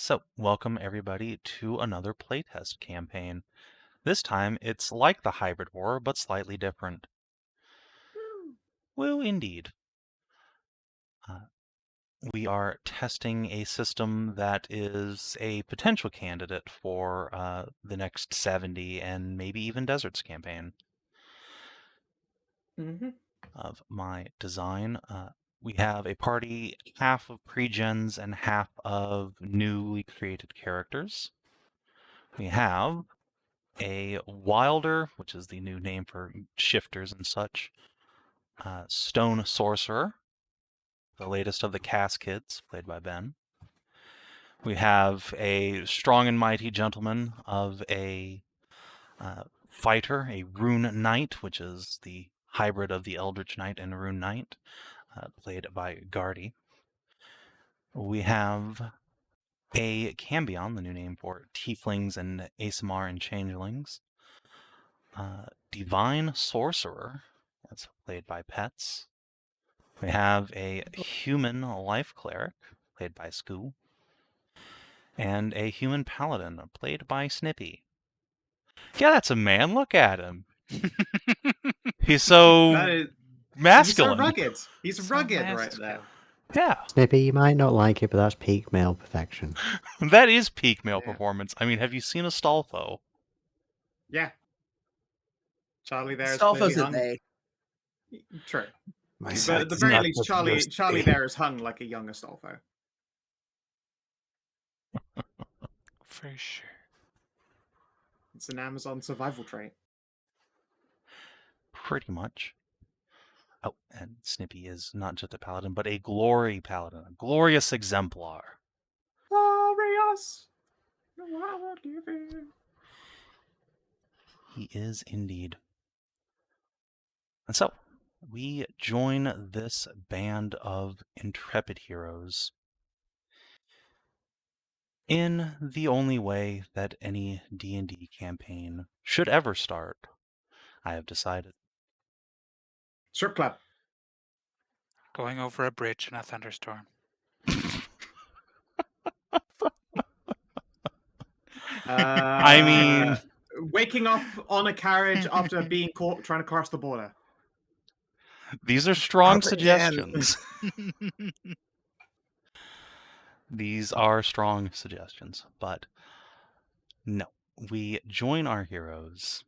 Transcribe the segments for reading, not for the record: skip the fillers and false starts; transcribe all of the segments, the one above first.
So, welcome everybody to another playtest campaign. This time, it's like the Hybrid Horror, but slightly different. Woo, indeed. We are testing a system that is a potential candidate for the next Sav&D and maybe even Deserts campaign. Of my design. We have a party, half of pre-gens and half of newly created characters. We have a Wylder, which is the new name for shifters and such, Stone Sorcerer, the latest of the Cass Kids, played by Ben. We have a strong and mighty gentleman of a fighter, a Rune Knight, which is the hybrid of the Eldritch Knight and Rune Knight, played by Gardy. We have a Cambion, the new name for Tieflings and Eimear and Changelings. Divine Sorcerer, that's played by Pets. We have a human life cleric, played by Skoo. And a human paladin, played by Snippy. Yeah, that's a man. Look at him. He's so masculine. He's so rugged. He's So rugged right masculine. there. Yeah, Snippy, you might not like it, but that's peak male perfection. that is peak male Yeah. performance. I mean, have you seen Astolfo? Yeah. Charlie there is Astolfo's clearly a hung. they. True. My But at the sights very not least, just Charlie rusty. there is hung like a young Astolfo. For sure. It's an Amazon survival trait. Pretty much. Oh, and Snippy is not just a paladin, but a glory paladin, a glorious exemplar. Glorious! No, I won't give in. He is indeed. And so, we join this band of intrepid heroes in the only way that any D&D campaign should ever start, I have decided. Strip club. Going over a bridge in a thunderstorm. I mean, waking up on a carriage after being caught trying to cross the border. these are strong Up again. suggestions. These are strong suggestions, but no. We join our heroes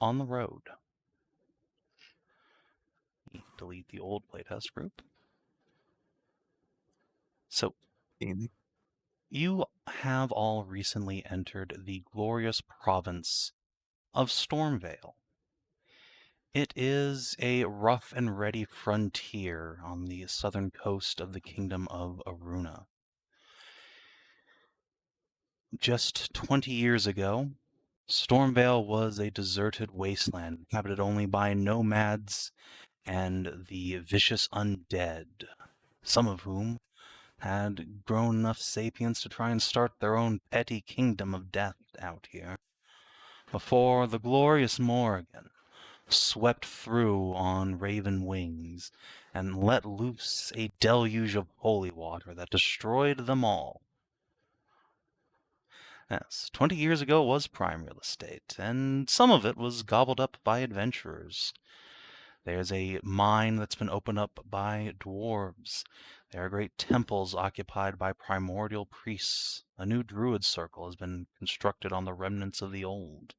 on the road. Delete the old playtest group. So, you have all recently entered the glorious province of Stormvale. It is a rough and ready frontier on the southern coast of the kingdom of Aruna. Just 20 years ago, Stormvale was a deserted wasteland inhabited only by nomads and the vicious undead, some of whom had grown enough sapience to try and start their own petty kingdom of death out here, before the glorious Morrigan swept through on raven wings and let loose a deluge of holy water that destroyed them all. Yes, 20 years ago was prime real estate, and some of it was gobbled up by adventurers. There's a mine that's been opened up by dwarves. There are great temples occupied by primordial priests. A new druid circle has been constructed on the remnants of the old.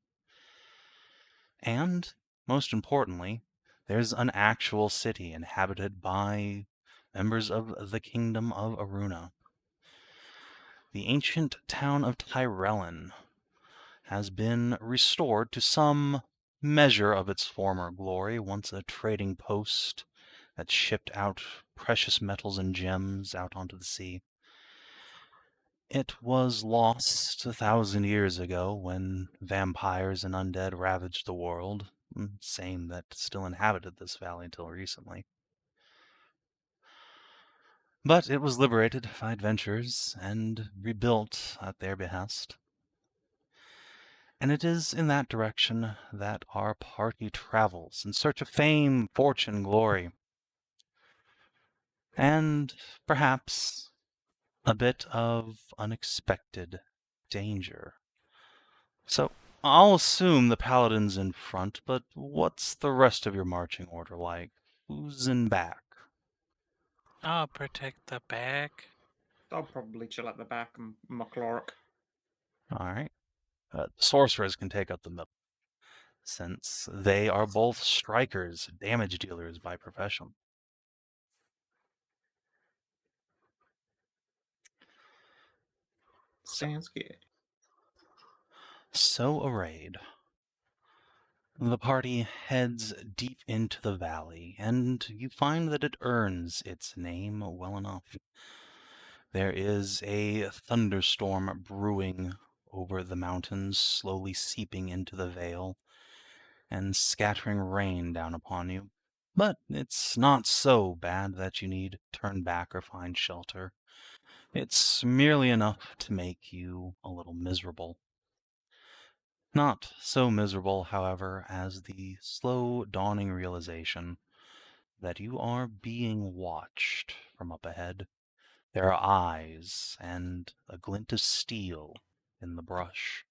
And, most importantly, there's an actual city inhabited by members of the kingdom of Aruna. The ancient town of Tyrellin has been restored to some measure of its former glory, once a trading post that shipped out precious metals and gems out onto the sea. It was lost 1,000 years ago when vampires and undead ravaged the world, same that still inhabited this valley until recently. But it was liberated by adventurers and rebuilt at their behest. And it is in that direction that our party travels in search of fame, fortune, glory, and perhaps a bit of unexpected danger. So, I'll assume the Paladin's in front, but what's the rest of your marching order like? Who's in back? I'll protect the back. I'll probably chill at the back and my Cleric. Alright. Sorcerers can take up the middle, since they are both strikers, damage dealers by profession. Sounds good. So arrayed, the party heads deep into the valley, and you find that it earns its name well enough. There is a thunderstorm brewing over the mountains, slowly seeping into the vale and scattering rain down upon you. But it's not so bad that you need to turn back or find shelter. It's merely enough to make you a little miserable. Not so miserable, however, as the slow dawning realization that you are being watched from up ahead. There are eyes and a glint of steel in the brush.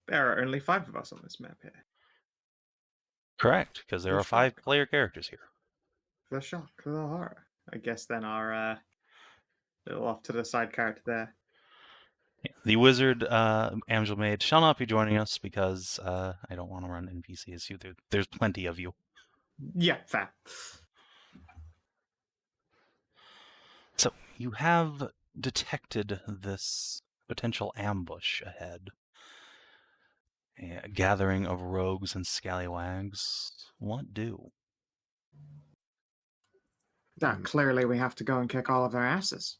There are only 5 of us on this map here. Correct, because there The are 5 shock. player characters here. The shock, the horror. I guess then our little off to the side character there. The wizard, Angel Maid, shall not be joining us because I don't want to run NPCs. There's plenty of you. Yeah, fair. So you have detected this potential ambush ahead. A gathering of rogues and scallywags. What do? Clearly we have to go and kick all of their asses.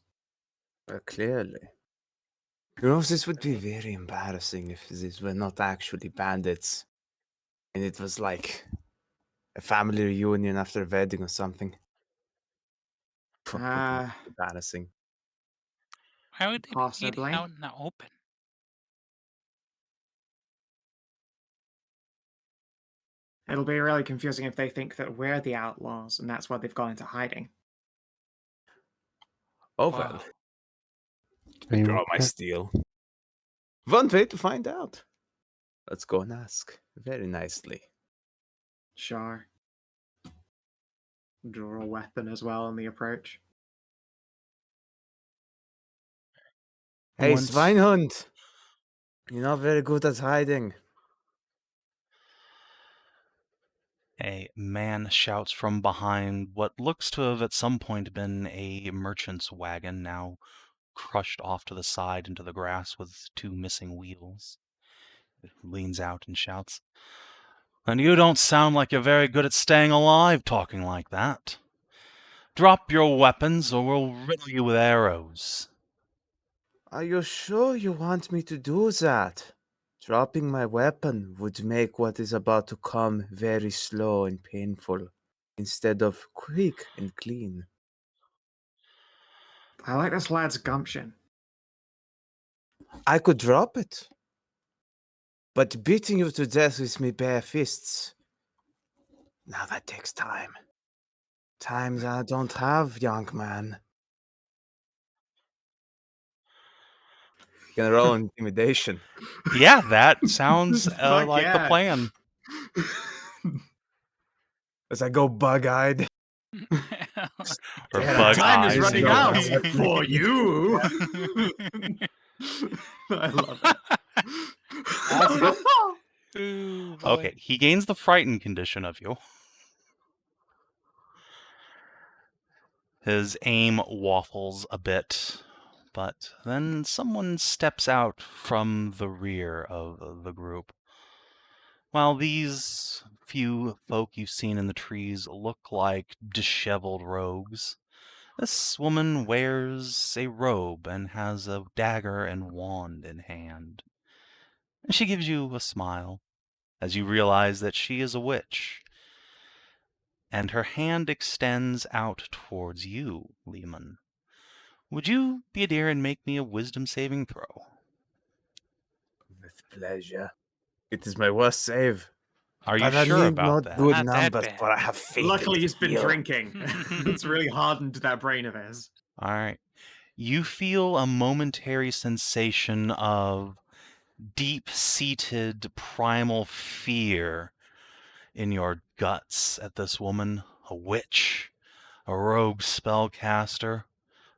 Clearly. You know, this would be very embarrassing if these were not actually bandits. And it was like a family reunion after a wedding or something. Fuck, would be embarrassing. Why would they be Possibly. meeting out in the open? It'll be really confusing if they think that we're the outlaws and that's why they've gone into hiding. Oh, Wow. well. I mean, Draw my steel. One way to find out. Let's go and ask. Very nicely. Sure. Draw a weapon as well in the approach. Hey, Once- Swinehund! You're not very good at hiding. A man shouts from behind what looks to have at some point been a merchant's wagon, now crushed off to the side into the grass with 2 missing wheels. He leans out and shouts, "And you don't sound like you're very good at staying alive talking like that. Drop your weapons or we'll riddle you with arrows." Are you sure you want me to do that? Dropping my weapon would make what is about to come very slow and painful, instead of quick and clean. I like this lad's gumption. I could drop it. But beating you to death with my bare fists, now that takes time. Time that I don't have, young man. You can roll intimidation. Yeah, that sounds Fuck like the yeah. plan. As I go bug-eyed. Or Yeah, bug Time is eyes, running you know. out for you. I love it. That's good. Ooh, boy. Okay, he gains the frightened condition of you. His aim waffles a bit, but then someone steps out from the rear of the group. While these few folk you've seen in the trees look like disheveled rogues, this woman wears a robe and has a dagger and wand in hand. And she gives you a smile as you realize that she is a witch. And her hand extends out towards you, Lemann. Would you be a dear and make me a wisdom saving throw? With pleasure. It is my worst save. Are you But I sure need about not that? good Not that numbers, bad. but I have faith. Luckily, in he's been you. drinking. It's really hardened that brain of his. All right. You feel a momentary sensation of deep-seated primal fear in your guts at this woman, a witch, a rogue spellcaster.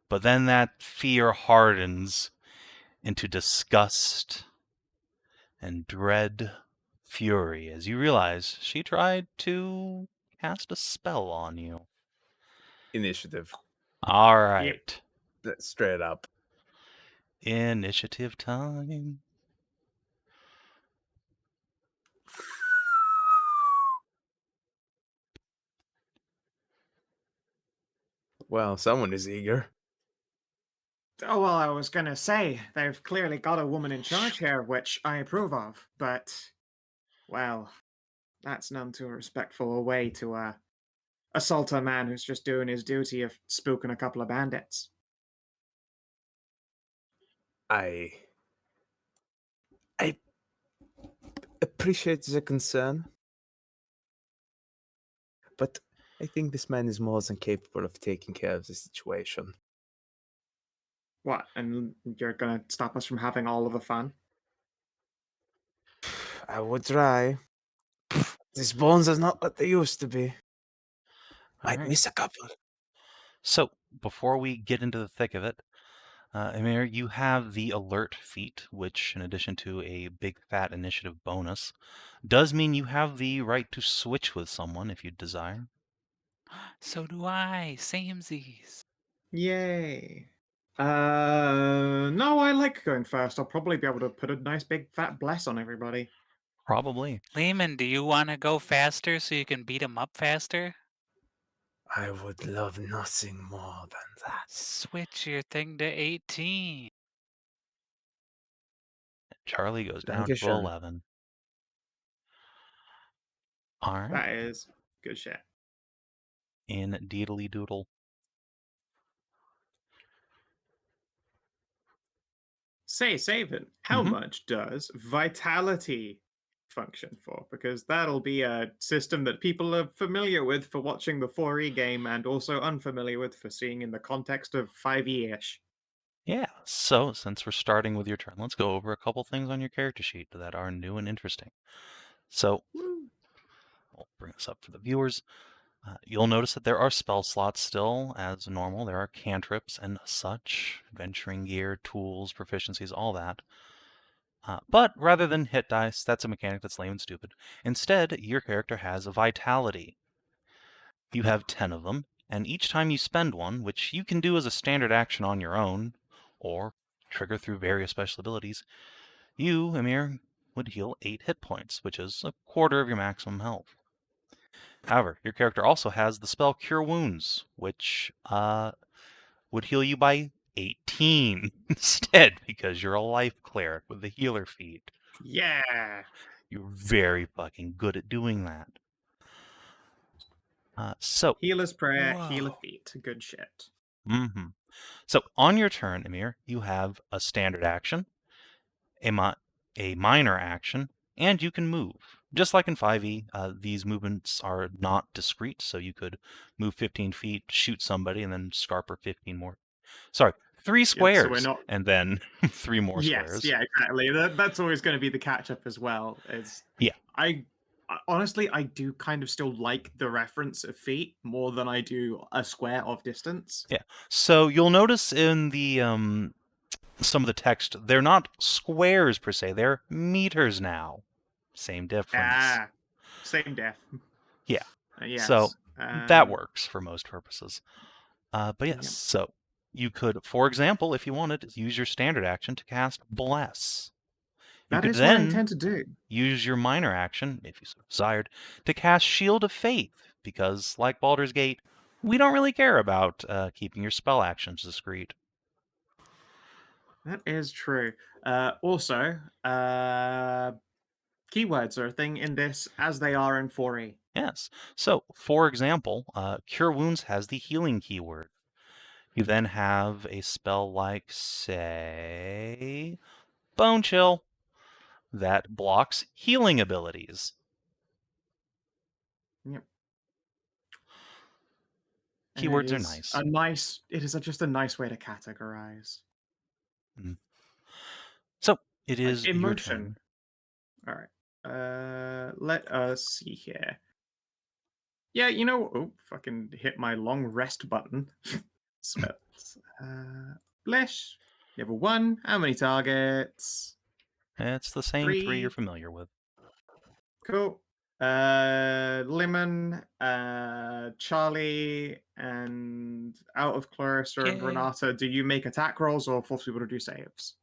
But then that fear hardens into disgust and dread fury as you realize she tried to cast a spell on you. Initiative. All right. Straight up. Initiative time. Well, someone is eager. Oh, well, I was gonna say, they've clearly got a woman in charge here, which I approve of, but, well, that's none too respectful a way to, assault a man who's just doing his duty of spooking a couple of bandits. I appreciate the concern, but I think this man is more than capable of taking care of the situation. What, and you're gonna stop us from having all of the fun? I would try. These bones are not what they used to be. All Might right. miss a couple. So, before we get into the thick of it, Eimear, you have the alert feat, which, in addition to a big fat initiative bonus, does mean you have the right to switch with someone if you desire. So do I. Samesies. Yay. No, I like going first. I'll probably be able to put a nice big fat bless on everybody. Probably. Lemann, do you want to go faster so you can beat him up faster? I would love nothing more than that. Switch your thing to 18. Charlie goes down to Dankeschön. 11. All right. That is good shit. In Deedly Doodle. Say, Savin, how Mhm. much does vitality function for? Because that'll be a system that people are familiar with for watching the 4E game and also unfamiliar with for seeing in the context of 5e-ish. Yeah, so since we're starting with your turn, let's go over a couple things on your character sheet that are new and interesting. So, I'll bring this up for the viewers. You'll notice that there are spell slots still as normal. There are cantrips and such, adventuring gear, tools, proficiencies, all that. But rather than hit dice, that's a mechanic that's lame and stupid. Instead, your character has a vitality. You have 10 of them, and each time you spend one, which you can do as a standard action on your own, or trigger through various special abilities, you, Eimear, would heal 8 hit points, which is a quarter of your maximum health. However, your character also has the spell Cure Wounds, which would heal you by 18 instead, because you're a life cleric with the healer feat. Yeah. You're very fucking good at doing that. So, Healer's prayer, Whoa. healer feet. Good shit. So on your turn, Eimear, you have a standard action, a minor action, and you can move. Just like in 5e, these movements are not discrete, so you could move 15 feet, shoot somebody, and then scarper 15 more. Sorry, 3 squares, so we're not... and then 3 more Yes, squares. yeah, exactly. That's always going to be the catch-up as well. Yeah. Honestly, I do kind of still like the reference of feet more than I do a square of distance. Yeah. So you'll notice in the some of the text, they're not squares per se, they're meters now. Same difference. Ah, same def. Yeah. Yes. So that works for most purposes. But yes, Yep. so you could, for example, if you wanted, use your standard action to cast Bless. You That could is what I then intend to do. use your minor action, if you so desired, to cast Shield of Faith, because, like Baldur's Gate, we don't really care about keeping your spell actions discreet. That is true. Also, keywords are a thing in this as they are in 4e. Yes. So, for example, Cure Wounds has the healing keyword. You then have a spell like, say, Bone Chill, that blocks healing abilities. Yep. And Keywords it are is nice. It is just a nice way to categorize. So it Like is your emotion. turn. All right. Let us see here. Yeah, you know, oh, fucking hit my long rest button. Spells. Bless. Level 1. How many targets? It's the same 3 you're 3. familiar with. Cool. Lemann, Charlie, and out of Clarissa and Yay. Renata, do you make attack rolls or force people to do saves?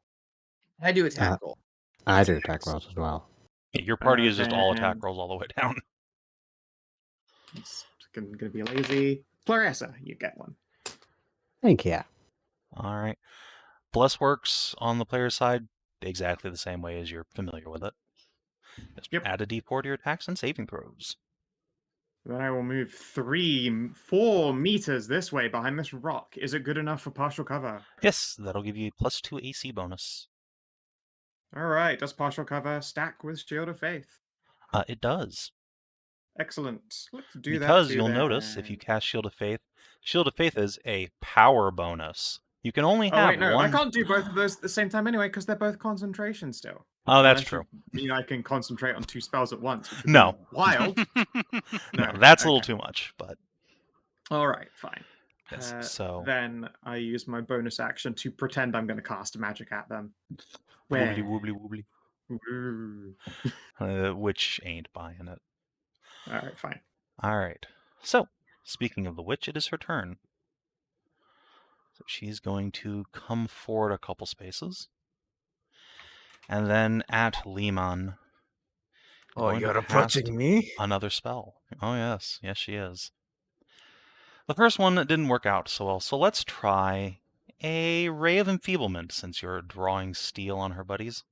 I do attack roll. I do attack rolls as well. Yeah, your party is just all Then attack rolls all the way down. It's gonna be lazy. Clarissa, you get one. Thank you. All right. Bless works on the player side exactly the same way as you're familiar with it. Just Yep. add a d4 to your attacks and saving throws. Then I will move 4 meters this way behind this rock. Is it good enough for partial cover? Yes, that'll give you a +2 AC bonus. All right. Does partial cover stack with Shield of Faith? It does. Excellent. Let's do that Because too, you'll then. notice if you cast Shield of Faith is a power bonus. You can only Oh have wait, no, one. I can't do both of those at the same time anyway because they're both concentration still. Oh, that's Unless true. You mean I can concentrate on 2 spells at once? Which would No. be wild. No, that's a little okay. too much, but All right, fine. yes. So Then I use my bonus action to pretend I'm going to cast a magic at them. woobly Where? woobly Ooh. woobly, which ain't buying it. All right, fine. All right. So speaking of the witch, it is her turn. So she's going to come forward a couple spaces, and then at Lemann. Oh, you're approaching me? Another spell. Oh yes, yes she is. The first one didn't work out so well, so let's try a Ray of Enfeeblement since you're drawing steel on her buddies.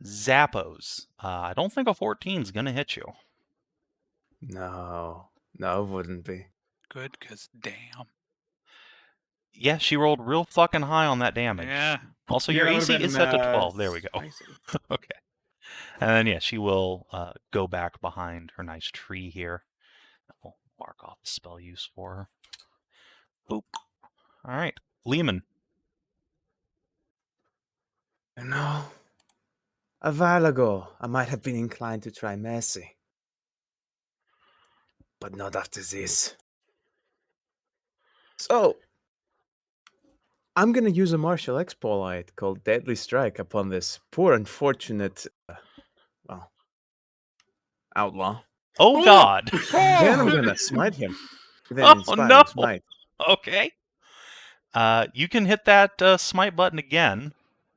Zappos. I don't think a 14 is going to hit you. No, it wouldn't be. Good, because damn. Yeah, she rolled real fucking high on that damage. Yeah. Also, Yeah, your that would've AC been, is set to 12. There we go. spicy. Okay. And then, yeah, she will go back behind her nice tree here. I'll mark off the spell use for her. Boop. All right. Lemann. You know, a while ago, I might have been inclined to try mercy. But not after this. So, I'm gonna use a martial exploit called Deadly Strike upon this poor unfortunate, outlaw. Oh, God. Then I'm gonna smite him. Then Oh, inspiring no. smite. Okay. You can hit that smite button again,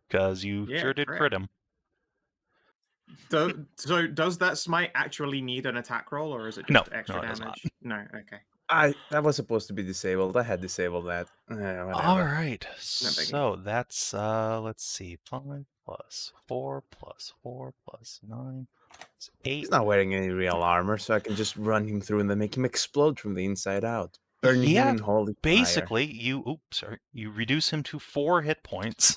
because you Yeah, sure did crit him. So does that smite actually need an attack roll, or is it just extra it does not. damage? No, okay. That was supposed to be disabled. I had disabled that. Whatever. All right. biggie. So that's, let's see, 5 plus 4 plus 4 plus 9 plus 8. He's not wearing any real armor, so I can just run him through and then make him explode from the inside out. Burning him in holy fire. Basically, you reduce him to 4 hit points.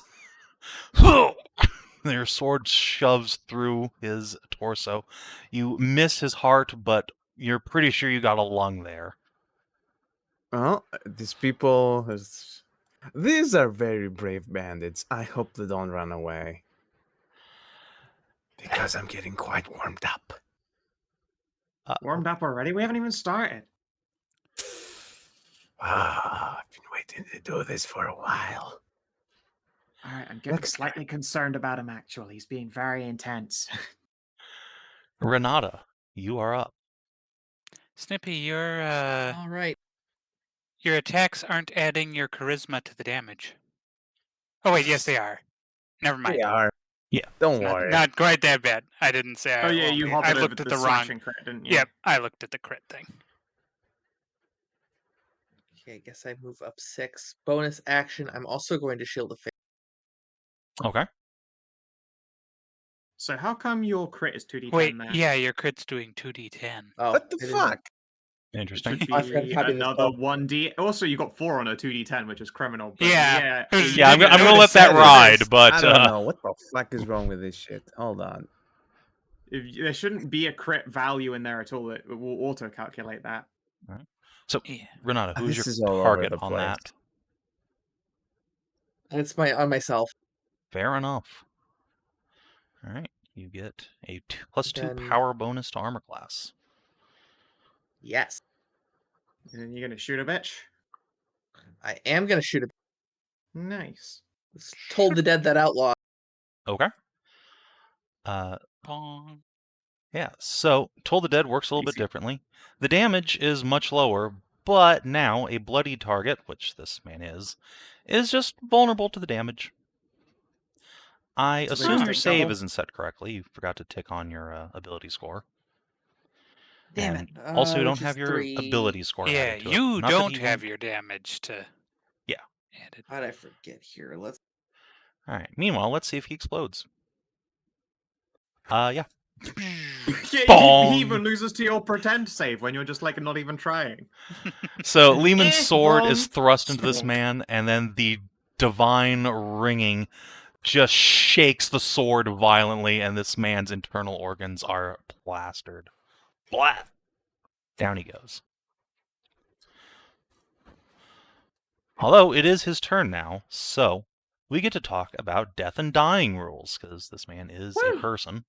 Your sword shoves through his torso. You miss his heart, but you're pretty sure you got a lung there. Well, these are very brave bandits. I hope they don't run away. Because I'm getting quite warmed up. Warmed up already? We haven't even started. I've been waiting to do this for a while. All right, I'm getting slightly concerned about him, actually. He's being very intense. Renata, you are up. Snippy, your All right. your attacks aren't adding your charisma to the damage. Oh wait, yes they are. Never mind. They are. Yeah. Don't worry. Not quite that bad. I didn't say. Oh yeah, you hovered I over looked at the the wrong. slashing crit, didn't you? Yep, I looked at the crit thing. Okay, I guess I move up 6. Bonus action. I'm also going to Shield of Faith. Okay. So how come your crit is 2d10 Wait, there? yeah, your crit's doing 2d10. Oh, What the I didn't know. fuck? Interesting. Should I forgot be to copy this another up. 1D. Also, you got 4 on a 2D10, which is criminal. But Yeah. yeah, Yeah, I'm Notice gonna let that it. ride, but I don't know what the fuck is wrong with this shit. Hold on. there shouldn't be a crit value in there at all. It will auto-calculate that. So, Yeah. Renata, who's This your is all over target the on place. that? It's on myself. Fair enough. All right, you get a +2 Then- power bonus to armor class. Yes. And you're gonna shoot a bitch. I am gonna shoot a Nice. told the dead that outlaw. Okay. Uh, Bong. yeah. So, Toll the Dead works a little bit Easy. differently. The damage is much lower, but now a bloody target, which this man is just vulnerable to the damage. I So they assume just your take save double? isn't set correctly. You forgot to tick on your ability score. Damn And it. also, you Which don't have is your 3. ability score Yeah, added to it. you Not that don't he have won't- your damage to. Yeah. Added. How'd I forget here? Let's. All right. Meanwhile, let's see if he explodes. Yeah. Yeah, Bong. he even loses to your pretend save when you're just like not even trying. So Lemann's sword is Bong. thrust into this Sword. man, and then the divine ringing just shakes the sword violently, and this man's internal organs are plastered. Blah! Down he goes. Although it is his turn now, so we get to talk about death and dying rules, because this man is a Woo. person,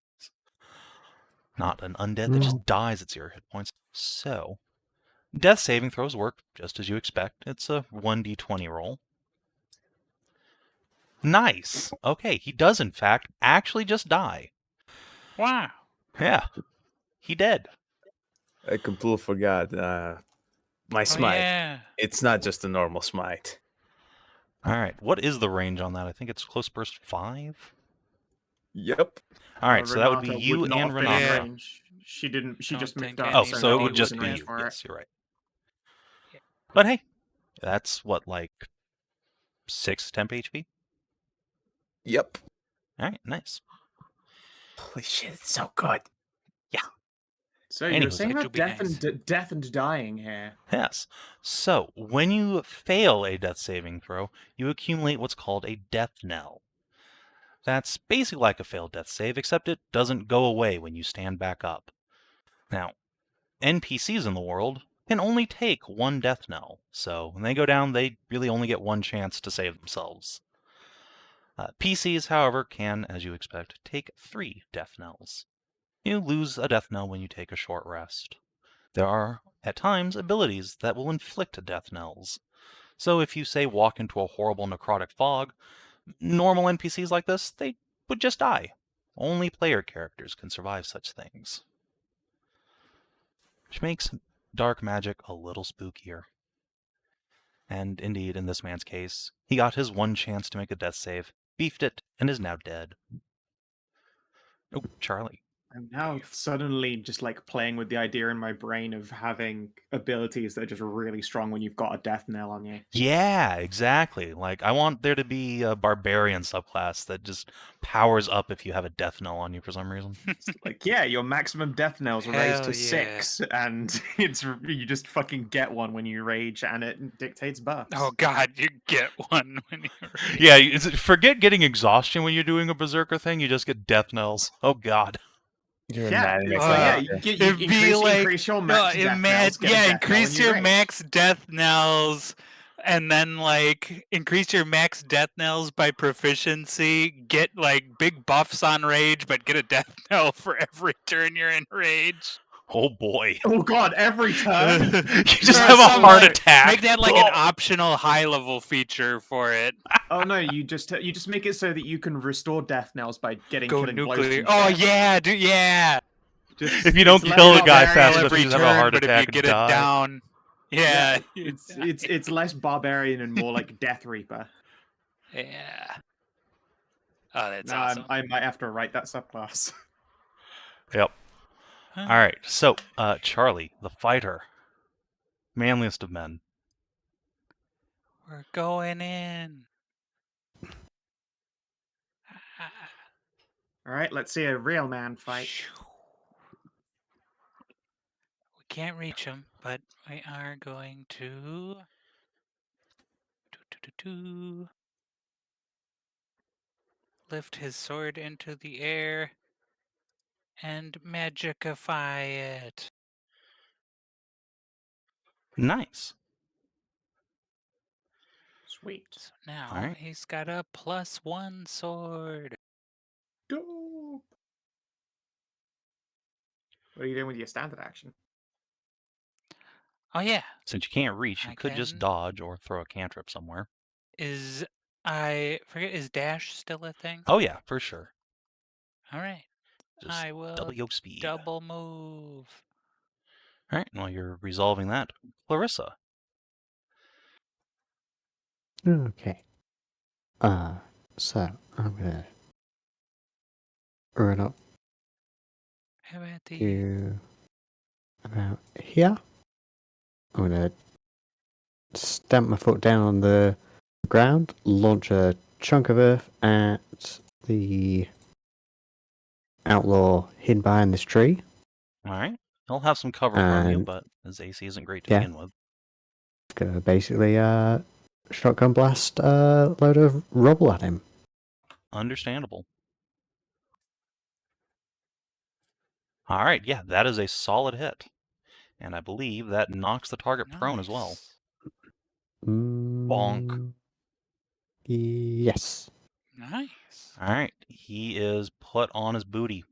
not an undead that just dies at 0 hit points. So, death saving throws work just as you expect. It's a 1d20 roll. Nice. Okay, he does in fact actually just die. Wow. Yeah, he dead. I completely forgot. My smite. Yeah. It's not just a normal smite. All right, what is the range on that? I think it's close burst 5. Yep. All right, so that would be Renata you not and have been in Renata. range. She didn't. She Don't just think moved up. Oh, anybody so it no would one just was in be range you. for it. Yes, you're right. Yeah. But hey, that's what, like 6 temp HP? Yep. All right, nice. Holy shit, it's so good. So you were Anywho, saying it about should be death nice. and death and dying here. Yes. So, when you fail a death saving throw, you accumulate what's called a death knell. That's basically like a failed death save, except it doesn't go away when you stand back up. Now, NPCs in the world can only take 1 death knell, so when they go down, they really only get 1 chance to save themselves. PCs, however, can, as you expect, take 3 death knells. You lose a death knell when you take a short rest. There are, at times, abilities that will inflict death knells. So if you, say, walk into a horrible necrotic fog, normal NPCs like this, they would just die. Only player characters can survive such things. Which makes dark magic a little spookier. And indeed, in this man's case, he got his 1 chance to make a death save, beefed it, and is now dead. Oh, Charlie. I'm now suddenly just like playing with the idea in my brain of having abilities that are just really strong when you've got a death knell on you. Yeah, exactly. Like, I want there to be a barbarian subclass that just powers up if you have a death knell on you for some reason. It's like, yeah, your maximum death knells are raised to Hell yeah. 6, and you just fucking get one when you rage, and it dictates buffs. Oh God, you get one when you. Yeah, forget getting exhaustion when you're doing a berserker thing. You just get death knells. Oh God. You're a Yeah, madman. so yeah, Uh, you it'd be increase, like- increase your max death knells. Get a death knell increase when you your rage. max death knells, and then like increase your max death knells by proficiency. Get like big buffs on rage, but get a death knell for every turn you're in rage. Oh boy. Oh god, every turn. You just Or have a some heart like- attack. Make that like an optional high level feature for it. Oh no, you just make it so that you can restore death knells by getting Go killing blows nuclear. to Oh death. yeah, dude, yeah. Just- If you don't it's less kill the guy barbarian fast enough, every you just have a heart turn, but attack if you get and it die. down, yeah, it's less barbarian and more like Death Reaper. yeah. Oh, that's Now awesome. I might have to write that subclass. Yep. Huh. All right. So, Charlie, the fighter, manliest of men. We're going in. All right, let's see a real man fight. We can't reach him, but we are going to lift his sword into the air and magicify it. Nice. Sweet. So now Alright. he's got a +1 sword. Dope. What are you doing with your standard action? Oh yeah, Since you can't reach, you I could just can- dodge or throw a cantrip somewhere. I forget, is dash still a thing? Oh yeah, for sure. All right. Just I will double your speed. double move. Alright, while you're resolving that, Clarissa. Okay. So I'm gonna run up How about the to about here. I'm gonna stamp my foot down on the ground, launch a chunk of earth at the outlaw hidden behind this tree. Alright. He'll have some cover from you, And- but his AC isn't great to Yeah. begin with. Gonna basically shotgun blast a load of rubble at him. Understandable. Alright, yeah, that is a solid hit. And I believe that knocks the target prone as well. Bonk. Yes. Nice. Alright, he is put on his booty.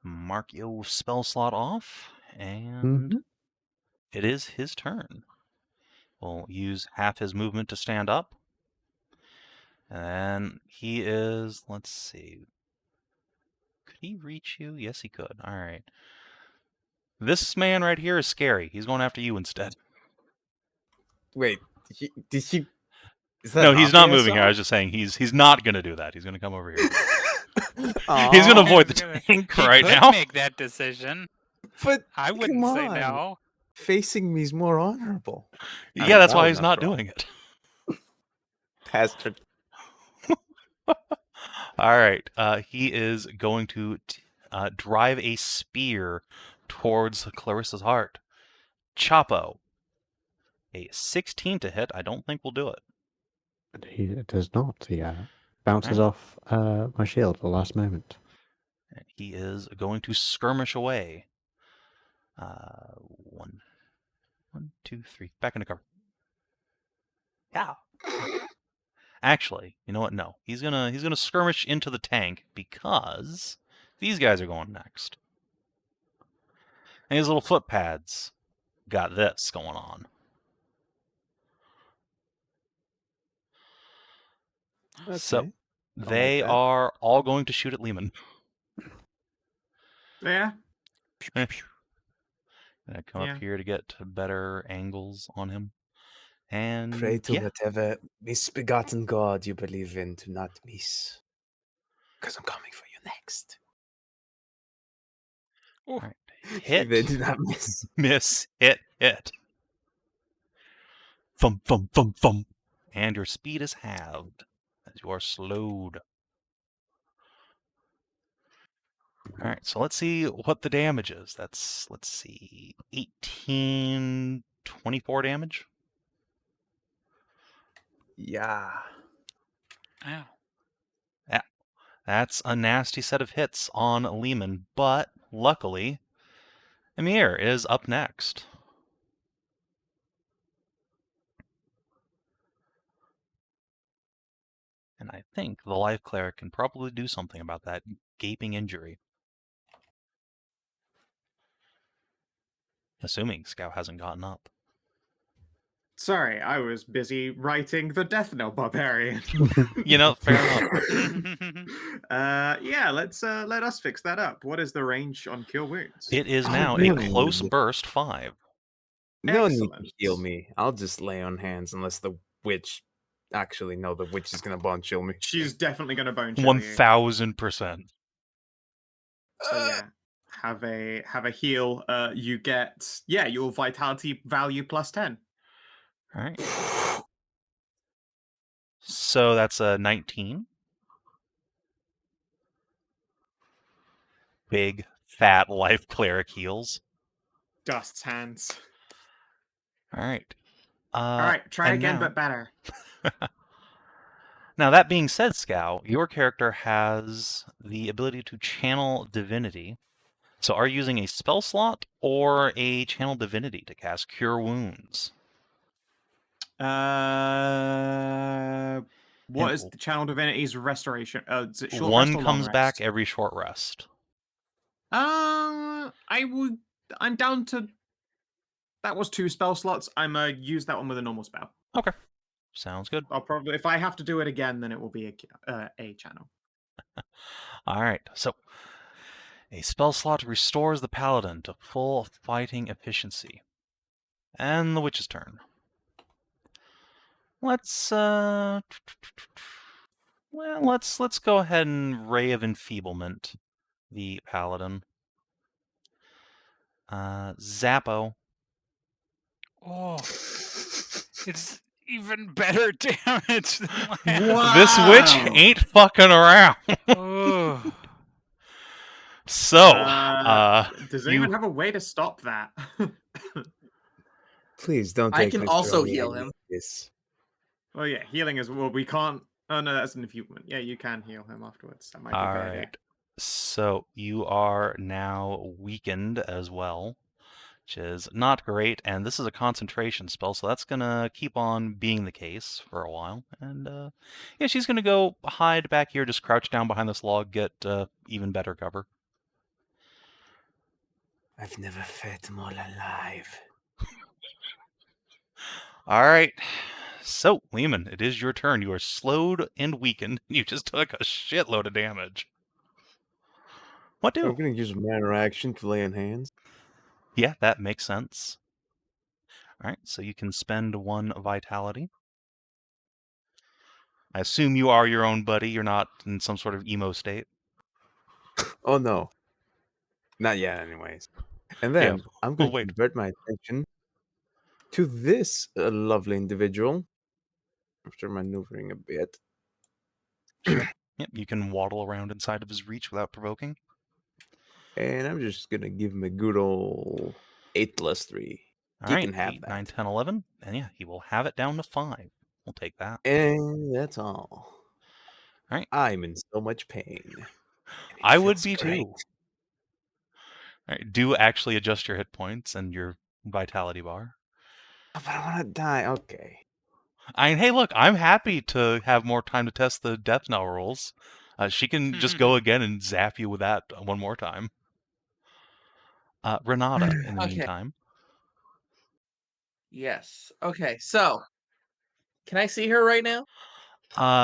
Mark your spell slot off, and it is his turn. We'll use half his movement to stand up. And he is, let's see. Could he reach you? Yes, he could. All right. This man right here is scary. He's going after you instead. Wait, did he? Is that No, he's not the moving here. I SR? was just saying he's not going to do that. He's going to come over here. Aw, He's going to avoid He's the gonna- tank He right could now. make that decision. But I wouldn't come say on. no. Facing me is more honorable. Yeah, that's why valid he's enough not for all. doing it. Bastard. All right. He is going to drive a spear towards Clarissa's heart. Chapo. A 16 to hit. I don't think we'll do it. He does not. He bounces Alright. off my shield at the last moment. And he is going to skirmish away. 1, 2, 3. Back into cover. Yeah. Actually, you know what? No. He's gonna skirmish into the tank because these guys are going next. And his little foot pads got this going on. Okay. So like they that. are all going to shoot at Lemann. Yeah. Gonna come Yeah. up here to get better angles on him. And Pray to yeah. whatever misbegotten god you believe in to not miss. Because I'm coming for you next. All right. They Hit. did not miss. Miss. Hit. Hit. Thump, thump, thump, thump. And your speed is halved as you are slowed. All right, so let's see what the damage is. That's, let's see, 18, 24 damage. Yeah. Ow. That's a nasty set of hits on Lemann, but luckily, Eimear is up next. And I think the Life Cleric can probably do something about that gaping injury. Assuming Scout hasn't gotten up. Sorry, I was busy writing the Death Knell Barbarian. You know, fair enough. Yeah, let us fix that up. What is the range on Cure Wounds? It is Oh, now a really? close burst 5. No need to Excellent. heal me. I'll just lay on hands unless the witch. Actually, no, the witch is gonna bone chill me. She's definitely going to bone chill you. 1000%. So yeah, have a heal. You get your vitality value plus 10. All right. So that's a 19. big, fat life cleric heals. Dust's hands. All right. All right, try and again, now- but better. Now, that being said, Scow, your character has the ability to channel divinity. So are you using a spell slot or a channel divinity to cast Cure Wounds? What And is the channel divinity's restoration? Is it short one rest or long comes back rest? every short rest. I'm down to. That was 2 spell slots. I'm use that one with a normal spell. Okay. Sounds good. I'll probably, if I have to do it again, then it will be a channel. All right. So a spell slot restores the Paladin to full fighting efficiency. And the Witch's turn. Let's let's go ahead and Ray of Enfeeblement the Paladin. Zappo. Oh, it's even better damage than last. This witch Wow. ain't fucking around. Oh. So, Does you- anyone have a way to stop that? Please don't I take can my also throwing heal at him. This. Well, yeah, healing is well. We can't. Oh no, that's an enfeeblement. Yeah, you can heal him afterwards. That might be a all good idea. right. So you are now weakened as well, which is not great. And this is a concentration spell, so that's gonna keep on being the case for a while. And yeah, she's gonna go hide back here, just crouch down behind this log, get even better cover. I've never fed more alive. All right. So, Lemann, it is your turn. You are slowed and weakened. You just took a shitload of damage. What do? I'm gonna use a minor action to lay on hands. Yeah, that makes sense. All right, so you can spend 1 vitality. I assume you are your own buddy. You're not in some sort of emo state. Oh no. Not yet, anyways. And Yeah, then I'm going wait. to divert my attention to this lovely individual. After maneuvering a bit. Sure. Yep, you can waddle around inside of his reach without provoking. And I'm just gonna give him a good old 8 plus 3. All You right, can have 8, that. 9, 10, 11. And yeah, he will have it down to 5. We'll take that. And that's all. All right. I'm in so much pain. and it I would feels be great. too. All right, do actually adjust your hit points and your vitality bar. Oh, but I wanna die. Okay. I mean, hey, look, I'm happy to have more time to test the death knell rolls. She can just go again and zap you with that one more time. Renata, in the Okay. meantime. Yes. Okay, so can I see her right now?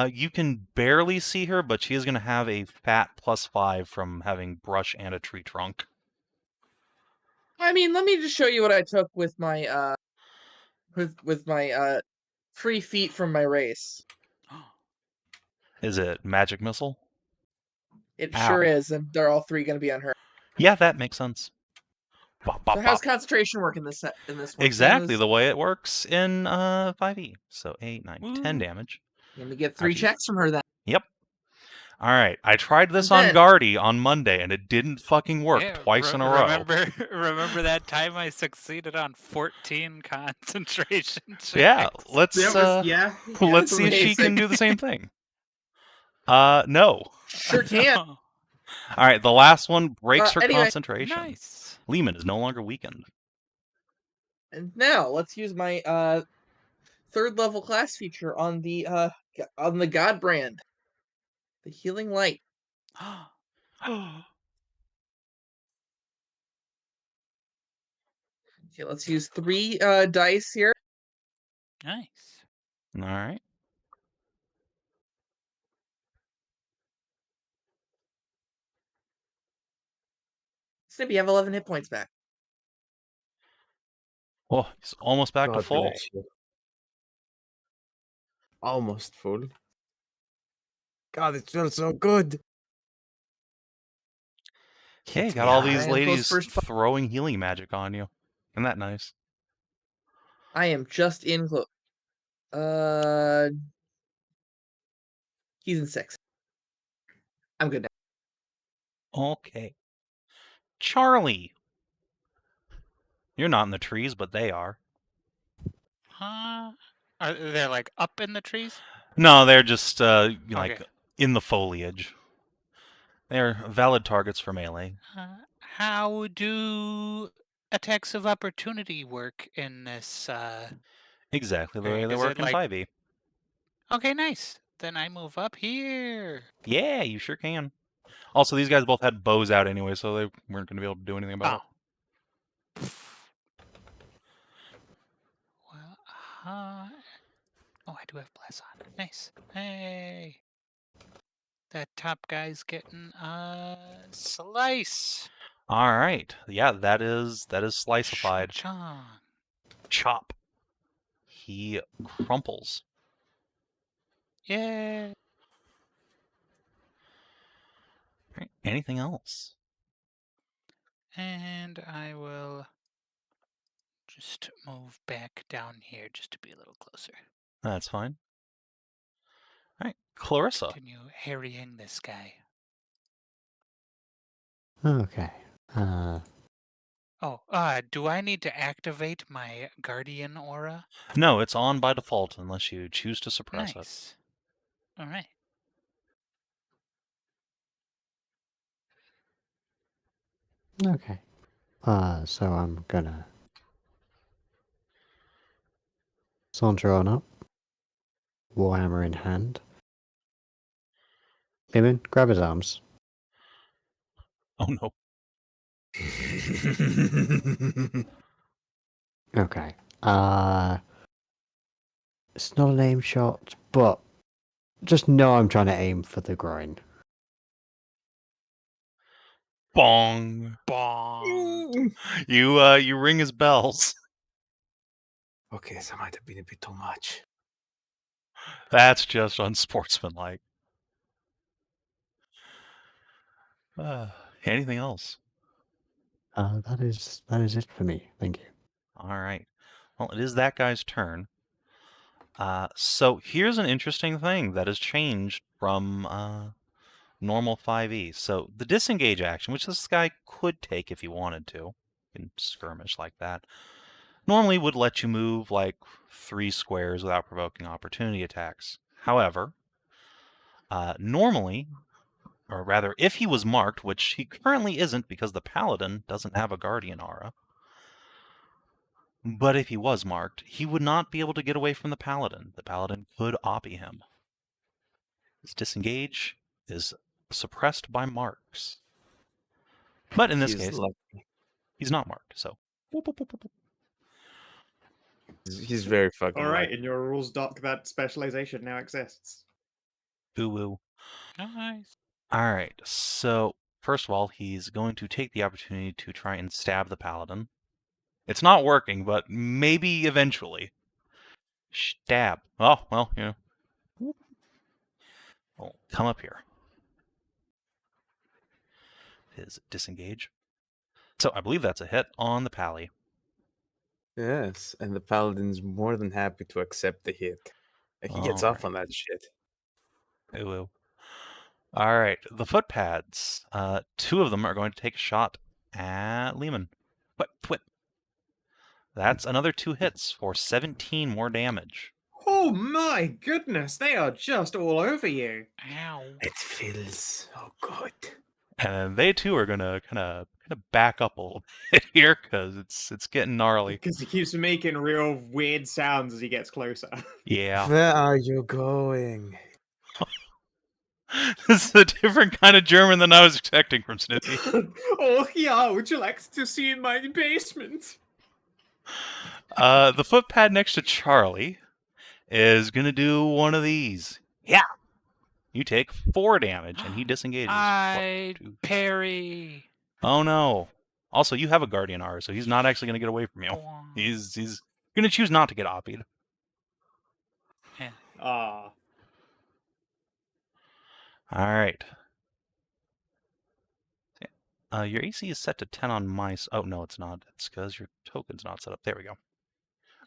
You can barely see her, but she is going to have a fat +5 from having brush and a tree trunk. I mean, let me just show you what I took with my with my 3 feet from my race. Is it magic missile? It Ow. sure is, and they're all 3 going to be on her. Yeah, that makes sense. Bop, bop, So how's bop. concentration work in this in this one? Same Exactly as- the way it works in 5e. So 8, 9, 10 Woo. damage. Let me get 3 Ouchies. checks from her then. Yep. All right, I tried this And on then- Guardy on Monday, and it didn't fucking work Yeah, twice in a row. Remember that time I succeeded on 14 concentration checks? Yeah, let's Yeah. let's that's see if she can amazing. do the same thing. No. Sure can. All right, the last one breaks her Anyway, concentration. Nice. Lemann is no longer weakened. And now let's use my 3rd level class feature on the Godbrand. The healing light. Okay, let's use 3 dice here. Nice. All right. Snippy, you have 11 hit points back. Oh, he's almost back to God full. bless you. Almost full. God, it feels so good. Okay, Hit got me all hard. these I am close ladies first. throwing healing magic on you. Isn't that nice? I am just in close. He's in 6. I'm good now. Okay. Charlie. You're not in the trees, but they are. Huh? Are they like up in the trees? No, they're just Okay. like in the foliage. They're valid targets for melee. How do attacks of opportunity work in this? Exactly the way area? they Is work it in like- 5e. Okay, nice. Then I move up here. Yeah, you sure can. Also, these guys both had bows out anyway, so they weren't going to be able to do anything about it. Well, oh, I do have blast on. Nice. Hey. That top guy's getting a slice. All right. Yeah, that is sliceified. Chong. Chop. He crumples. Yeah. Right. Anything else? And I will just move back down here just to be a little closer. That's fine. All right, Clarissa. Continue harrying this guy. Okay. Oh, do I need to activate my guardian aura? No, it's on by default unless you choose to suppress it. Nice. All right. Okay. So I'm gonna saunter on up, warhammer in hand. Lemann, grab his arms. Oh no. Okay. It's not an aim shot, but just know I'm trying to aim for the groin. Bong. Bong. You ring his bells. Okay, that might have been a bit too much. That's just unsportsmanlike. Anything else? That is it for me. Thank you. All right. Well, it is that guy's turn. So here's an interesting thing that has changed from normal 5e. So the disengage action, which this guy could take if he wanted to, in skirmish like that, normally would let you move like 3 squares without provoking opportunity attacks. However, normally, or rather, if he was marked, which he currently isn't because the Paladin doesn't have a Guardian aura, but if he was marked, he would not be able to get away from the Paladin. The Paladin could oppie him. His disengage is suppressed by marks. But in this He's case, lucky. he's not marked, so. Whoop, whoop, whoop, whoop. He's very fucking All right, lucky. in your rules doc, that specialization now exists. Ooh, woo. Nice. All right, so first of all, he's going to take the opportunity to try and stab the Paladin. It's not working, but maybe eventually. Stab. Oh, well, you know. Well, come up here. His disengage. So I believe that's a hit on the pally. Yes, and the Paladin's more than happy to accept the hit. He gets off on that shit. Ooh, ooh. All right, the foot pads. 2 of them are going to take a shot at Lemann. Whip. That's another 2 hits for 17 more damage. Oh my goodness, they are just all over you. Ow. It feels so good. And they too are gonna kind of back up a little bit here because it's getting gnarly. Because he keeps making real weird sounds as he gets closer. Yeah, Where are you going? this is a different kind of German than I was expecting from Snippy. Oh yeah, would you like to see in my basement? The foot pad next to Charlie is gonna do one of these. Yeah, you take 4 damage and he disengages. I 1, 2. parry. Oh no! Also, you have a Guardian R, so he's not actually gonna get away from you. Bong. He's gonna choose not to get oppied. Ah. All right. Your AC is set to 10 on my... Oh, no, it's not. It's because your token's not set up. There we go. All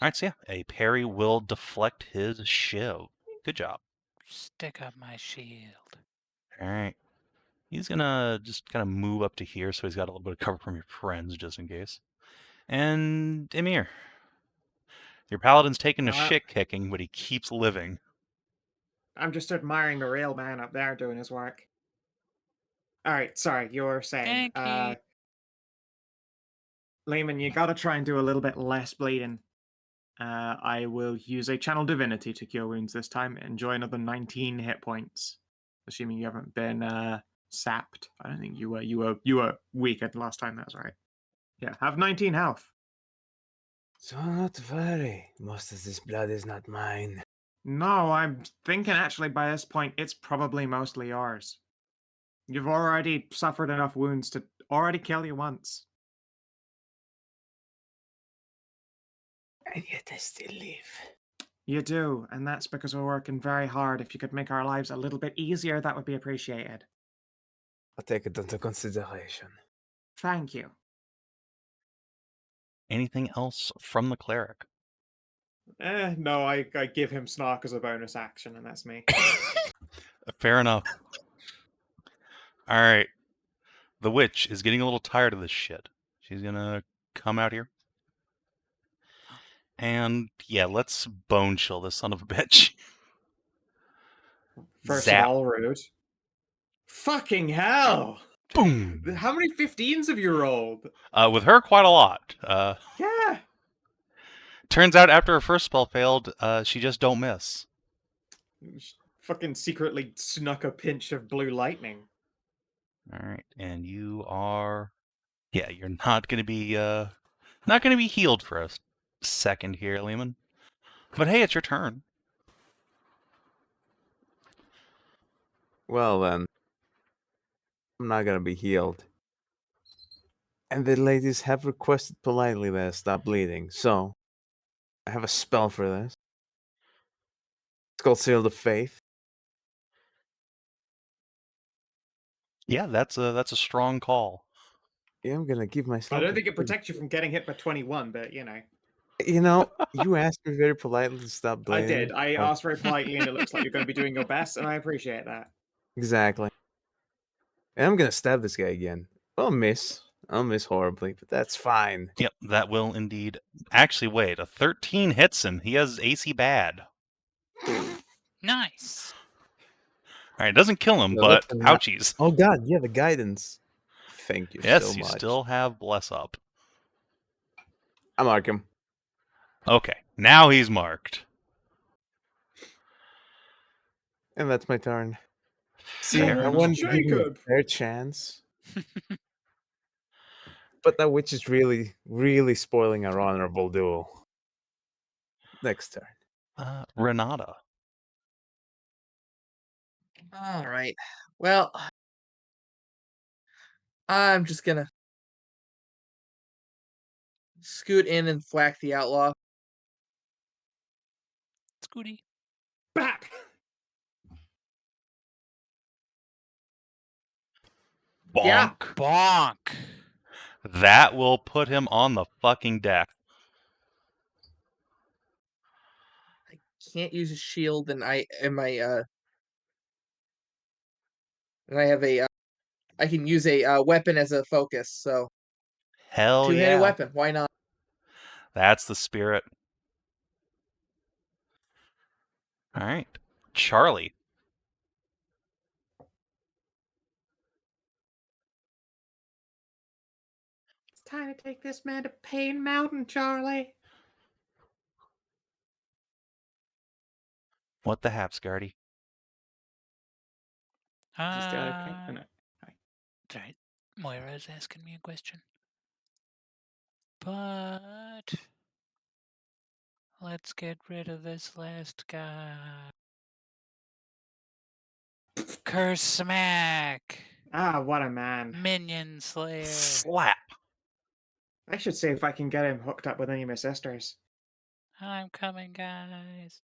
right, so yeah, a parry will deflect his shiv. Good job. Stick up my shield. All right. He's gonna just kind of move up to here so he's got a little bit of cover from your friends just in case. And Eimear. Your paladin's taking a shit kicking, but he keeps living. I'm just admiring the real man up there doing his work. All right, sorry, you were saying. Thank you. Lemann, you gotta try and do a little bit less bleeding. I will use a Channel Divinity to cure wounds this time. Enjoy another 19 hit points, assuming you haven't been sapped. I don't think you were. You were weakened last time. That's right. Yeah, have 19 health. So not worry. Most of this blood is not mine. No, I'm thinking actually by this point it's probably mostly yours. You've already suffered enough wounds to already kill you once. And yet I still live. You do, and that's because we're working very hard. If you could make our lives a little bit easier, that would be appreciated. I'll take it into consideration. Thank you. Anything else from the cleric? No, I give him Snark as a bonus action, and that's me. Fair enough. All right. The witch is getting a little tired of this shit. She's gonna come out here. And yeah, let's bone chill this son of a bitch. First Zap. of all, rude. Fucking hell! Boom. How many 15s have you rolled? With her, quite a lot. Yeah. Turns out after her first spell failed, she just don't miss. Fucking secretly snuck a pinch of blue lightning. All right, and you are, yeah, you're not gonna be healed for a second here, Lemann. But hey, it's your turn. Well then, I'm not gonna be healed. And the ladies have requested politely that I stop bleeding, so I have a spell for this. It's called Seal of Faith. Yeah, that's a strong call. Yeah, I'm gonna give myself. I don't think it protects you from getting hit by 21, but you know. You know, you asked me very politely to stop I bleeding. did. I asked very politely, and it looks like you're going to be doing your best, and I appreciate that. Exactly. And I'm gonna stab this guy again. I'll miss horribly, but that's fine. Yep, that will indeed. Actually, wait, a 13 hits him. He has AC bad. Nice. All right, it doesn't kill him, No, but that's a nat- ouchies. Oh god, yeah, the guidance. Thank you Yes, so you much. still have bless up. I mark him. Okay, now he's marked. And that's my turn. See, Fair. I wanted to give him a Jacob. fair chance. But that witch is really, really spoiling our honorable duel. Next turn. Renata. All right. Well, I'm just gonna scoot in and thwack the outlaw. Scooty. Bap! Bonk. Yeah. Bonk. That will put him on the fucking deck. I can't use a shield, and I have a I can use a weapon as a focus. So Hell two-handed yeah. weapon. Why not? That's the spirit. All right. Charlie. It's time to take this man to Pain Mountain, Charlie. What the haps, Gardy? Just okay. No. Right. Moira's asking me a question. But let's get rid of this last guy. Curse smack. Ah, what a man. Minion slayer. Slap. I should see if I can get him hooked up with any of my sisters. I'm coming, guys.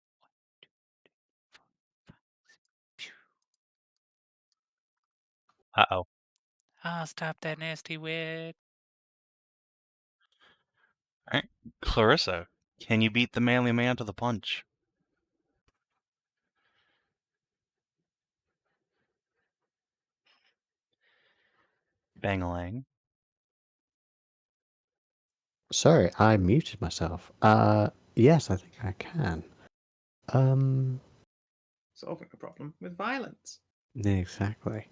1, 2, 3, 4, 5, 6. Uh-oh. I'll stop that nasty witch. All right. Clarissa, can you beat the manly man to the punch? Bangalang. Sorry, I muted myself. Yes, I think I can. Solving a problem with violence. Exactly.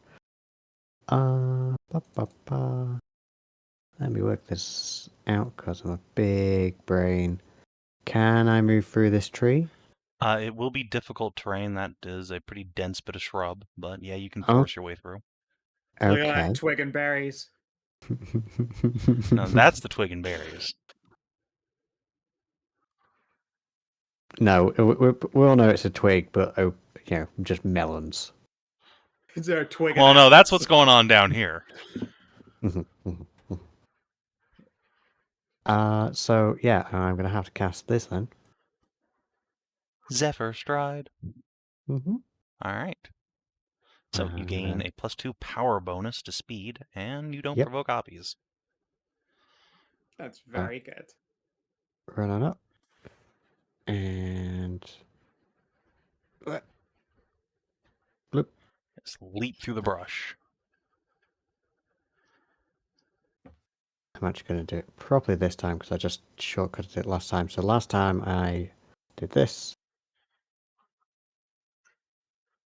Let me work this out because I'm a big brain. Can I move through this tree? It will be difficult terrain. That is a pretty dense bit of shrub, but yeah, you can Oh. force your way through. Look at Okay. that twig and berries. No, that's the twig and berries. No, we all know it's a twig, but just melons. Is there a twig? Well, and no, that's apples? what's going on down here. So yeah, I'm gonna have to cast this then. Zephyr Stride. Mm-hmm. All right. So you gain a +2 power bonus to speed, and you don't Yep. provoke obbies. That's very good. Run on up. And bloop. Just leap through the brush. I'm actually going to do it properly this time because I just shortcutted it last time. So last time I did this.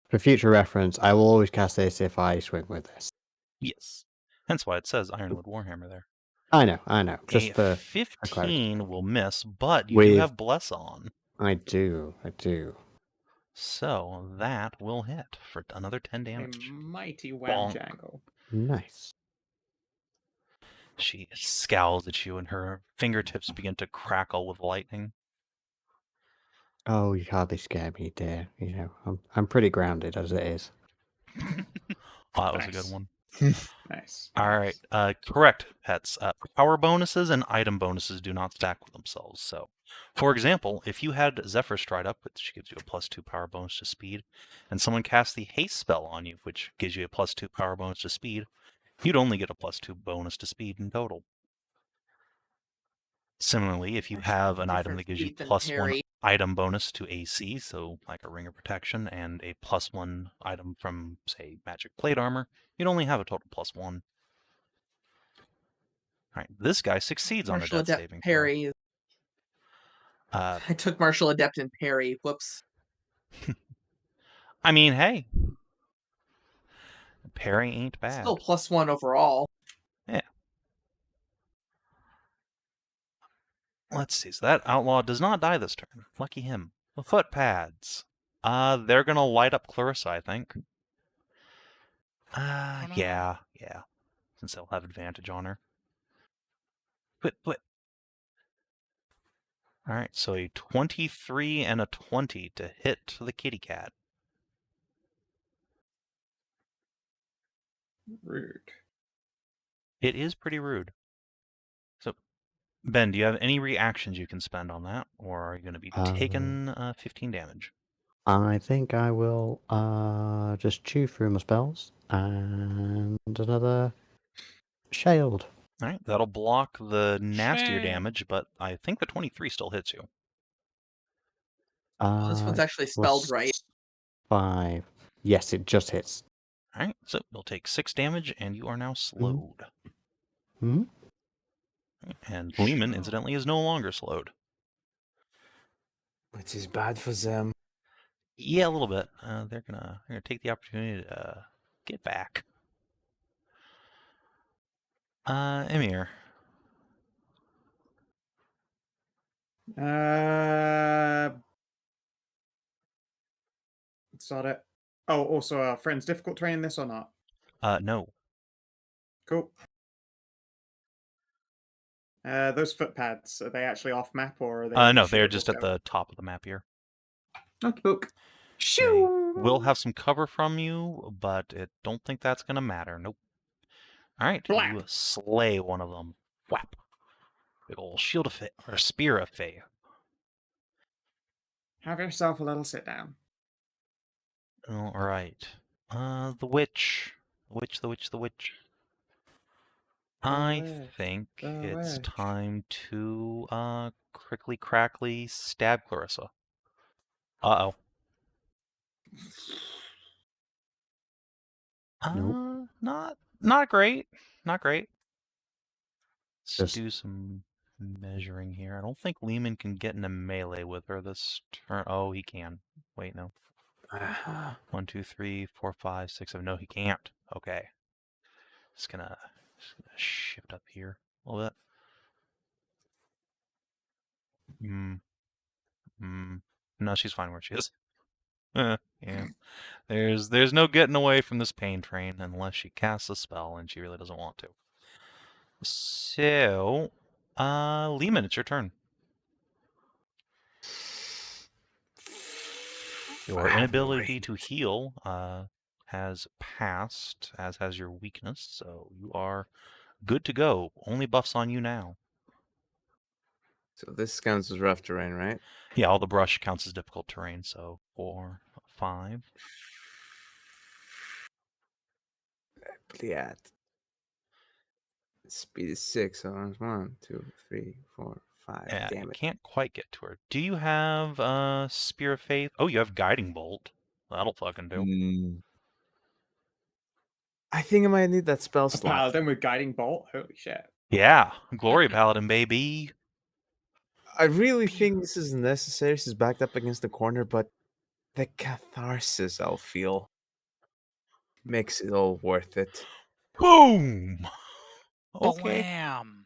For future reference, I will always cast this if I swing with this. Yes. Hence why it says Ironwood Warhammer there. I know. Just a for 15 will miss, but you do have Bless on. I do. So that will hit for another 10 damage. A mighty wham jangle. Nice. She scowls at you and her fingertips begin to crackle with lightning. Oh, you hardly scare me, dear. I'm pretty grounded as it is. Oh, that was a good one. Nice. All right. Correct, pets. Power bonuses and item bonuses do not stack with themselves. So, for example, if you had Zephyr Stride up, which gives you a +2 power bonus to speed, and someone casts the haste spell on you, which gives you a +2 power bonus to speed, you'd only get a +2 bonus to speed in total. Similarly, if you have an item that gives you +1 item bonus to AC, so like a Ring of Protection, and a +1 item from, say, Magic Plate Armor, you'd only have a total +1. All right, this guy succeeds on a Martial death Adept saving parry. throw. I took Martial Adept and parry. Whoops. I mean, hey, parry ain't bad. Still +1 overall. Yeah. Let's see. So that outlaw does not die this turn. Lucky him. The foot pads. They're gonna light up Clarissa, I think. no. Yeah. Since they'll have advantage on her. Quit. All right, so a 23 and a 20 to hit the kitty cat. Rude. It is pretty rude. So, Ben, do you have any reactions you can spend on that, or are you going to be taking 15 damage? I think I will just chew through my spells and another shield. All right, that'll block the nastier Shit. damage, but I think the 23 still hits you. This one's actually spelled right. 5. Yes, it just hits. All right, so you'll take 6 damage, and you are now slowed. Mm-hmm. And Lemann, incidentally, is no longer slowed. Which is bad for them. Yeah, a little bit. They're gonna take the opportunity to get back. Eimear. It's not it. Oh, also, are friends difficult terrain this or not? No. Cool. Those footpads, are they actually off map or are they? No, they're just at the top of the map here. Okay, book. They will have some cover from you, but I don't think that's gonna matter. Nope. All right, Blap. you slay one of them. Whap. Big ol' shield of fae, or spear of fae. Have yourself a little sit down. All right. The witch. The witch. I witch, think the it's witch. time to crickly crackly stab Clarissa. Uh-oh. Nope. Not Not great. Not great. Let's Just- do some measuring here. I don't think Lemann can get into melee with her this turn. Oh, he can. Wait, no. 1, 2, 3, 4, 5, 6, 7. No, he can't. Okay. Just gonna shift up here a little bit. No, she's fine where she is. Yeah. There's no getting away from this pain train unless she casts a spell, and she really doesn't want to. So, Lemann, it's your turn. Your I have no inability to range. heal has passed, as has your weakness, so you are good to go. Only buffs on you now. So this counts as rough terrain, right? Yeah, all the brush counts as difficult terrain, so 4, 5. Pliat. Speed is 6, so that's 1, 2, 3, 4, 5. Yeah, Damn you it. can't quite get to her. Do you have Spear of Faith? Oh, you have Guiding Bolt. That'll fucking do. I think I might need that spell A slot. paladin with guiding bolt. Holy shit! Yeah, Glory Paladin, baby. I really think this is necessary. She's backed up against the corner, but the catharsis I'll feel makes it all worth it. Boom! Okay. Blam!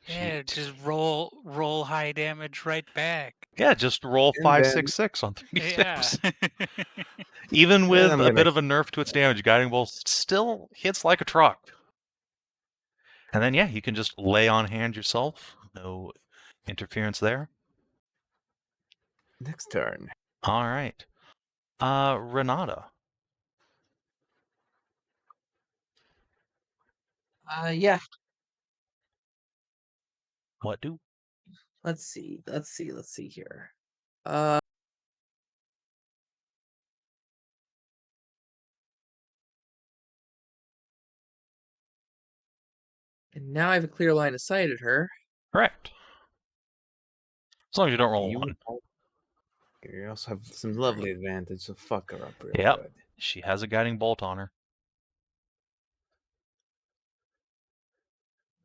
Yeah, Shit. just roll high damage right back. Yeah, just roll And 5, then- 6, 6 on 3 Yeah. steps. Even Then with I'm a gonna- bit of a nerf to its damage, Guiding Bolt still hits like a truck. And then, yeah, you can just lay on hand yourself. No interference there. Next turn. All right. Renata. Yeah. What do? Let's see here. And now I have a clear line of sight at her. Correct. As long as you don't roll a You 1. You also have some lovely advantage, so fuck her up real Yep. good. She has a Guiding Bolt on her.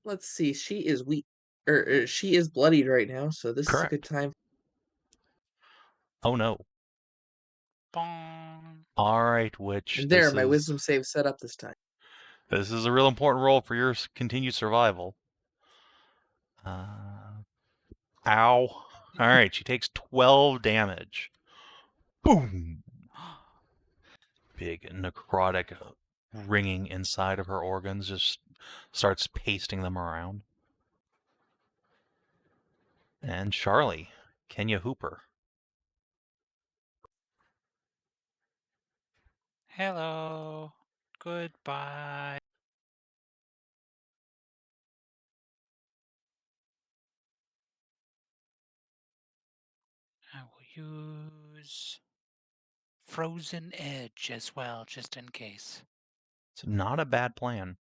Let's see. She is weak, or she is bloodied right now, so this is a good Correct. time. Oh, no. Bong. All right, Witch. And there, this my is, wisdom save set up this time. This is a real important roll for your continued survival. Ow. All right, she takes 12 damage. Boom. Big necrotic ringing inside of her organs just starts pasting them around. And Charlie, Kenya Hooper. Hello. Goodbye. I will use Frozen Edge as well, just in case. It's not a bad plan.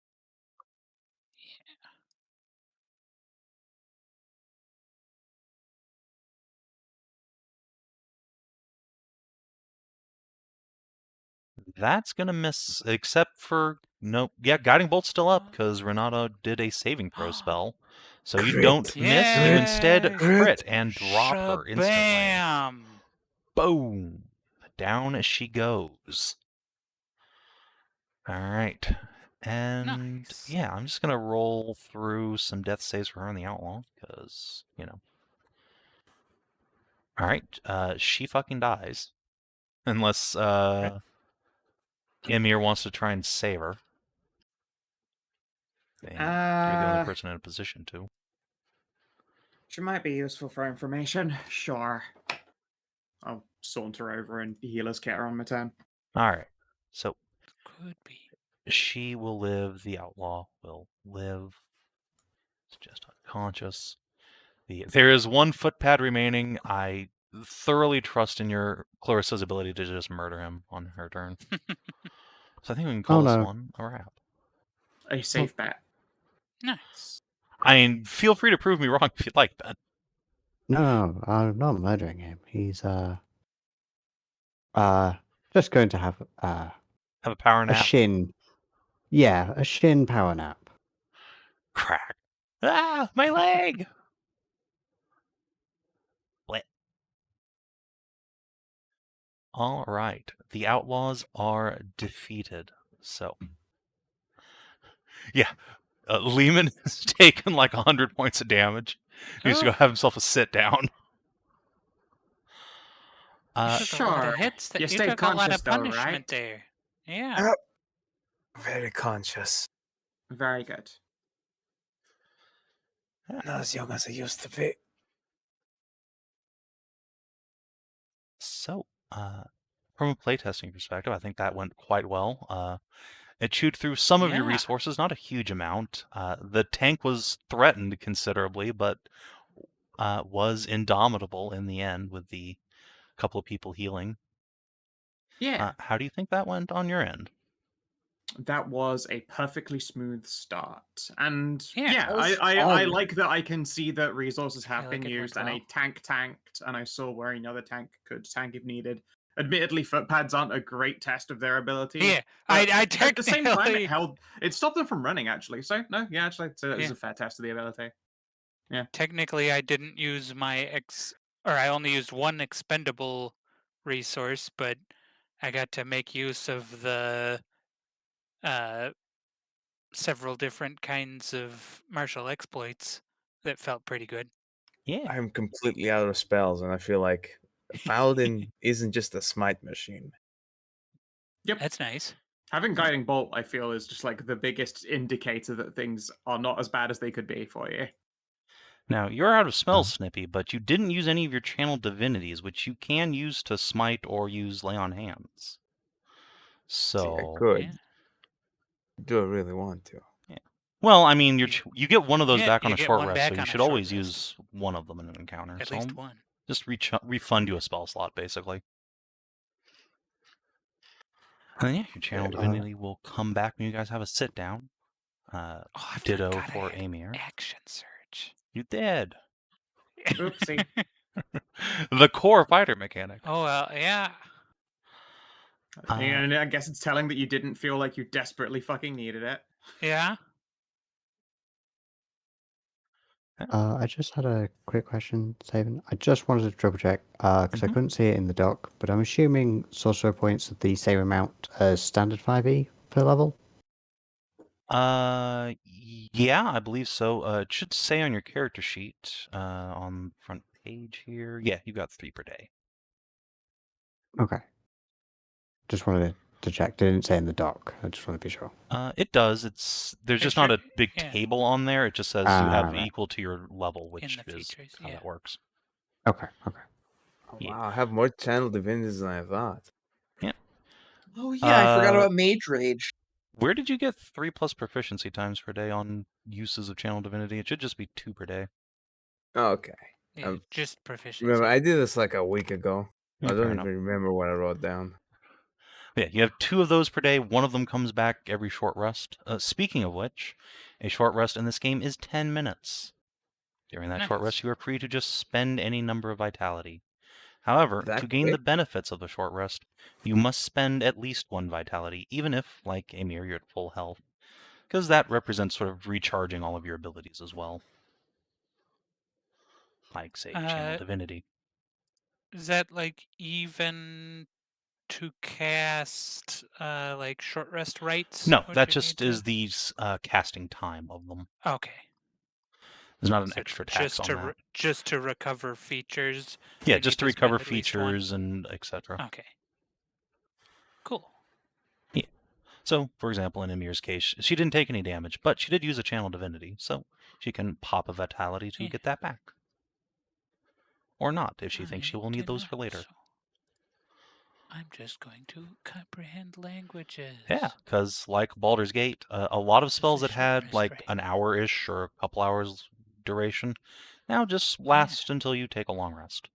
That's going to miss, except for, nope. Yeah, Guiding Bolt's still up because Renata did a saving throw spell. So you Crit. don't miss, you instead Yay! crit and drop her instantly. Shabam! Boom! Down she goes. All right. And Nice. yeah, I'm just going to roll through some death saves for her and the Outlaw because, you know. All right. She fucking dies. Unless Eimear wants to try and save her. And you're the only person in a position to. She might be useful for information. Sure. I'll saunter over and healer's kit her on my turn. All right. So Could be. she will live. The Outlaw will live. It's just unconscious. There is one footpad remaining. I thoroughly trust in your Clarissa's ability to just murder him on her turn. So I think we can call this no. one a wrap. A safe bet. Nice. I mean, feel free to prove me wrong if you'd like, Ben. No, I'm not murdering him. He's just going to have Have a power a nap. shin. Yeah, a shin power nap. Crack. Ah, my leg! What? All right. The outlaws are defeated. So, yeah. Lemann has taken like 100 points of damage. He needs to go have himself a sit down. You took a lot Sure. of hits. You You stay took a lot conscious of though, punishment right? there. Yeah. Very conscious. Very good. Not as young as I used to be. So, from a playtesting perspective, I think that went quite well. It chewed through some of your Yeah. resources, not a huge amount. The tank was threatened considerably, but was indomitable in the end with the couple of people healing. Yeah. How do you think that went on your end? That was a perfectly smooth start. And Yeah. yeah, That was I fun. like that I can see that resources I have feel been like it went used and a well. tank tanked, and I saw where another tank could tank if needed. Admittedly, footpads aren't a great test of their ability. Yeah. but I at the same time, technically it stopped them from running, actually. So, no, yeah, actually, it was Yeah. a fair test of the ability. technically I didn't use my I only used one expendable resource, but I got to make use of the several different kinds of martial exploits that felt pretty good. Yeah. I'm completely out of spells, and I feel like a Paladin isn't just a smite machine. Yep. That's nice. Having Guiding Bolt, I feel, is just like the biggest indicator that things are not as bad as they could be for you. Now, you're out of spells, Snippy, but you didn't use any of your channel divinities, which you can use to smite or use lay on hands. See, I So, could. Yeah. Do I really want to? well, I mean, you get one of those Yeah, back on you a get short one rest, back so you on a should short always rest. use one of them in an encounter. At so least one. just refund you a spell slot, basically. And then, yeah, your channel divinity will come back when you guys have a sit down. Oh, I Ditto forgot for I had Eimear. action surge. You did. Oopsie. The core fighter mechanic. Oh well, yeah. And I guess it's telling that you didn't feel like you desperately fucking needed it. Yeah. I just had a quick question, Savin. I just wanted to triple check because I couldn't see it in the doc, but I'm assuming sorcerer points are the same amount as standard 5e per level. Yeah, I believe so. It should say on your character sheet on the front page here. Yeah, you got 3 per day. Okay. Just wanted to check. Didn't say in the doc. I just want to be sure. It does. There's just not a big yeah. table on there. It just says you have right. equal to your level, which In the is features, how yeah. that works. Okay. Oh, Yeah. wow, I have more channel divinities than I thought. Oh yeah, I forgot Uh, about Mage Rage. Where did you get 3+ proficiency times per day on uses of channel divinity? It should just be 2 per day. Oh, okay. Yeah, just proficiency. Remember, I did this like a week ago. Yeah, I don't fair even enough. remember what I wrote down. Yeah, you have 2 of those per day. One of them comes back every short rest. Speaking of which, a short rest in this game is 10 minutes. During that short rest, Nice. you are free to just spend any number of vitality. However, That to gain the quick? benefits of the short rest, you must spend at least 1 vitality, even if, like Eimear, you're at full health, because that represents sort of recharging all of your abilities as well. Like, say, Channel Divinity. Is that like even to cast like short rest rights? No, Would that you just need is to? the casting time of them. Okay. There's not an So extra tax on that. just to recover features. Yeah, you just need to recover spend at least one? features and etc. Okay. Cool. Yeah. So, for example, in Eimear's case, she didn't take any damage, but she did use a Channel Divinity, so she can pop a Vitality to get that back. Or not, if she thinks she will need those for later. So I'm just going to comprehend languages. Yeah, because like Baldur's Gate, a lot of spells that had short like rest an hour-ish or a couple hours duration now just last until you take a long rest.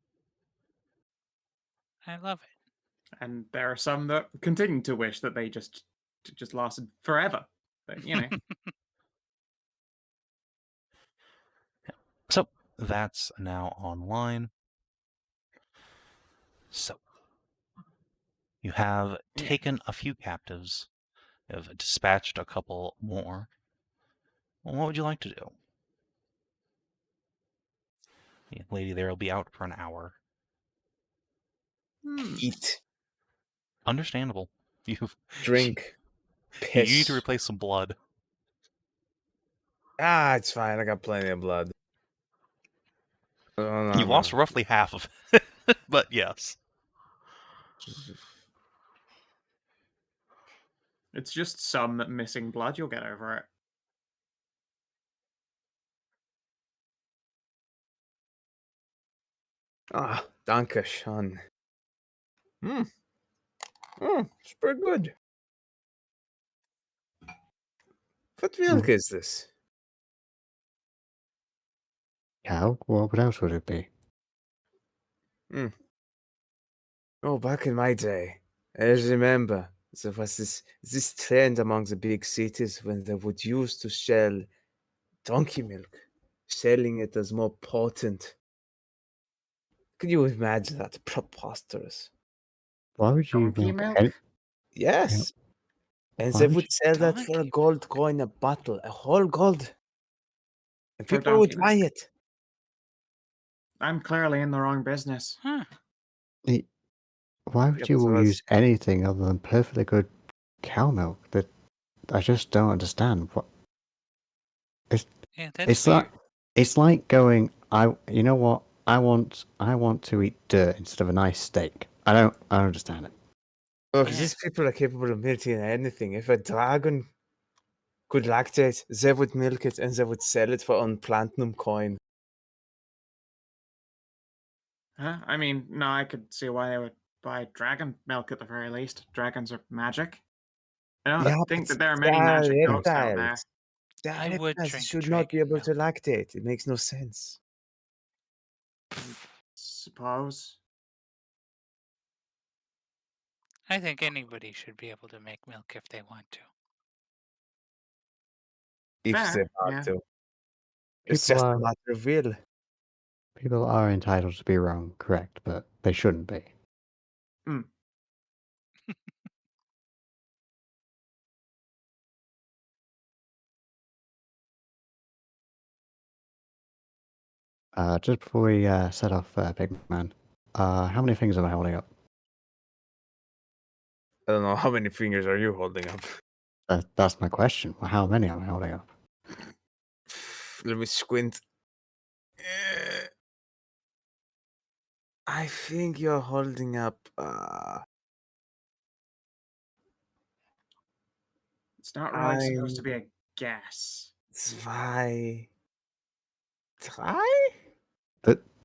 I love it. And there are some that continue to wish that they just lasted forever. But, you know. So that's now online. So you have taken a few captives. I've dispatched a couple more. Well, what would you like to do? The lady there will be out for an hour. Eat, Understandable. You've drink, you need to piss. replace some blood. Ah, it's fine. I got plenty of blood. Oh, no, You lost no. roughly half of it, but yes. It's just some missing blood. You'll get over it. Ah, danke schön. It's pretty good. What milk is this? Cow? What else would it be? Oh, back in my day, I remember there was this trend among the big cities when they would use to sell donkey milk, selling it as more potent. Could you imagine that? Preposterous. Why would you Donkey milk milk? Yes. And Why they would would sell that for a Donkey. gold coin a bottle, a whole gold. And For people would donkey buy milk. it. I'm clearly in the wrong business. Huh. Why would Yep, you so all that's- use anything other than perfectly good cow milk? That I just don't understand. What Yeah, that's it's weird. like? It's like going. You know what? I want to eat dirt instead of a nice steak. I don't understand it. Look, Yeah. these people are capable of milking anything. If a dragon could lactate, they would milk it and they would sell it for platinum coin. Huh? I mean, no, I could see why they would buy dragon milk at the very least. Dragons are magic. I don't Yeah, think but that there are they many are magic goats out there. reptiles. They I are would reptiles. They drink should not be dragon able to milk. lactate. It makes no sense. Suppose. I think anybody should be able to make milk if they want to. If they Fair, want yeah. to. It's People just a are matter of will. people are entitled to be wrong, correct? But they shouldn't be. Just before we set off, big man. How many fingers am I holding up? I don't know how many fingers are you holding up. That's my question. How many am I holding up? Let me squint. I think you're holding up. It's not really supposed to I'm be a guess. zwei, drei?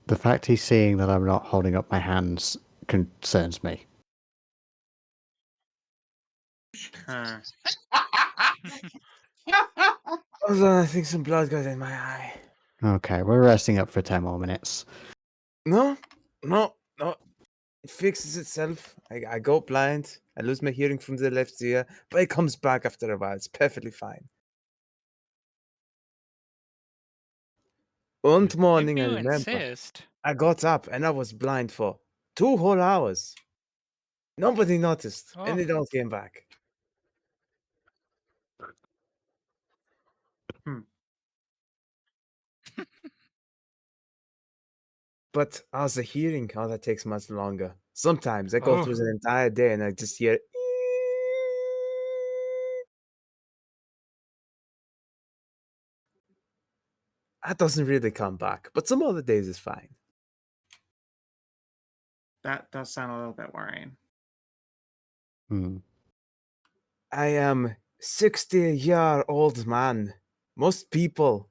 The fact he's seeing that I'm not holding up my hands concerns me. Huh. Hold on, I think some blood got in my eye. Okay, we're resting up for 10 more minutes. No. It fixes itself. I go blind. I lose my hearing from the left ear, but it comes back after a while. It's perfectly fine. One If morning, I you remember, insist. I got up and I was blind for 2 whole hours. Nobody noticed, and Oh. it all came back. But as a hearing, that takes much longer. Sometimes I go through the entire day and I just hear. That doesn't really come back, but some other days is fine. That does sound a little bit worrying. Hmm. I am 60-year-old man. Most people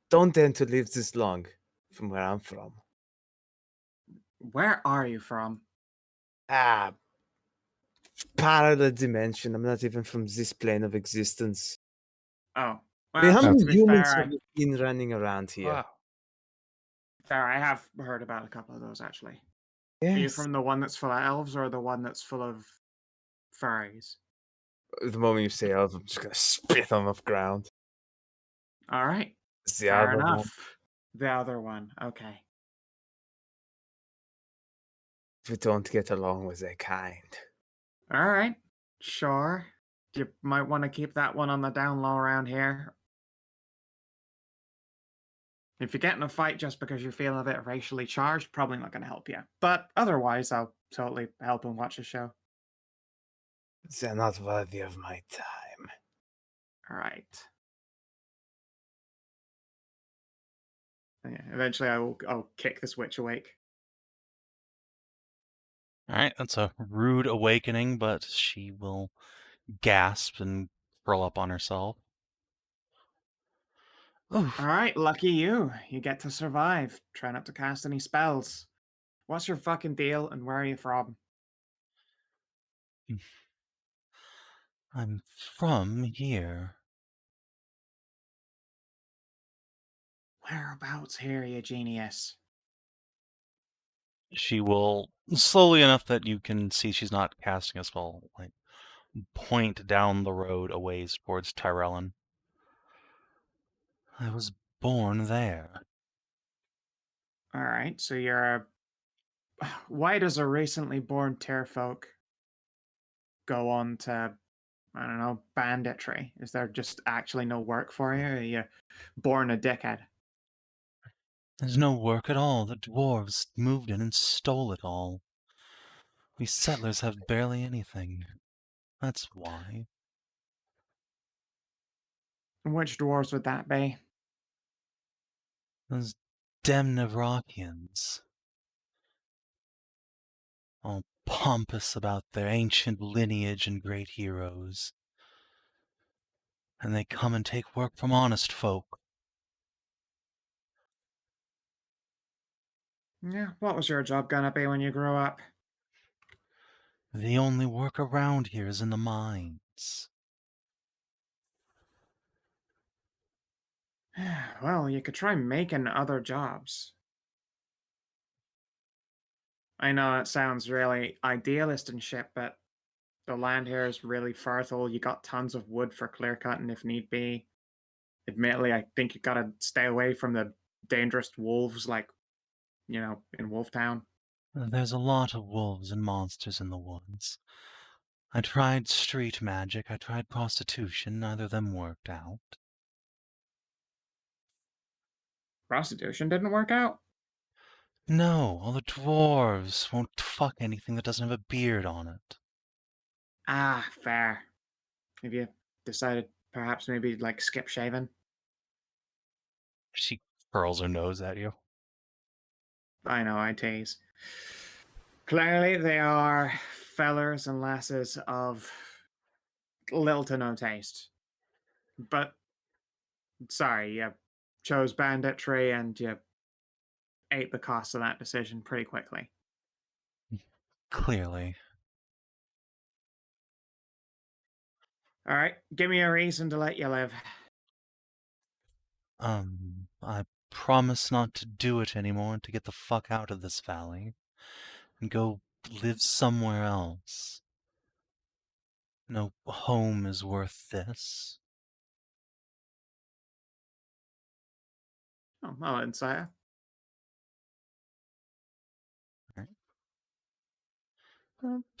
don't tend to live this long from where I'm from. Where are you from? Parallel dimension. I'm not even from this plane of existence. Oh, I mean, how well, many to be humans fair, have you been running around here? Wow. I have heard about a couple of those actually. Are you Yes. from the one that's full of elves or the one that's full of furries? The moment you say elf, I'm just gonna spit on the ground. All right, It's the fair other one. enough. The other one, okay. We don't get along with their kind. All right, sure. You might want to keep that one on the down low around here. If you get in a fight just because you're feeling a bit racially charged, probably not going to help you. But otherwise, I'll totally help and watch the show. They're not worthy of my time. All right. Yeah, eventually, I'll kick this witch awake. All right, that's a rude awakening, but she will gasp and curl up on herself. Oof. All right, lucky you. You get to survive. Try not to cast any spells. What's your fucking deal, and where are you from? I'm from here. Whereabouts here, you genius? She will, slowly enough that you can see she's not casting a spell, like point down the road a ways towards Tyrellin. I was born there. All right, so you're a... Why does a recently born Tearfolk go on to, I don't know, banditry? Is there just actually no work for you? Or are you born a dickhead? There's no work at all. The dwarves moved in and stole it all. We settlers have barely anything. That's why. Which dwarves would that be? Those damn Navrakians. All pompous about their ancient lineage and great heroes. And they come and take work from honest folk. Yeah, what was your job gonna be when you grew up? The only work around here is in the mines. Well, you could try making other jobs. I know it sounds really idealist and shit, but the land here is really fertile. You got tons of wood for clear cutting if need be. Admittedly, I think you gotta stay away from the dangerous wolves like, in Wolftown. There's a lot of wolves and monsters in the woods. I tried street magic, I tried prostitution, neither of them worked out. Prostitution didn't work out? No, all the dwarves won't fuck anything that doesn't have a beard on it. Ah, fair. Have you decided perhaps maybe like skip shaving? She curls her nose at you. I know, I tease. Clearly, they are fellers and lasses of little to no taste. But sorry, you chose banditry and you ate the cost of that decision pretty quickly. Clearly. All right, give me a reason to let you live. I promise not to do it anymore and to get the fuck out of this valley and go live somewhere else. No home is worth this. Oh, well, insider.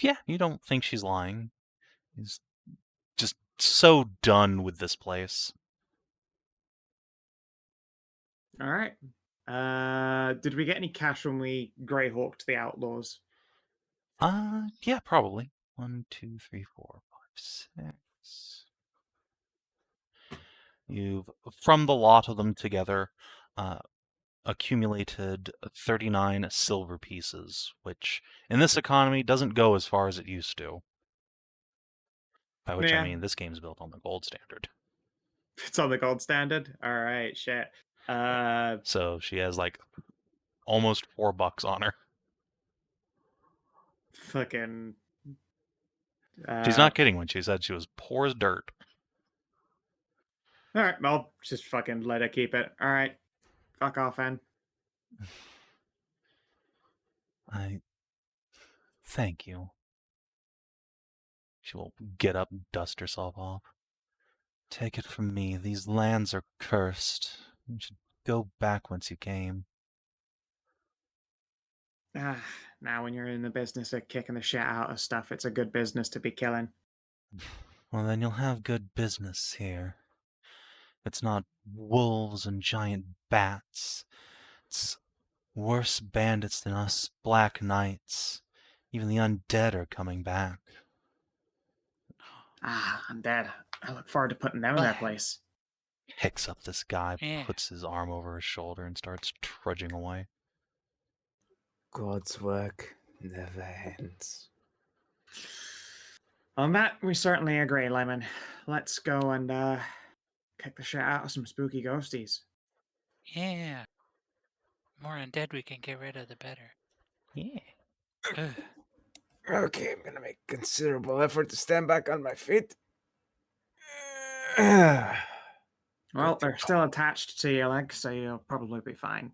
Yeah, you don't think she's lying. He's just so done with this place. All right. Did we get any cash when we greyhawked the outlaws? Yeah, probably. 1, 2, 3, 4, 5, 6. You've, from the lot of them together, accumulated 39 silver pieces, which in this economy doesn't go as far as it used to. By which I Yeah. mean this game's built on the gold standard. It's on the gold standard. All right, shit. So she has like almost $4 on her. Fucking. She's not kidding when she said she was poor as dirt. All right, I'll just fucking let her keep it. All right, fuck off, then. I thank you. She will get up and dust herself off. Take it from me, these lands are cursed. You should go back whence you came. Now when you're in the business of kicking the shit out of stuff, it's a good business to be killing. Well, then you'll have good business here. It's not wolves and giant bats. It's worse bandits than us, black knights. Even the undead are coming back. Ah, I'm dead. I look forward to putting them in their place. Hicks up this guy, Yeah. puts his arm over his shoulder, and starts trudging away. God's work never ends. On that, we certainly agree, Lemann. Let's go and kick the shit out of some spooky ghosties. Yeah. More undead we can get rid of, the better. Yeah. Ugh. Okay, I'm gonna make considerable effort to stand back on my feet. Well, Good they're to still attached to your leg, so you'll probably be fine.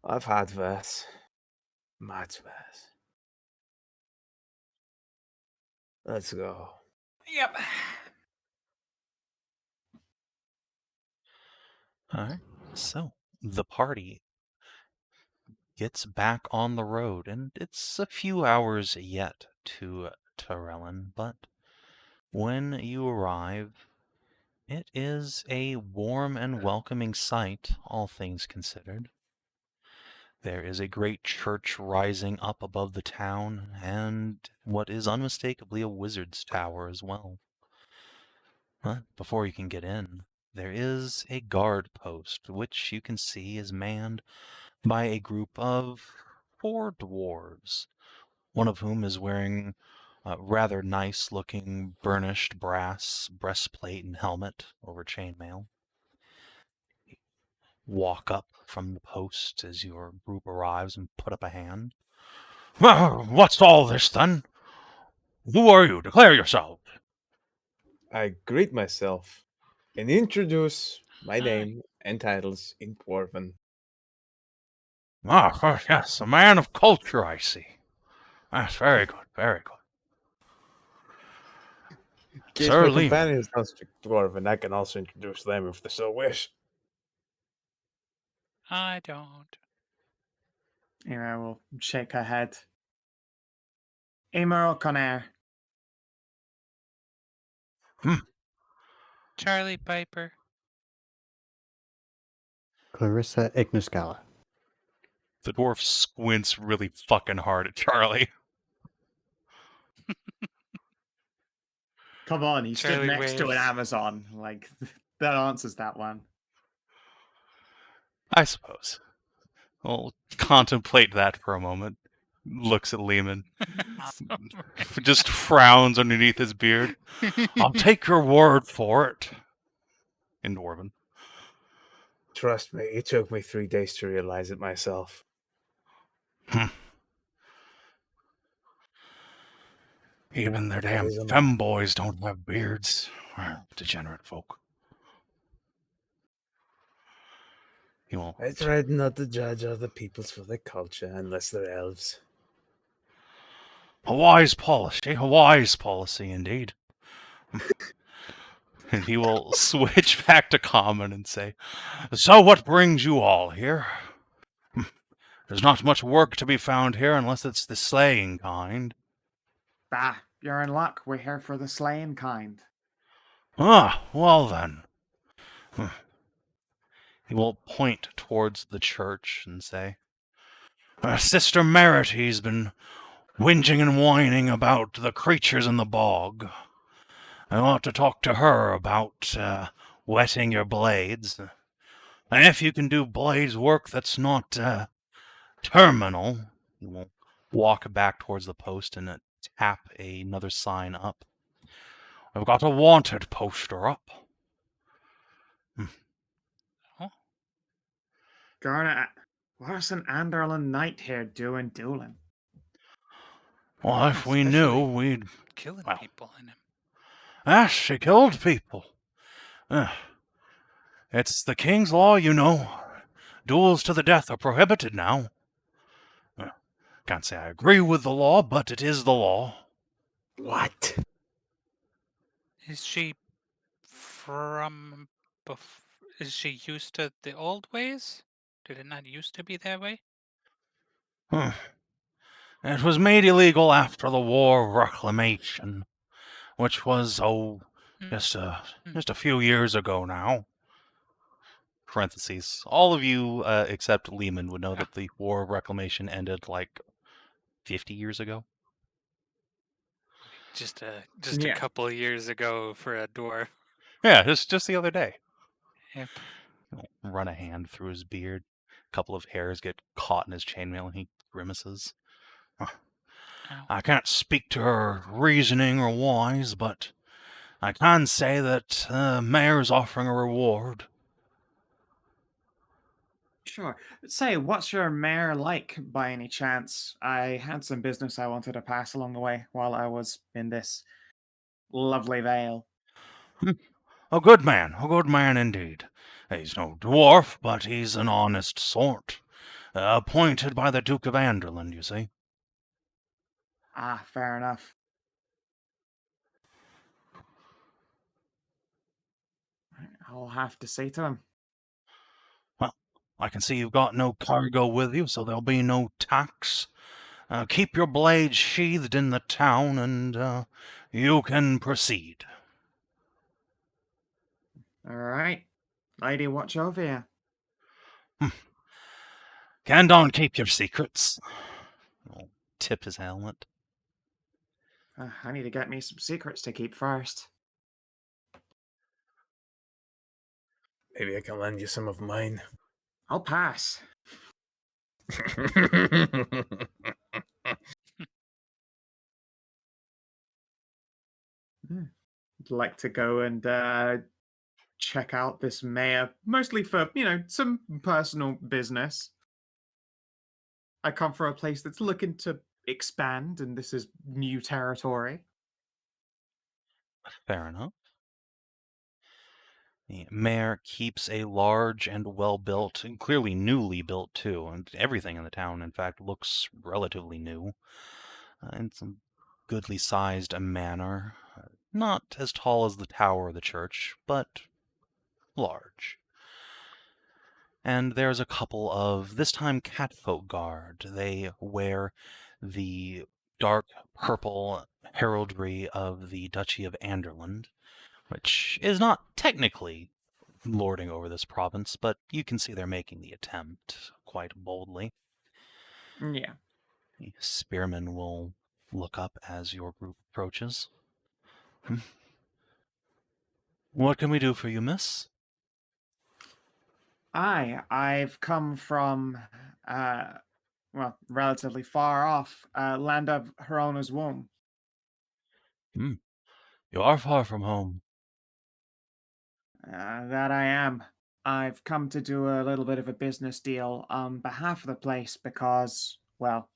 I've had worse. Much worse. Let's go. Yep. Alright, so the party gets back on the road, and it's a few hours yet to Torellon, but when you arrive, it is a warm and welcoming sight, all things considered. There is a great church rising up above the town, and what is unmistakably a wizard's tower as well. But before you can get in, there is a guard post, which you can see is manned by a group of 4 dwarves, one of whom is wearing a rather nice-looking burnished brass breastplate and helmet over chainmail. Walk up from the post as your group arrives and put up a hand. What's all this, then? Who are you? Declare yourself. I greet myself and introduce my Hi. name and titles in Dwarven. Yes, a man of culture, I see. That's very good, very good. In case Sir my Lemann. companions don't speak Dwarven, I can also introduce them if they so wish. I don't. Eimear will shake her head. Eimear O'Connor. Charlie Piper. Clarissa Ignaskala. The dwarf squints really fucking hard at Charlie. Come on, he stood Charlie next to an waves. Amazon. Like, that answers that one. I suppose. We'll contemplate that for a moment. Looks at Lemann. Just frowns underneath his beard. I'll take your word for it. In Dwarven. Trust me, it took me 3 days to realize it myself. Even their damn is a femboys don't have beards. Degenerate folk. He will. I tried not to judge other peoples for their culture unless they're elves. A wise policy indeed. And he will switch back to common and say, So what brings you all here? There's not much work to be found here unless it's the slaying kind. Ah, you're in luck. We're here for the slaying kind. Ah, well then. He will point towards the church and say, Sister Merity's been whinging and whining about the creatures in the bog. I want to talk to her about wetting your blades. And if you can do blades work that's not terminal, you will walk back towards the post and tap another sign up. I've got a wanted poster up. Garnet, what's an Anderlin knight here doing dueling? Well, if we knew, we'd... Killing Well. people in him. Ah, she killed people. It's the king's law, you know. Duels to the death are prohibited now. Can't say I agree with the law, but it is the law. What? Is she from... Is she used to the old ways? Did it not used to be that way? It was made illegal after the War of Reclamation. which was, just a few years ago now. Parentheses. All of you except Lemann would know that the War of Reclamation ended like 50 years ago. Just a Yeah. couple of years ago for a dwarf. Yeah, just the other day. Yep. Run a hand through his beard. A couple of hairs get caught in his chainmail and he grimaces. Ow. I can't speak to her reasoning or whys, but I can say that the mayor's offering a reward. Sure. Say, what's your mare like by any chance? I had some business I wanted to pass along the way while I was in this lovely vale. A good man indeed. He's no dwarf, but he's an honest sort. Appointed by the Duke of Anderland, you see. Ah, fair enough. I'll have to say to him. Well, I can see you've got no cargo with you, so there'll be no tax. Keep your blade sheathed in the town, and you can proceed. All right. Lady, watch over you. Candon, keep your secrets. I'll tip his helmet. I need to get me some secrets to keep first. Maybe I can lend you some of mine. I'll pass. I'd like to go and check out this mayor, mostly for, some personal business. I come from a place that's looking to expand, and this is new territory. Fair enough. The mayor keeps a large and well-built, and clearly newly built too, and everything in the town, in fact, looks relatively new. And some goodly sized manor, not as tall as the tower of the church, but large. And there's a couple of, this time, catfolk guard. They wear the dark purple heraldry of the Duchy of Anderland, which is not technically lording over this province, but you can see they're making the attempt quite boldly. Yeah. The spearman will look up as your group approaches. What can we do for you, miss? I've come from, relatively far off, land of her owner's womb. You are far from home. That I am. I've come to do a little bit of a business deal on behalf of the place because, well,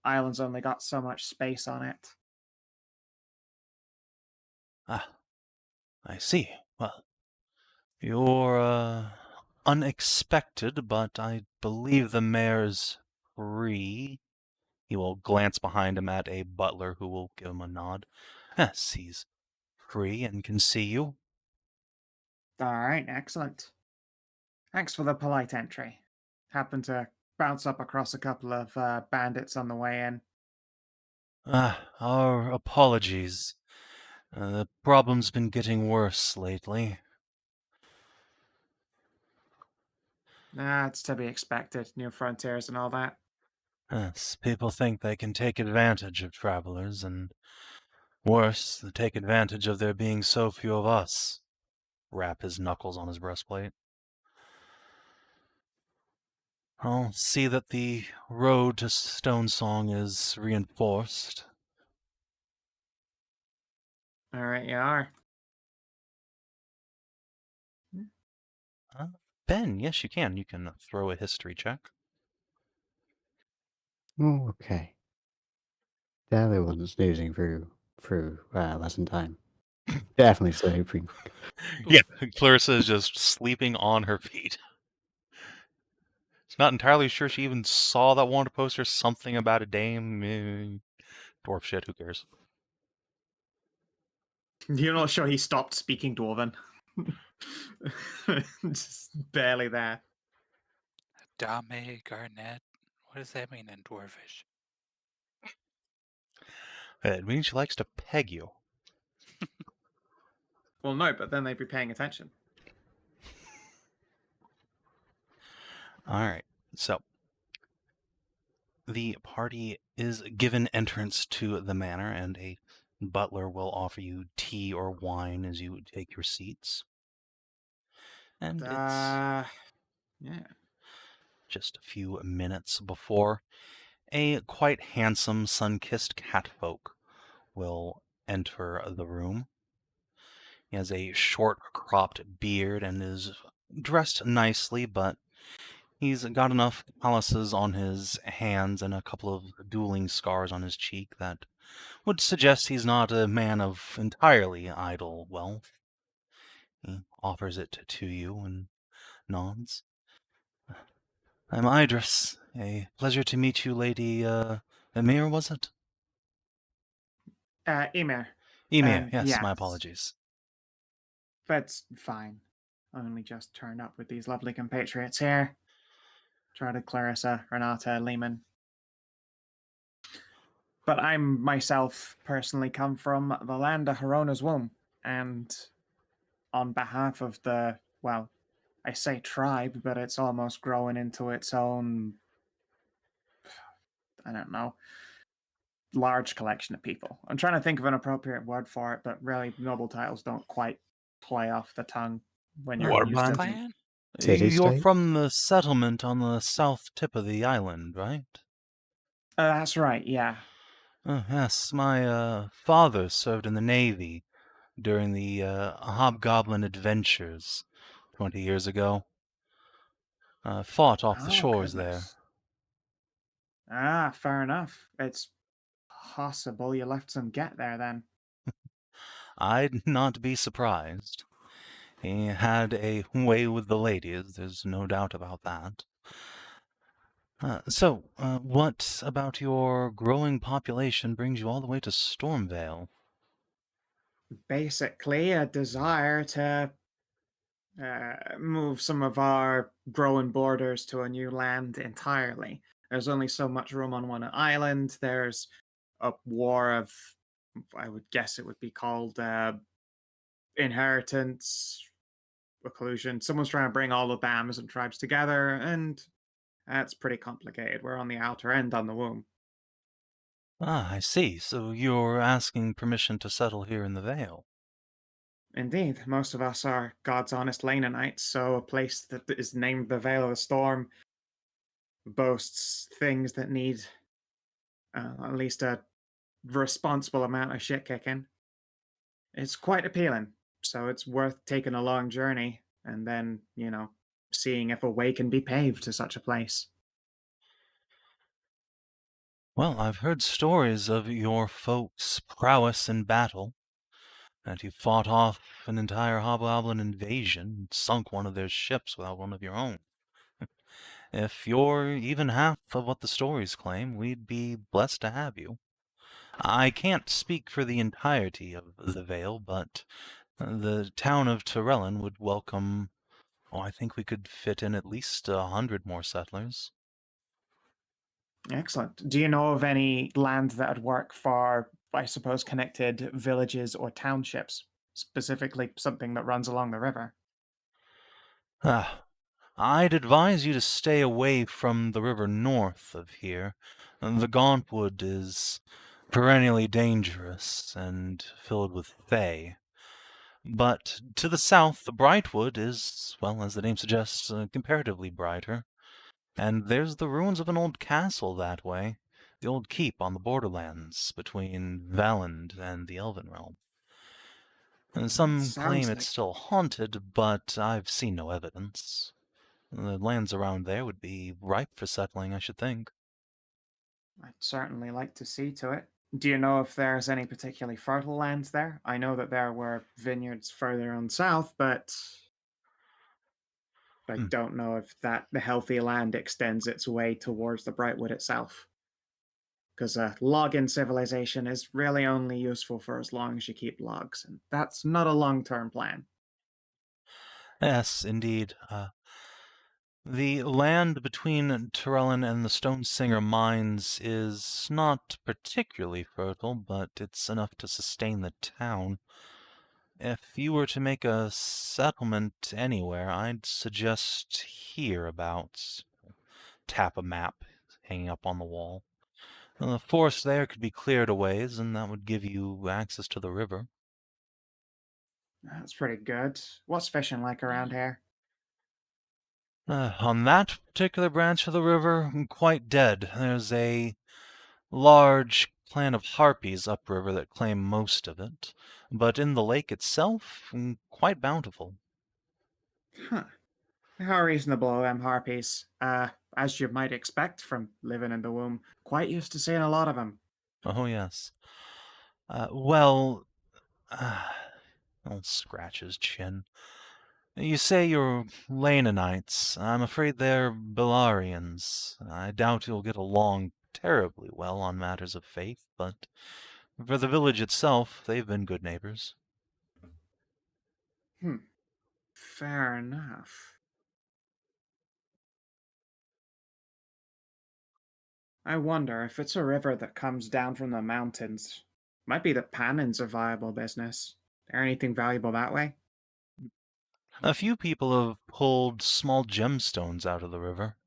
Island's only got so much space on it. Ah, I see. Well, you're, unexpected, but I believe the mayor's free. He will glance behind him at a butler who will give him a nod. Yes, he's free and can see you. All right, excellent. Thanks for the polite entry. Happened to bounce up across a couple of bandits on the way in. Our apologies. The problem's been getting worse lately. It's to be expected, new frontiers and all that. Yes, people think they can take advantage of travelers, and worse, they take advantage of there being so few of us. Rap his knuckles on his breastplate. I'll see that the road to Stonesong is reinforced. All right, you are. Ben, yes, you can. You can throw a history check. Oh, okay. They're the ones snoozing through lesson time. Definitely sleeping. Yeah, Clarissa is just sleeping on her feet. She's not entirely sure she even saw that wanted poster, something about a dame. Dwarf shit, who cares? You're not sure he stopped speaking Dwarven. Just barely there. Dame Garnet. What does that mean in Dwarvish? It means she likes to peg you. Well, no, but then they'd be paying attention. All right. So the party is given entrance to the manor, and a butler will offer you tea or wine as you take your seats. And it's Yeah. just a few minutes before a quite handsome, sun-kissed catfolk will enter the room. He has a short, cropped beard and is dressed nicely, but he's got enough calluses on his hands and a couple of dueling scars on his cheek that would suggest he's not a man of entirely idle wealth. He offers it to you and nods. I'm Idris. A pleasure to meet you, Lady, Eimear, was it? Eimear. Eimear, yes, Yes. my apologies. That's fine. I only just turned up with these lovely compatriots here. Tried Clarissa, Renata, Lemann. But I'm myself personally come from the land of Harona's womb, and on behalf of the, well, I say tribe, but it's almost growing into its own, I don't know, large collection of people. I'm trying to think of an appropriate word for it, but really noble titles don't quite play off the tongue when you're used to them. Clan? City You're state? from the settlement on the south tip of the island, right? That's right, yeah. Yes, my father served in the Navy during the Hobgoblin adventures 20 years ago. Fought off the Oh, shores there. goodness. Ah, fair enough. It's possible you left some get there then. I'd not be surprised. He had a way with the ladies, there's no doubt about that. What about your growing population brings you all the way to Stormvale? Basically, a desire to move some of our growing borders to a new land entirely. There's only so much room on one island. There's a war of, I would guess it would be called inheritance, collusion. Someone's trying to bring all of the Amazon tribes together, and that's pretty complicated. We're on the outer end on the womb. Ah, I see. So you're asking permission to settle here in the Vale. Indeed, most of us are God's honest Lananites, so a place that is named the Vale of the Storm boasts things that need at least a responsible amount of shit kicking. It's quite appealing, so it's worth taking a long journey and then, seeing if a way can be paved to such a place. Well, I've heard stories of your folks' prowess in battle, that you fought off an entire hobgoblin invasion and sunk one of their ships without one of your own. If you're even half of what the stories claim, we'd be blessed to have you. I can't speak for the entirety of the Vale, but the town of Torellon would welcome, I think we could fit in at least 100 more settlers. Excellent. Do you know of any land that would work for, I suppose, connected villages or townships? Specifically, something that runs along the river? I'd advise you to stay away from the river north of here. The Gauntwood is perennially dangerous and filled with fae. But to the south, the Brightwood is, well, as the name suggests, comparatively brighter. And there's the ruins of an old castle that way, the old keep on the borderlands between Valand and the Elven realm. And some claim Sounds it's like still haunted, but I've seen no evidence. The lands around there would be ripe for settling, I should think. I'd certainly like to see to it. Do you know if there's any particularly fertile lands there? I know that there were vineyards further on south, but I don't know if the healthy land extends its way towards the Brightwood itself. Because a login civilization is really only useful for as long as you keep logs, and that's not a long-term plan. Yes, indeed. The land between Torellon and the Stone Singer mines is not particularly fertile, but it's enough to sustain the town. If you were to make a settlement anywhere, I'd suggest hereabouts. Tap a map hanging up on the wall. The forest there could be cleared a ways, and that would give you access to the river. That's pretty good. What's fishing like around here? On that particular branch of the river, quite dead. There's a large clan of harpies upriver that claim most of it, but in the lake itself, quite bountiful. Huh. How reasonable are them harpies? As you might expect from living in the womb, quite used to seeing a lot of them. Oh, yes. Well, I'll scratch his chin. You say you're Lananites. I'm afraid they're Belarians. I doubt you'll get along terribly well on matters of faith, but for the village itself, they've been good neighbors. Fair enough. I wonder if it's a river that comes down from the mountains. Might be that Panin's a viable business. There anything valuable that way? A few people have pulled small gemstones out of the river,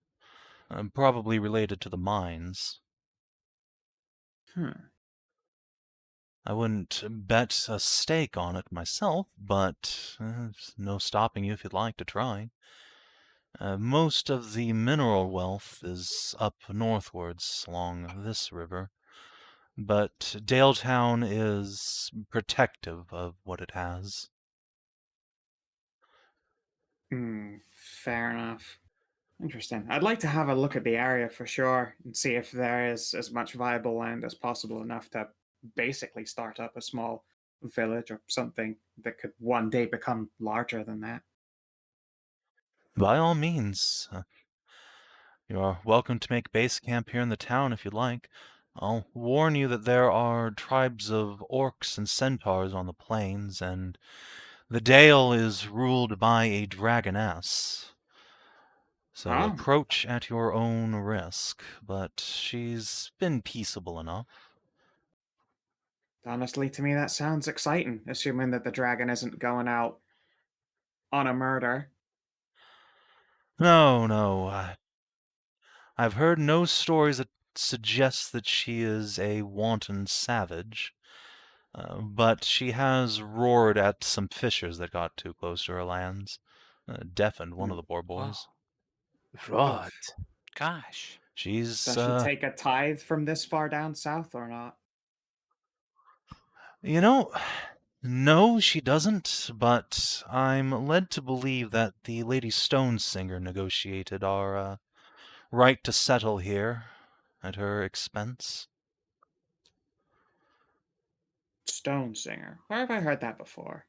probably related to the mines. I wouldn't bet a stake on it myself, but there's no stopping you if you'd like to try. Most of the mineral wealth is up northwards along this river, but Daletown is protective of what it has. Fair enough. Interesting. I'd like to have a look at the area for sure and see if there is as much viable land as possible enough to basically start up a small village or something that could one day become larger than that. By all means, you are welcome to make base camp here in the town if you'd like. I'll warn you that there are tribes of orcs and centaurs on the plains, and the Dale is ruled by a dragoness. So Oh, approach at your own risk, but she's been peaceable enough. honestly, to me that sounds exciting, assuming that the dragon isn't going out on a murder. No. I've heard no stories that suggest that she is a wanton savage, but she has roared at some fishers that got too close to her lands, deafened one of the poor boys. Right. Gosh. She's, Does she take a tithe from this far down south or not? you know, no, she doesn't, but I'm led to believe that the Lady Stonesinger negotiated our, right to settle here at her expense. Stone Singer. Where have I heard that before?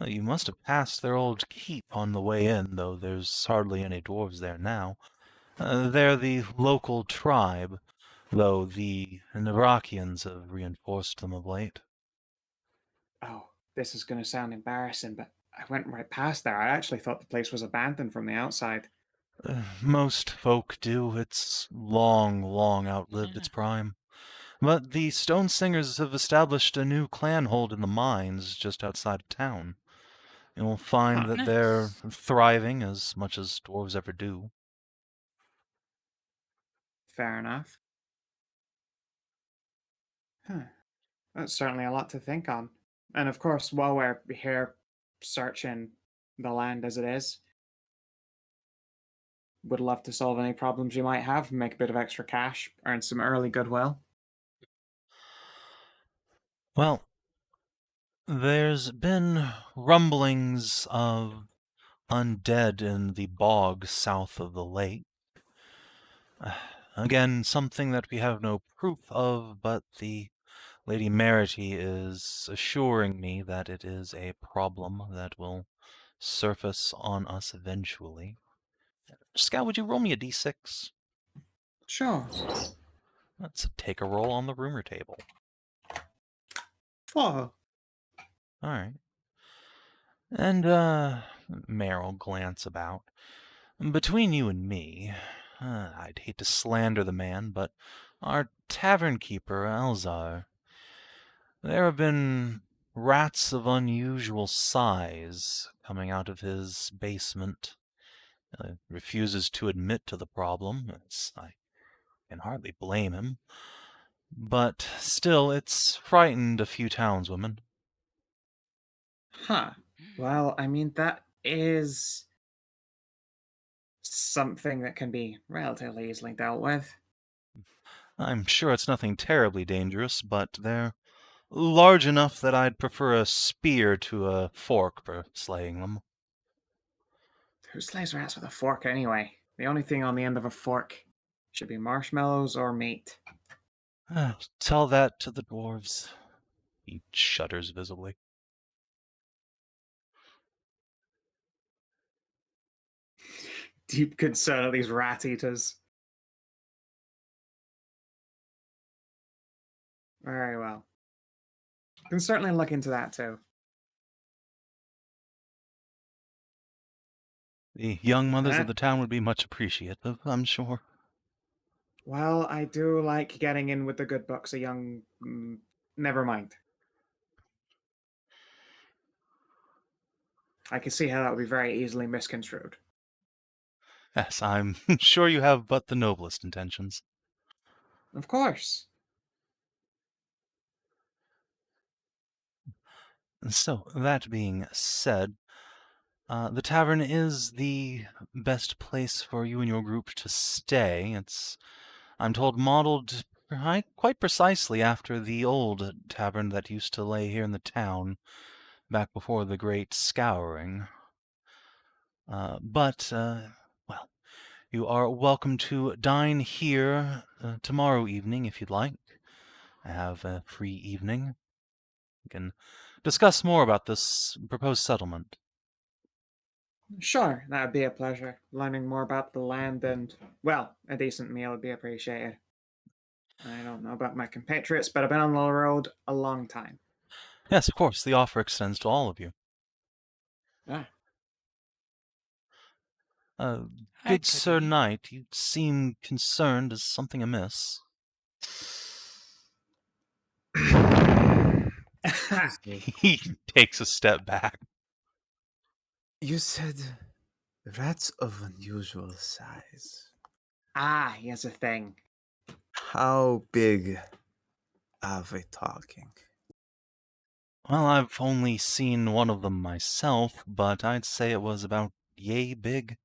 You must have passed their old keep on the way in, though there's hardly any dwarves there now. They're the local tribe, though the Navrakians have reinforced them of late. Oh, this is going to sound embarrassing, but I went right past there. I actually thought the place was abandoned from the outside. Most folk do. It's long outlived its prime. But the Stone Singers have established a new clan hold in the mines just outside of town. You'll find Huh. that they're thriving as much as dwarves ever do. Fair enough. Huh. That's certainly a lot to think on. And of course, while we're here searching the land as it is, would love to solve any problems you might have, make a bit of extra cash, earn some early goodwill. Well, there's been rumblings of undead in the bog south of the lake. Again, something that we have no proof of, but the Lady Merity is assuring me that it is a problem that will surface on us eventually. Scout, would you roll me a d6? Sure. Let's take a roll on the rumor table. 4. Alright. And, Mare will glance about. Between you and me, I'd hate to slander the man, but our tavern keeper, Elzar, there have been rats of unusual size coming out of his basement. Refuses to admit to the problem. I can hardly blame him. But still, it's frightened a few townswomen. Huh. Well, I mean, that is something that can be relatively easily dealt with. I'm sure it's nothing terribly dangerous, but they're large enough that I'd prefer a spear to a fork for slaying them. Who slays rats with a fork anyway? The only thing on the end of a fork should be marshmallows or meat. Tell that to the dwarves. He shudders visibly. Deep concern of these rat eaters. Very well. Can certainly look into that too. The young mothers Eh? of the town would be much appreciative, I'm sure. Well, I do like getting in with the good books. Never mind. I can see how that would be very easily misconstrued. Yes, I'm sure you have but the noblest intentions. Of course. So, that being said, the tavern is the best place for you and your group to stay. It's, I'm told, modeled quite precisely after the old tavern that used to lay here in the town back before the Great Scouring. Well, you are welcome to dine here tomorrow evening if you'd like. I have a free evening. We can discuss more about this proposed settlement. Sure, that would be a pleasure. Learning more about the land and, well, a decent meal would be appreciated. I don't know about my compatriots, but I've been on the road a long time. Yes, of course, the offer extends to all of you. Ah. Good Sir Knight, you seem concerned. Is something amiss? Excuse me. He takes a step back. You said rats of unusual size. Here's a thing. How big are we talking? Well, I've only seen one of them myself, but I'd say it was about yay big.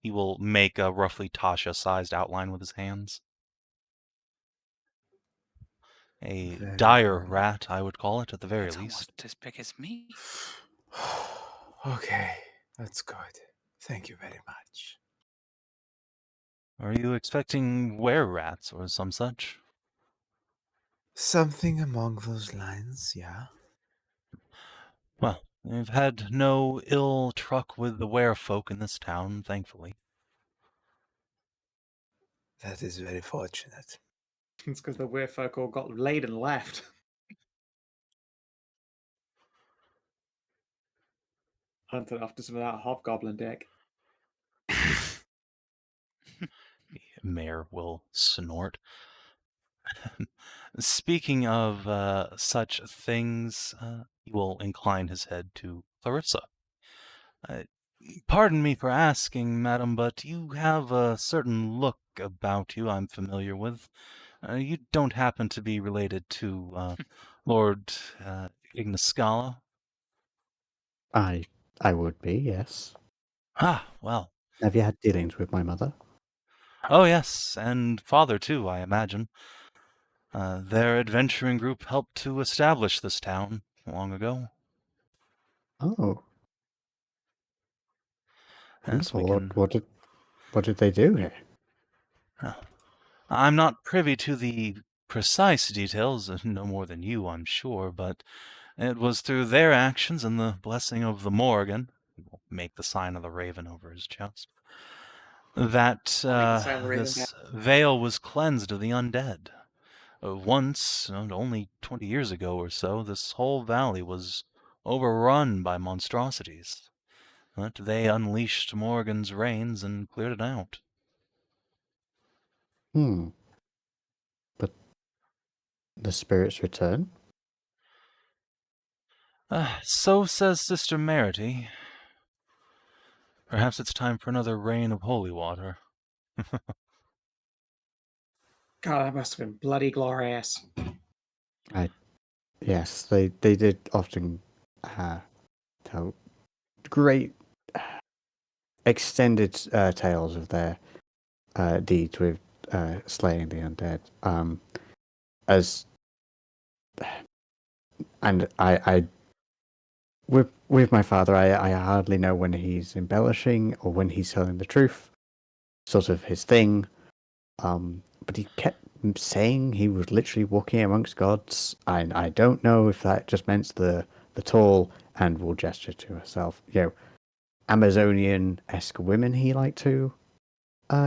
He will make a roughly Tasha-sized outline with his hands. A Very dire well. rat, I would call it, at the very That's least. almost as big as me. Okay, that's good. Thank you very much. Are you expecting were-rats or some such? Something among those lines, yeah. Well, we've had no ill truck with the were-folk in this town, thankfully. That is very fortunate. It's because the weird folk all got laid and left. Hunted after some of that hobgoblin dick. The mayor will snort. Speaking of such things, he will incline his head to Clarissa. Uh, Pardon me for asking, madam, but you have a certain look about you I'm familiar with. You don't happen to be related to Lord Ignaskala? I would be, yes. Ah, well. Have you had dealings with my mother? Oh, yes, and father, too, I imagine. Their adventuring group helped to establish this town long ago. Oh. Yes, we Wonderful. can... What did they do here? I'm not privy to the precise details, no more than you, I'm sure, but it was through their actions and the blessing of the Morgan, he will make the sign of the raven over his chest, that I'll make the sign of the raven this vale was cleansed of the undead. Once, only 20 years ago or so, this whole valley was overrun by monstrosities. But they unleashed Morgan's rains and cleared it out. But the spirits return? So says Sister Merity. Perhaps it's time for another rain of holy water. God, that must have been bloody glorious. Yes, they did often tell great extended tales of their deeds with slaying the undead. I with my father, I hardly know when he's embellishing or when he's telling the truth. Sort of his thing. But he kept saying he was literally walking amongst gods. I don't know if that just meant the tall and will gesture to herself, Amazonian-esque women he liked to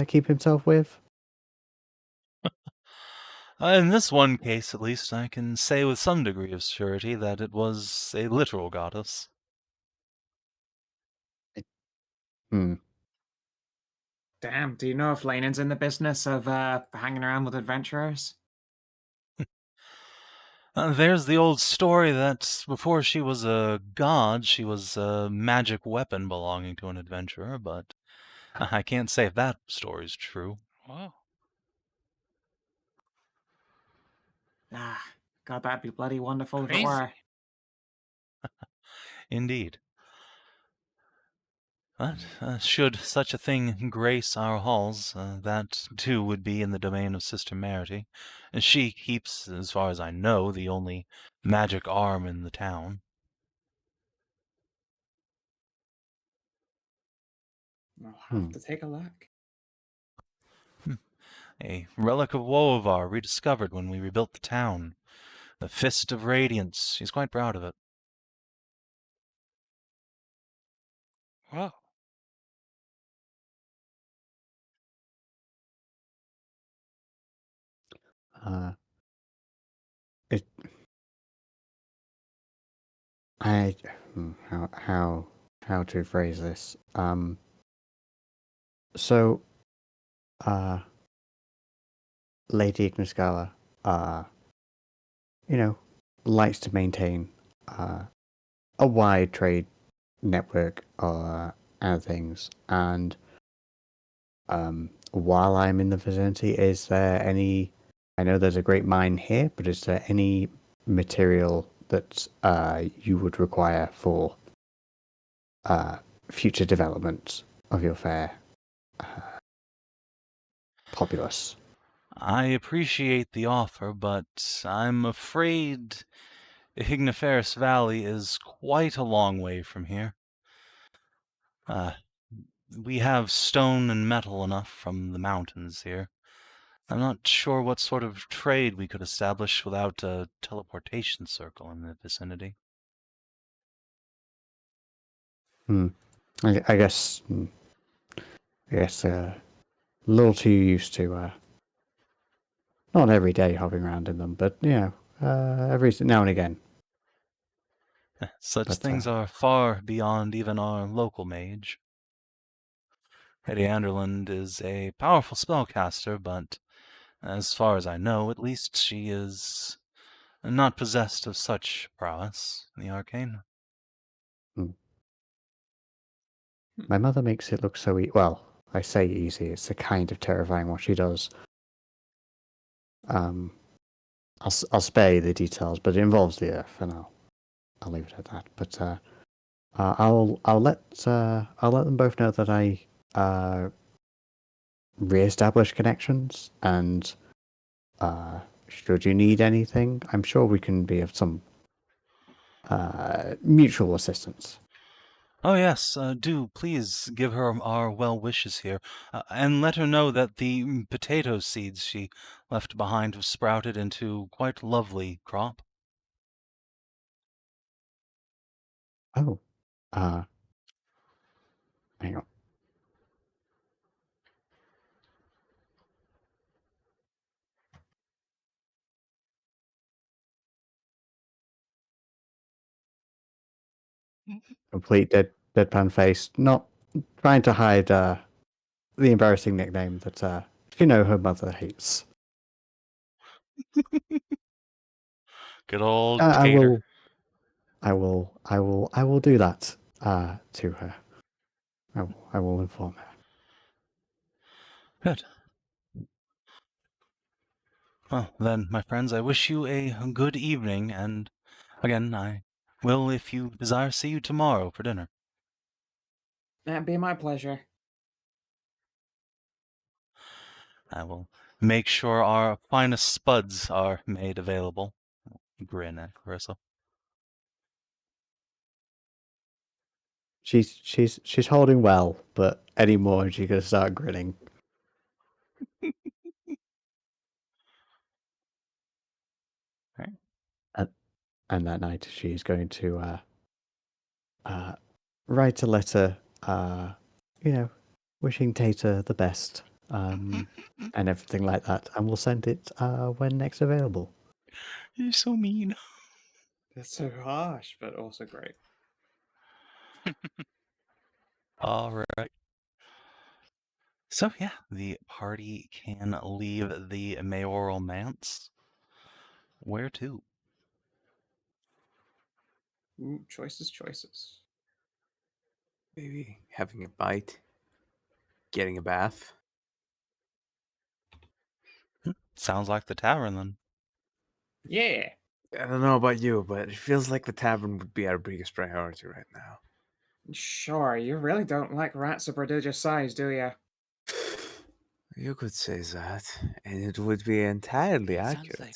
keep himself with. In this one case, at least, I can say with some degree of surety that it was a literal goddess. Hmm. Damn, do you know if Lanan's in the business of hanging around with adventurers? There's the old story that before she was a god, she was a magic weapon belonging to an adventurer, but I can't say if that story's true. Wow. Ah, God, that'd be bloody wonderful if it Crazy. were. Indeed. But should such a thing grace our halls, that too would be in the domain of Sister Merity. She keeps, as far as I know, the only magic arm in the town. I'll have to take a look. A relic of Woevar rediscovered when we rebuilt the town. The Fist of Radiance. She's quite proud of it. Wow. It. I. How to phrase this? So, Lady Ignaskala, likes to maintain a wide trade network and things. And while I'm in the vicinity, is there any? I know there's a great mine here, but is there any material that you would require for future development of your fair populace? I appreciate the offer, but I'm afraid Igniferous Valley is quite a long way from here. We have stone and metal enough from the mountains here. I'm not sure what sort of trade we could establish without a teleportation circle in the vicinity. I guess. A little too used to not every day hopping around in them, but every now and again. Such But, things are far beyond even our local mage. Lady Anderland is a powerful spellcaster, but as far as I know, at least she is not possessed of such prowess in the arcane. My mother makes it look so well, I say easy. It's a kind of terrifying what she does. I'll spare you the details, but it involves the earth, and I'll leave it at that. But I'll let them both know that I re-establish connections, and should you need anything, I'm sure we can be of some mutual assistance. Oh yes, do please give her our well wishes here, and let her know that the potato seeds she left behind have sprouted into quite lovely crop. Oh, hang on. Complete deadpan face, not trying to hide the embarrassing nickname that her mother hates. Good old I Tater. will. I will do that to her. I will inform her. Good. Well, then, my friends, I wish you a good evening, and again, I will, if you desire, see you tomorrow for dinner. That'd be my pleasure. I will make sure our finest spuds are made available. Grin at Clarissa. She's holding well, but any more she's gonna start grinning. Right. And that night she's going to write a letter, wishing Tata the best, and everything like that, and we'll send it when next available. You're so mean. That's so harsh, but also great. All right. So, yeah, the party can leave the mayoral manse. Where to? Ooh, choices. Maybe having a bite, getting a bath. Sounds like the tavern, then. Yeah. I don't know about you, but it feels like the tavern would be our biggest priority right now. Sure, you really don't like rats of prodigious size, do you? You could say that, and it would be entirely Sounds accurate. like-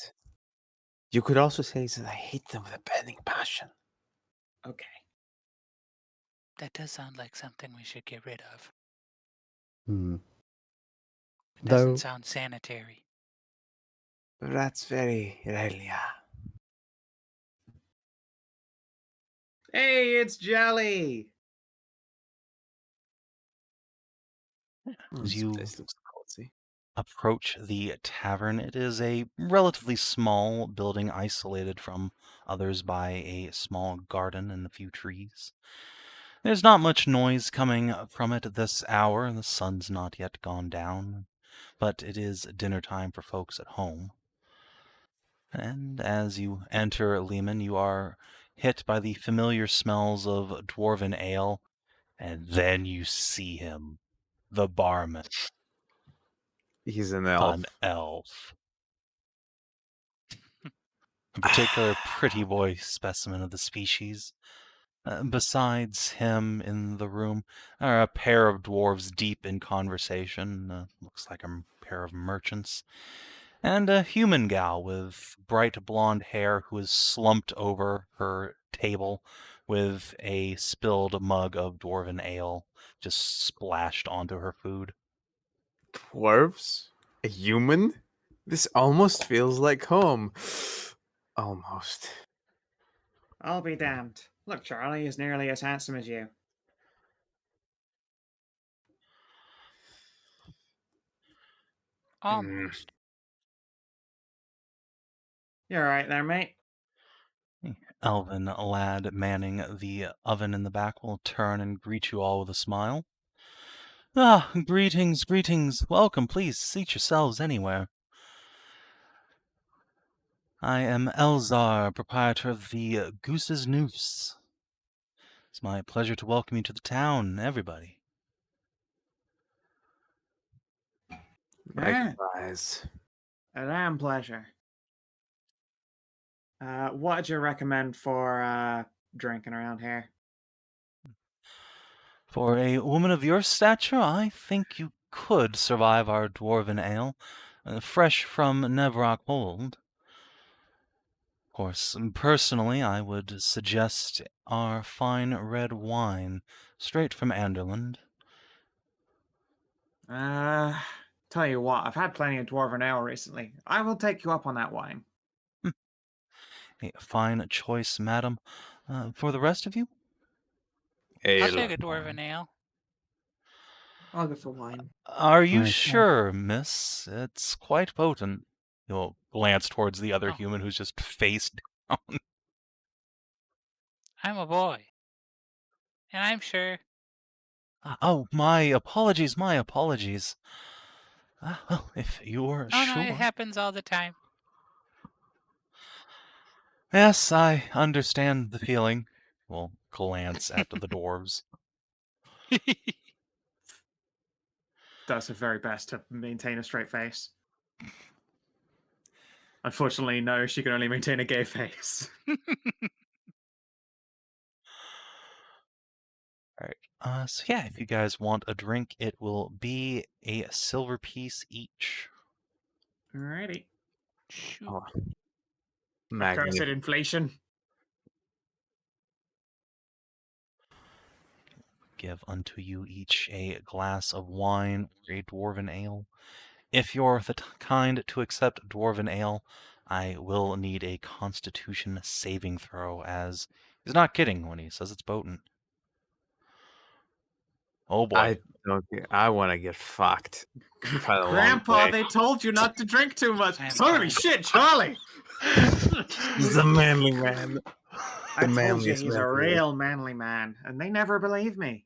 You could also say that I hate them with a burning passion. Okay. That does sound like something we should get rid of. Hmm. It doesn't Though sound sanitary. Rats very rarely are. Hey, it's Jelly! As This you place looks cozy. approach the tavern, it is a relatively small building isolated from others by a small garden and a few trees. There's not much noise coming from it at this hour. The sun's not yet gone down, but it is dinner time for folks at home. And as you enter Lemann, you are hit by the familiar smells of dwarven ale, and then you see him, the barman, He's an elf. an elf. A particular pretty boy specimen of the species. Besides him in the room are a pair of dwarves deep in conversation. Looks like a pair of merchants. And a human gal with bright blonde hair who is slumped over her table with a spilled mug of dwarven ale just splashed onto her food. Dwarves? A human? This almost feels like home. Almost. I'll be damned. Look, Charlie is nearly as handsome as you. Almost. You're right there, mate. Elven lad manning the oven in the back will turn and greet you all with a smile. Ah, greetings, greetings. Welcome, please seat yourselves anywhere. I am Elzar, proprietor of the Goose's Noose. It's my pleasure to welcome you to the town, everybody. Yeah, Likewise. a damn pleasure. What'd you recommend for drinking around here? For a woman of your stature, I think you could survive our dwarven ale, fresh from Nevrock Hold. Of course, personally, I would suggest our fine red wine, straight from Anderland. Tell you what, I've had plenty of dwarven ale recently. I will take you up on that wine. A fine choice, madam. For the rest of you? I'll Ale. take a dwarven ale. I'll go for wine. Are you Okay. sure, miss? It's quite potent. You'll glance towards the other Oh. human who's just face down. I'm a boy. And I'm sure. Oh, my apologies, my apologies. Well, if you're Oh, sure. no, it happens all the time. Yes, I understand the feeling. We'll glance at the dwarves. Does her very best to maintain a straight face. Unfortunately, no, she can only maintain a gay face. Alright, so yeah, if you guys want a drink, it will be a silver piece each. Alrighty. Shoot. Oh, Accursed magnificent. inflation. Give unto you each a glass of wine or a dwarven ale. If you're the kind to accept dwarven ale, I will need a constitution saving throw, as he's not kidding when he says it's potent. Oh boy. I want to get fucked. Quite a long Grandpa, way. they told you not to drink too much. I'm Holy fine. shit, Charlie! He's a manly man. I told you manliest he's a man here. real manly man, and they never believe me.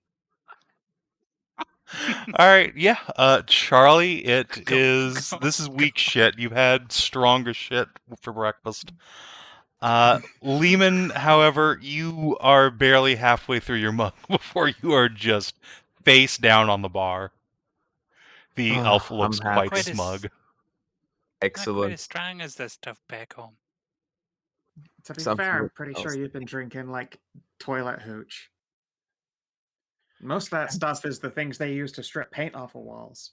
Alright, yeah, Charlie, Go. this is weak shit. You had stronger shit for breakfast. Lemann, however, you are barely halfway through your mug before you are just face down on the bar. The elf I'm looks happy. quite Quite as- smug. Not quite Excellent. as strong as the stuff back home. To be Something fair, I'm that pretty else. sure you've been drinking, like, toilet hooch. Most of that stuff is the things they use to strip paint off of walls.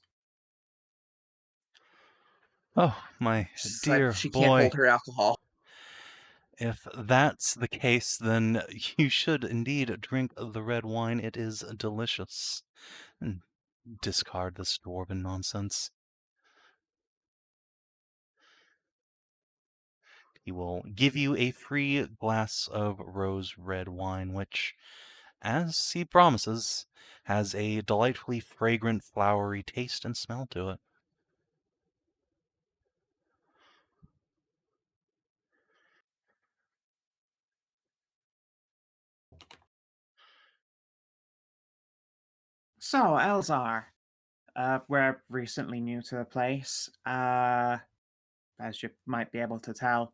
Oh, my She said dear she can't boy. hold her alcohol. If that's the case, then you should indeed drink the red wine. It is delicious. And discard this dwarven nonsense. He will give you a free glass of rose red wine, which, as he promises, has a delightfully fragrant, flowery taste and smell to it. So, Elzar, we're recently new to the place. As you might be able to tell.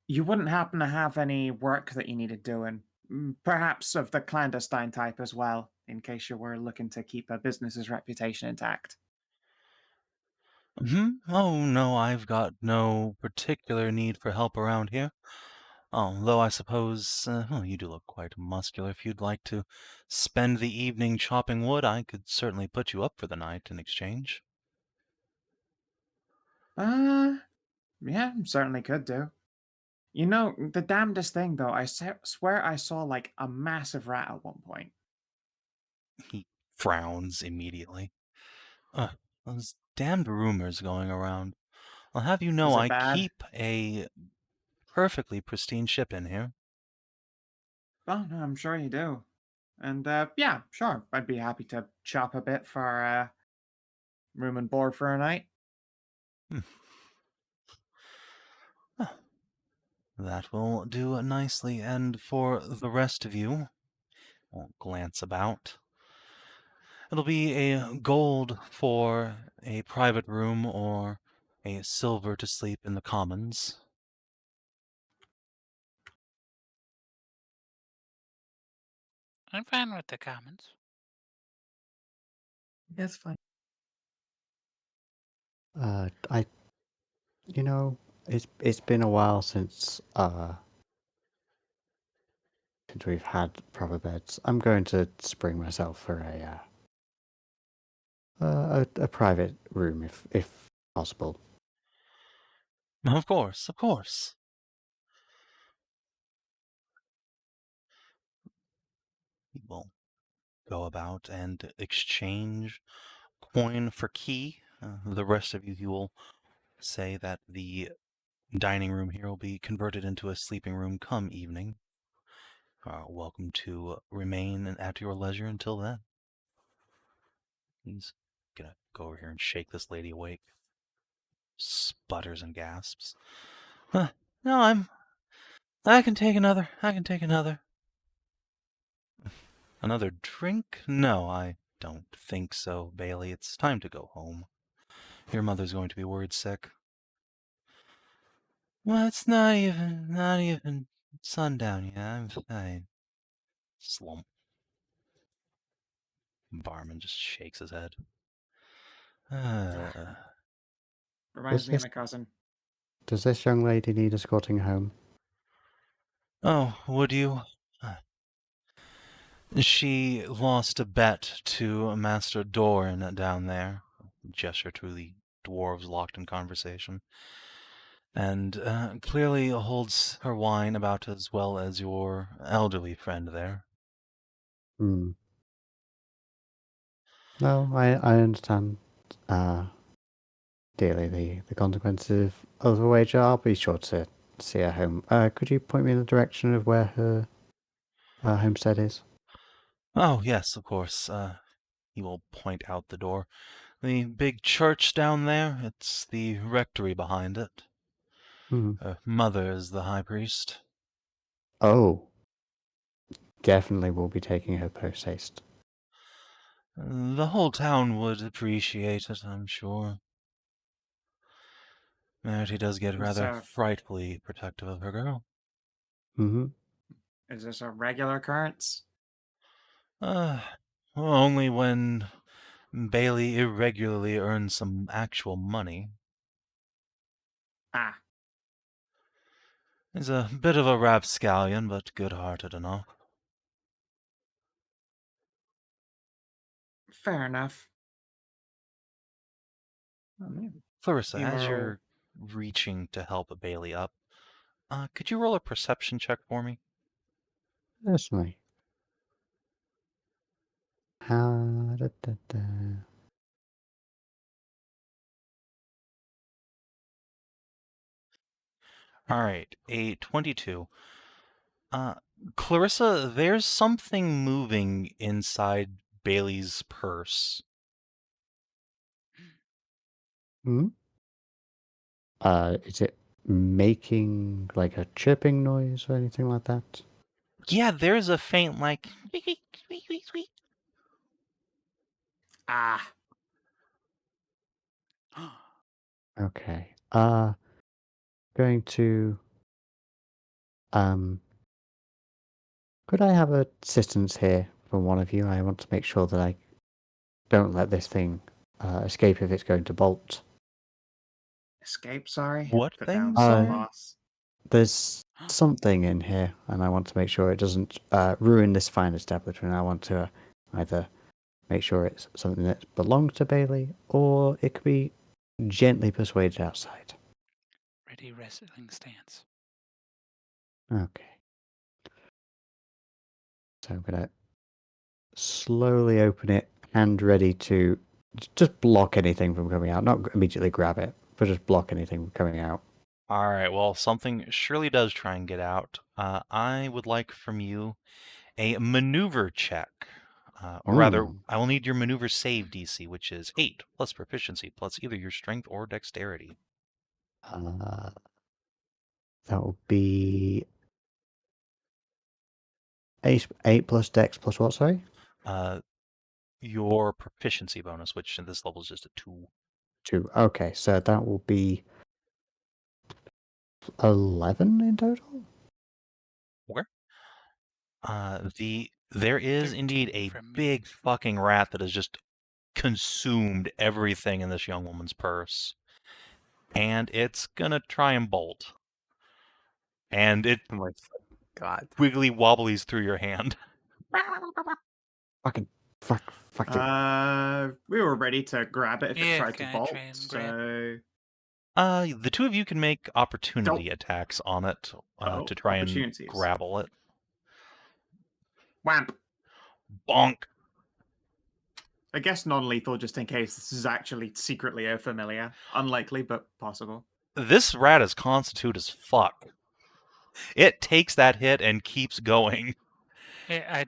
You wouldn't happen to have any work that you needed doing, perhaps of the clandestine type as well, in case you were looking to keep a business's reputation intact. Oh, no, I've got no particular need for help around here. Though I suppose, well, you do look quite muscular. If you'd like to spend the evening chopping wood, I could certainly put you up for the night in exchange. Yeah, certainly could do. You know, the damnedest thing though, I swear I saw like a massive rat at one point. He frowns immediately. Those damned rumors going around. I'll have you know Is it I bad? keep a perfectly pristine ship in here. Oh, no, I'm sure you do. And yeah, sure, I'd be happy to chop a bit for room and board for a night. That will do nicely, and for the rest of you, I'll glance about. It'll be a gold for a private room or a silver to sleep in the commons. I'm fine with the commons. That's fine. You know, it's been a while since we've had proper beds. I'm going to spring myself for a private room if possible. Of course, of course. We will go about and exchange coin for key. The rest of you, he will say that the dining room here will be converted into a sleeping room come evening. Welcome to remain at your leisure until then. He's gonna go over here and shake this lady awake. Sputters and gasps. No, I can take another. I can take another. Another drink? No, I don't think so, Bailey. It's time to go home. Your mother's going to be worried sick. Well, it's not even sundown yet. I'm fine. Slump. Barman just shakes his head. Reminds me of this- my cousin. Does this young lady need escorting home? Oh, would you? She lost a bet to Master Doran down there. Gesture to the dwarves locked in conversation. And clearly holds her wine about as well as your elderly friend there. Hmm. No, I understand. Dearly the consequences of the wager. I'll be sure to see her home. Could you point me in the direction of where her homestead is? Oh, yes, of course. He will point out the door. The big church down there, it's the rectory behind it. Hmm. Her mother is the high priest. Oh, definitely will be taking her post haste. The whole town would appreciate it, I'm sure. Merity does get rather So- frightfully protective of her girl. Mm-hmm. Is this a regular occurrence? Only when Bailey irregularly earns some actual money. Ah, He's a bit of a rapscallion, but good-hearted enough. fair enough. Oh, man. Clarissa, as Few more- you're reaching to help Bailey up, could you roll a perception check for me? Certainly. Da, da, da. All right, a 22. Clarissa, there's something moving inside Bailey's purse. Hmm? Is it making like a chirping noise or anything like that? Yeah, there's a faint, like, Ah, Okay. Going to could I have assistance here from one of you? I want to make sure that I don't let this thing escape if it's going to bolt. escape, sorry. What Put thing, down some sorry? boss. There's something in here, and I want to make sure it doesn't ruin this fine establishment. I want to either make sure it's something that belongs to Bailey, or it could be gently persuaded outside. Ready wrestling stance. Okay. So I'm going to slowly open it, hand ready to just block anything from coming out. Not immediately grab it, but just block anything from coming out. All right, well, something surely does try and get out. I would like from you a maneuver check. Or rather, I will need your maneuver save DC, which is 8 plus proficiency plus either your strength or dexterity. That will be 8 plus dex plus what, sorry? Your proficiency bonus, which at this level is just a 2. 2. Okay, so that will be 11 in total? Where? There is indeed 13 a from me. big fucking rat that has just consumed everything in this young woman's purse. And it's gonna try and bolt. And it Oh my god. wiggly wobblies through your hand. Fuck it. We were ready to grab it if it Yeah, tried to can I bolt. try and grab? So The two of you can make opportunity attacks on it to try and opportunities. grapple it. Whamp. Bonk! I guess non-lethal, just in case this is actually secretly a familiar. Unlikely, but possible. This rat is constitute as fuck. It takes that hit and keeps going. Yeah,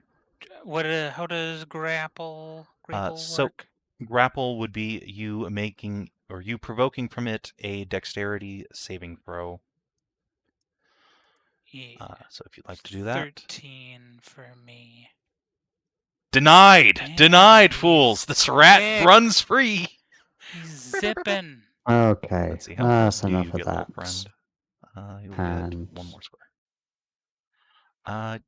how does grapple So- work? Grapple would be you making or you provoking from it a dexterity saving throw. Yeah. So if you'd like to do that. 13 for me. Denied! Damn, Denied, he's fools! This rat quick. runs free! He's zipping. Okay, Let's see, how that's do enough you of get, little that. friend? You'll get And 1 more square.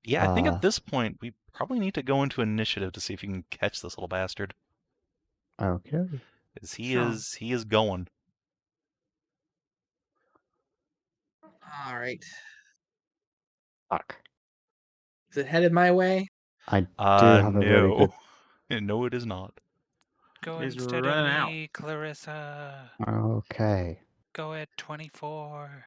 Yeah, I think at this point we probably need to go into initiative to see if you can catch this little bastard. okay. Because he Sure. is going. All right. Fuck. Is it headed my way? I do have a really No. good. No, it is not. Go He's instead of running out. me, Clarissa. Okay. Go at 24.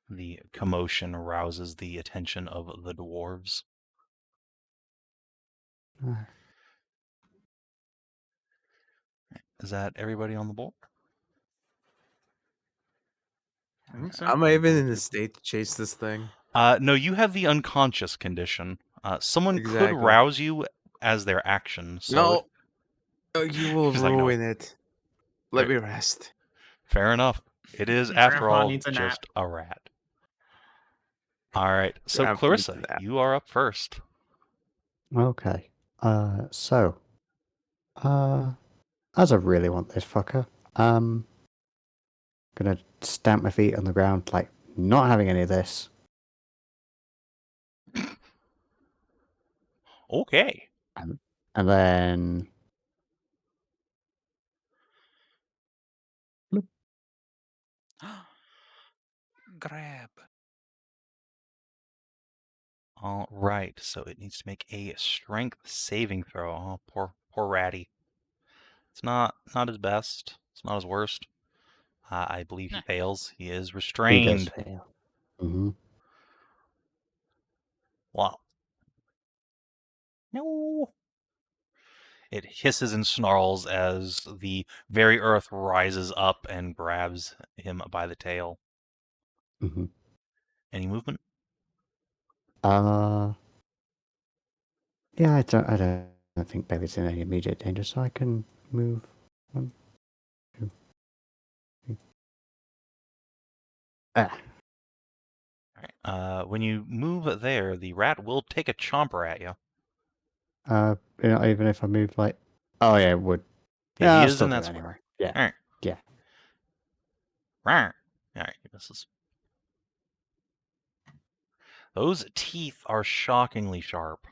The commotion arouses the attention of the dwarves. Is that everybody on the board? I think so. Am I even in the state to chase this thing? No, you have the unconscious condition. Someone could Exactly. rouse you as their action. So No. No, you will He's like, no. ruin it. Let Right. me rest. Fair enough. It is, after Grandpa all, needs a nap. just a rat. All right. So, Grandpa needs a Clarissa, nap. you are up first. Okay. So. As I really want this fucker, gonna stamp my feet on the ground, like, not having any of this. Okay. And then. Grab. All right. So it needs to make a strength saving throw. Oh, poor ratty. It's not his best. It's not his worst. I believe he Nah. fails. He is He does restrained. fail. Mm-hmm. Wow. No. It hisses and snarls as the very earth rises up and grabs him by the tail. Mm-hmm. Any movement? Yeah, I don't think Baby's in any immediate danger, so I can move 1, 2, 3. Ah. All right. When you move there, the rat will take a chomper at you. Even if I move like, oh yeah, it would. Yeah, he I'll is still in do that it square. anyway. Yeah. All right. Yeah. Rawr. All right, he misses. Those teeth are shockingly sharp.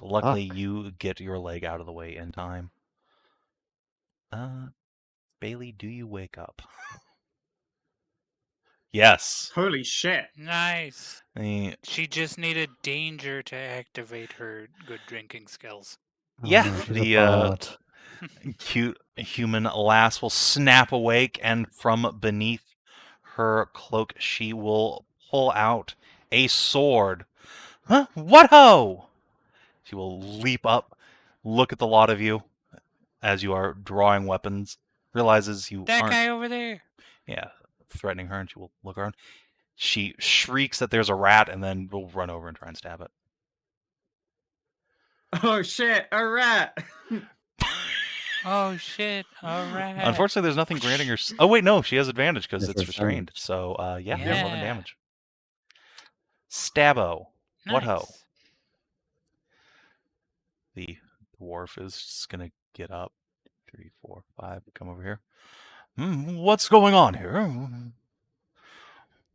Luckily, Fuck. you get your leg out of the way in time. Bailey, do you wake up? Yes. Holy shit. Nice. The- She just needed danger to activate her good drinking skills. Oh, Yeah, no, she's a the bard. cute human lass will snap awake, and from beneath her cloak, she will pull out a sword. Huh? What ho! She will leap up, look at the lot of you as you are drawing weapons, realizes you That aren't, guy over there. threatening her, and she will look around. She shrieks that there's a rat, and then will run over and try and stab it. Oh shit, a rat. Oh shit! All right. Unfortunately, there's nothing granting her. Oh wait, no, she has advantage because Yes, it's there's restrained. advantage. So yeah, Yeah. 11 damage. Stabbo. What ho? Nice. The dwarf is just gonna get up. 3, 4, 5. Come over here. What's going on here?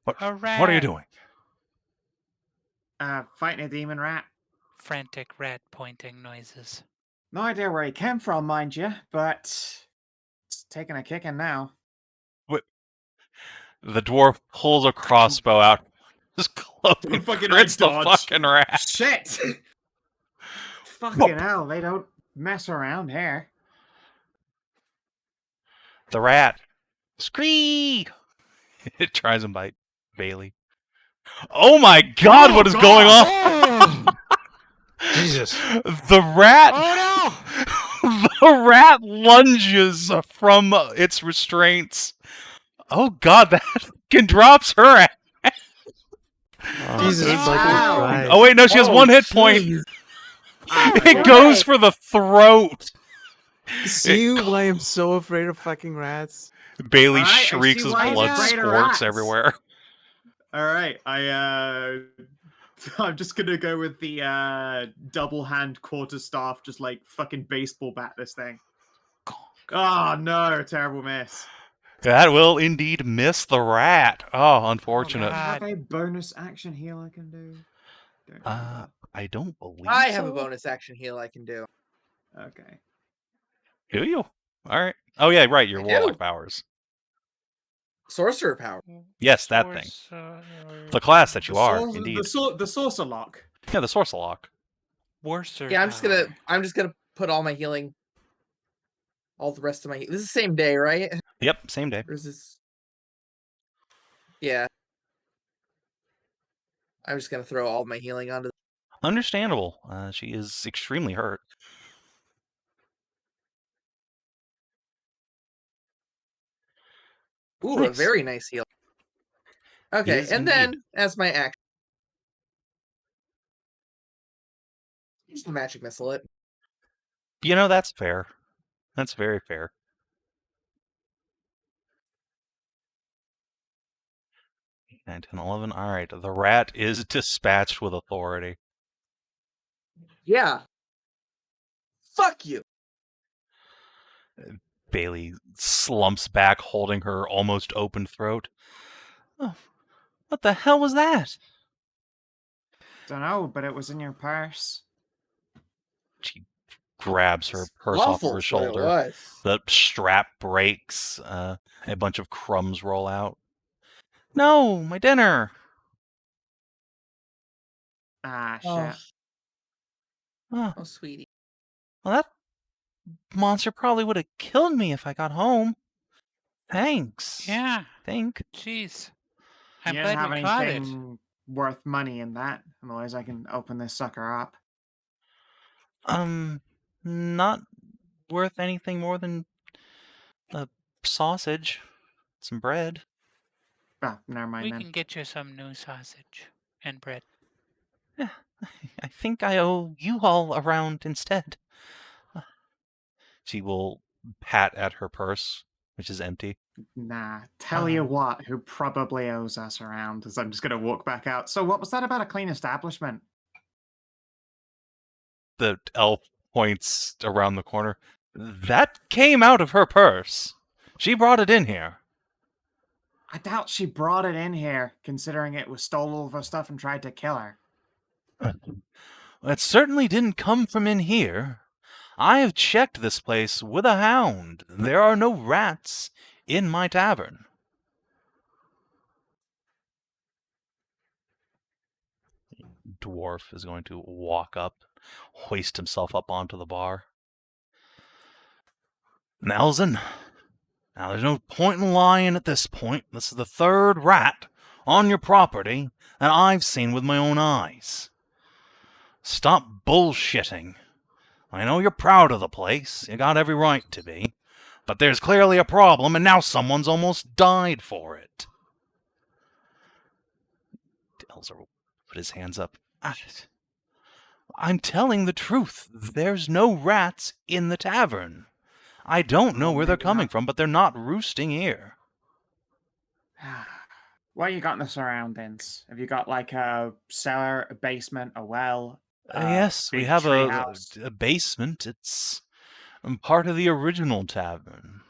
What A are you rat. doing? Fighting a demon rat. Frantic rat pointing noises. No idea where he came from, mind you, but it's taking a kicking now. The dwarf pulls a crossbow out his cloak and Fucking crits the dodge. fucking rat. Shit! Fucking hell, they don't mess around here. The rat. Scree! It tries and bite Bailey. Oh my god, what is going on? Jesus. The rat. Oh The rat lunges from its restraints. Oh god, that fucking drops her ass. Jesus no. fucking Ow. Christ. Oh wait, no, she has Oh, one hit point. jeez. It goes for the throat. See you why I'm so afraid of fucking rats? Bailey Alright, I shrieks see as why he's blood afraid of squirts rats. everywhere. Alright, I'm just gonna go with the double hand quarterstaff, just like fucking baseball bat this thing. Oh no, terrible miss. That will indeed miss the rat. Oh, unfortunate. Do I have God. a bonus action heal I can do? Don't remember. I don't believe I have a so. bonus action heal I can do. Okay. Do you? All right. Oh yeah, right. Your I warlock do. powers. Sorcerer power. Yes, that thing. Sorcerer The class that The you are, source, indeed. the saucer lock. Yeah, the Sorcerer lock. Sorcerer Yeah, I'm power. just gonna put all my healing, all the rest of my. This is the same day, right? Yep, same day. Or is this? Yeah. I'm just gonna throw all my healing onto. Understandable. She is extremely hurt. Ooh, a Nice. very nice heal. Okay, is and indeed. then as my action, just a magic missile it. You know, that's fair. That's very fair. 9, 10, 11. All right, the rat is dispatched with authority. Yeah. Fuck you. Bailey slumps back, holding her almost open throat. Oh, what the hell was that? Don't know, but it was in your purse. She grabs her purse off of her Awful, is what it shoulder. was. The strap breaks. A bunch of crumbs roll out. No, my dinner. Ah, Oh, shit. Oh, oh, sweetie. well, that monster probably would have killed me if I got home. Thanks. Yeah. Think. Jeez. I'm You didn't glad have we caught it. anything worth money in that. Otherwise, I can open this sucker up. Not worth anything more than a sausage, some bread. Oh, never mind We then. can get you some new sausage and bread. Yeah, I think I owe you all a round instead. She will pat at her purse, which is empty. Nah, tell you what, who probably owes us around, as I'm just going to walk back out. So what was that about a clean establishment? The elf points around the corner. That came out of her purse. She brought it in here. I doubt she brought it in here, considering it was stole all of her stuff and tried to kill her. It certainly didn't come from in here. I have checked this place with a hound. There are no rats in my tavern. Dwarf is going to walk up, hoist himself up onto the bar. Nelson, now there's no point in lying at this point. This is the third rat on your property that I've seen with my own eyes. Stop bullshitting. I know you're proud of the place. You got every right to be. But there's clearly a problem, and now someone's almost died for it. Elzer will put his hands up. I'm telling the truth. There's no rats in the tavern. I don't know Oh, where they're maybe coming not. from, but they're not roosting here. What you got in the surroundings? Have you got like a cellar, a basement, a well? Yes, we big have tree a house? basement. It's part of the original tavern.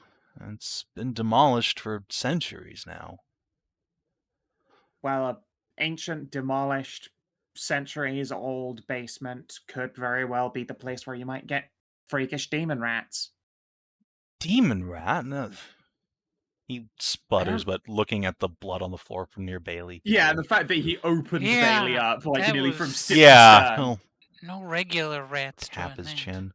It's been demolished for centuries now. Well, a ancient, demolished, centuries-old basement could very well be the place where you might get freakish demon rats. Demon rat? No. He sputters, don't- but looking at the blood on the floor from near Bailey. Yeah, and the fact that he opened Yeah, Bailey up, like that nearly from was- step to Yeah, stern. he'll No regular rats tap doing his that. chin.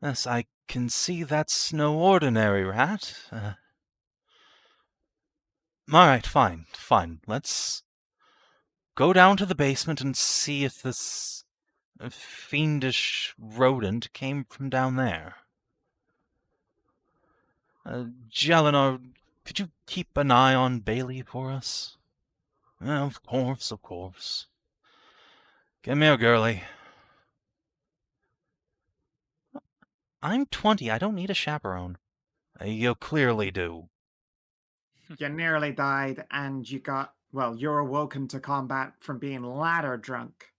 Yes, I can see that's no ordinary rat. Alright, fine. Let's go down to the basement and see if this fiendish rodent came from down there. Jelenar, could you keep an eye on Bailey for us? Of course. Come here, girlie. I'm 20. I don't need a chaperone. You clearly do. You nearly died, and you're awoken to combat from being ladder drunk.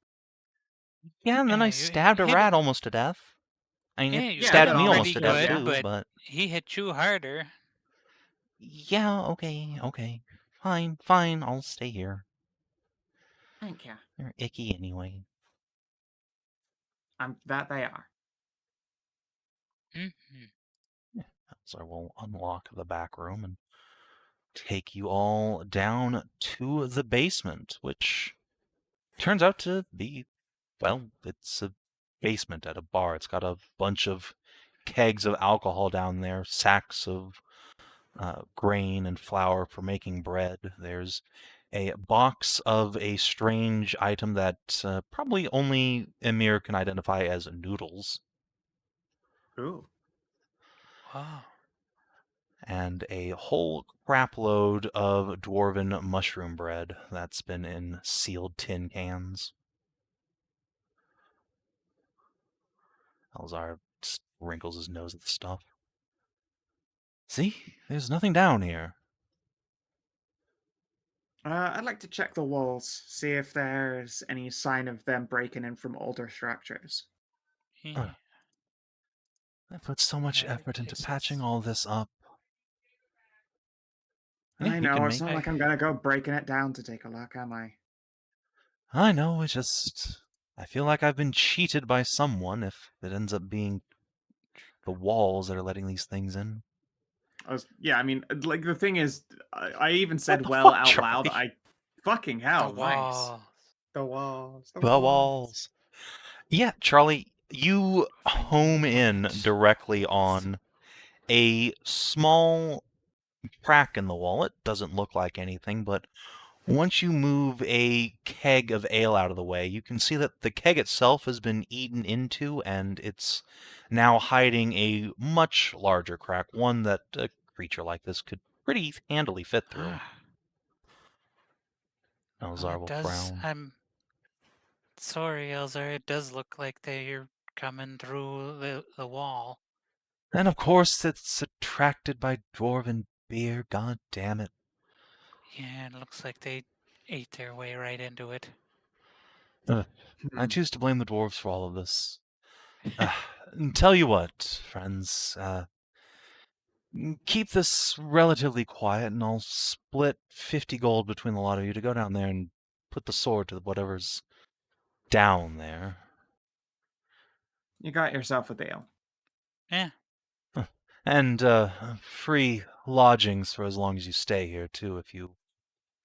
Yeah, and then Yeah, I you stabbed a hit rat almost to death. I mean, Yeah, it you Yeah, I did stabbed got me almost almost pretty to to death, death good, yeah. too, but but he hit you harder. yeah, okay. Fine, I'll stay here. Thank you. They're icky anyway. That they are. Hmm. So I will unlock the back room and take you all down to the basement, which turns out to be, well, it's a basement at a bar. It's got a bunch of kegs of alcohol down there, sacks of grain and flour for making bread. There's a box of a strange item that probably only Eimear can identify as noodles, Ooh. Wow. and a whole crapload of dwarven mushroom bread that's been in sealed tin cans. Elzar just wrinkles his nose at the stuff. See? There's nothing down here. I'd like to check the walls, see if there's any sign of them breaking in from older structures. Yeah. I put so much Other effort into places. patching all this up. Yeah, I you know, can it's make... not like I'm gonna go breaking it down to take a look, am I? I know, it's just... I feel like I've been cheated by someone if it ends up being the walls that are letting these things in. Yeah, I mean, like, the thing is, I even said the well fuck, out loud. Charlie? Fucking The hell, nice. walls. The walls. The walls. Yeah, Charlie, you Find home the in wallet. directly on a small crack in the wall. It doesn't look like anything, but once you move a keg of ale out of the way, you can see that the keg itself has been eaten into, and it's now hiding a much larger crack, one that a creature like this could pretty handily fit through. Well, Elzar it will does. frown. I'm sorry, Elzar. It does look like they're coming through the wall. And of course, it's attracted by dwarven beer, god damn it. Yeah, it looks like they ate their way right into it. I choose to blame the dwarves for all of this. Tell you what, friends, keep this relatively quiet, and I'll split 50 gold between the lot of you to go down there and put the sword to whatever's down there. You got yourself a deal. Yeah. And free lodgings for as long as you stay here, too, if you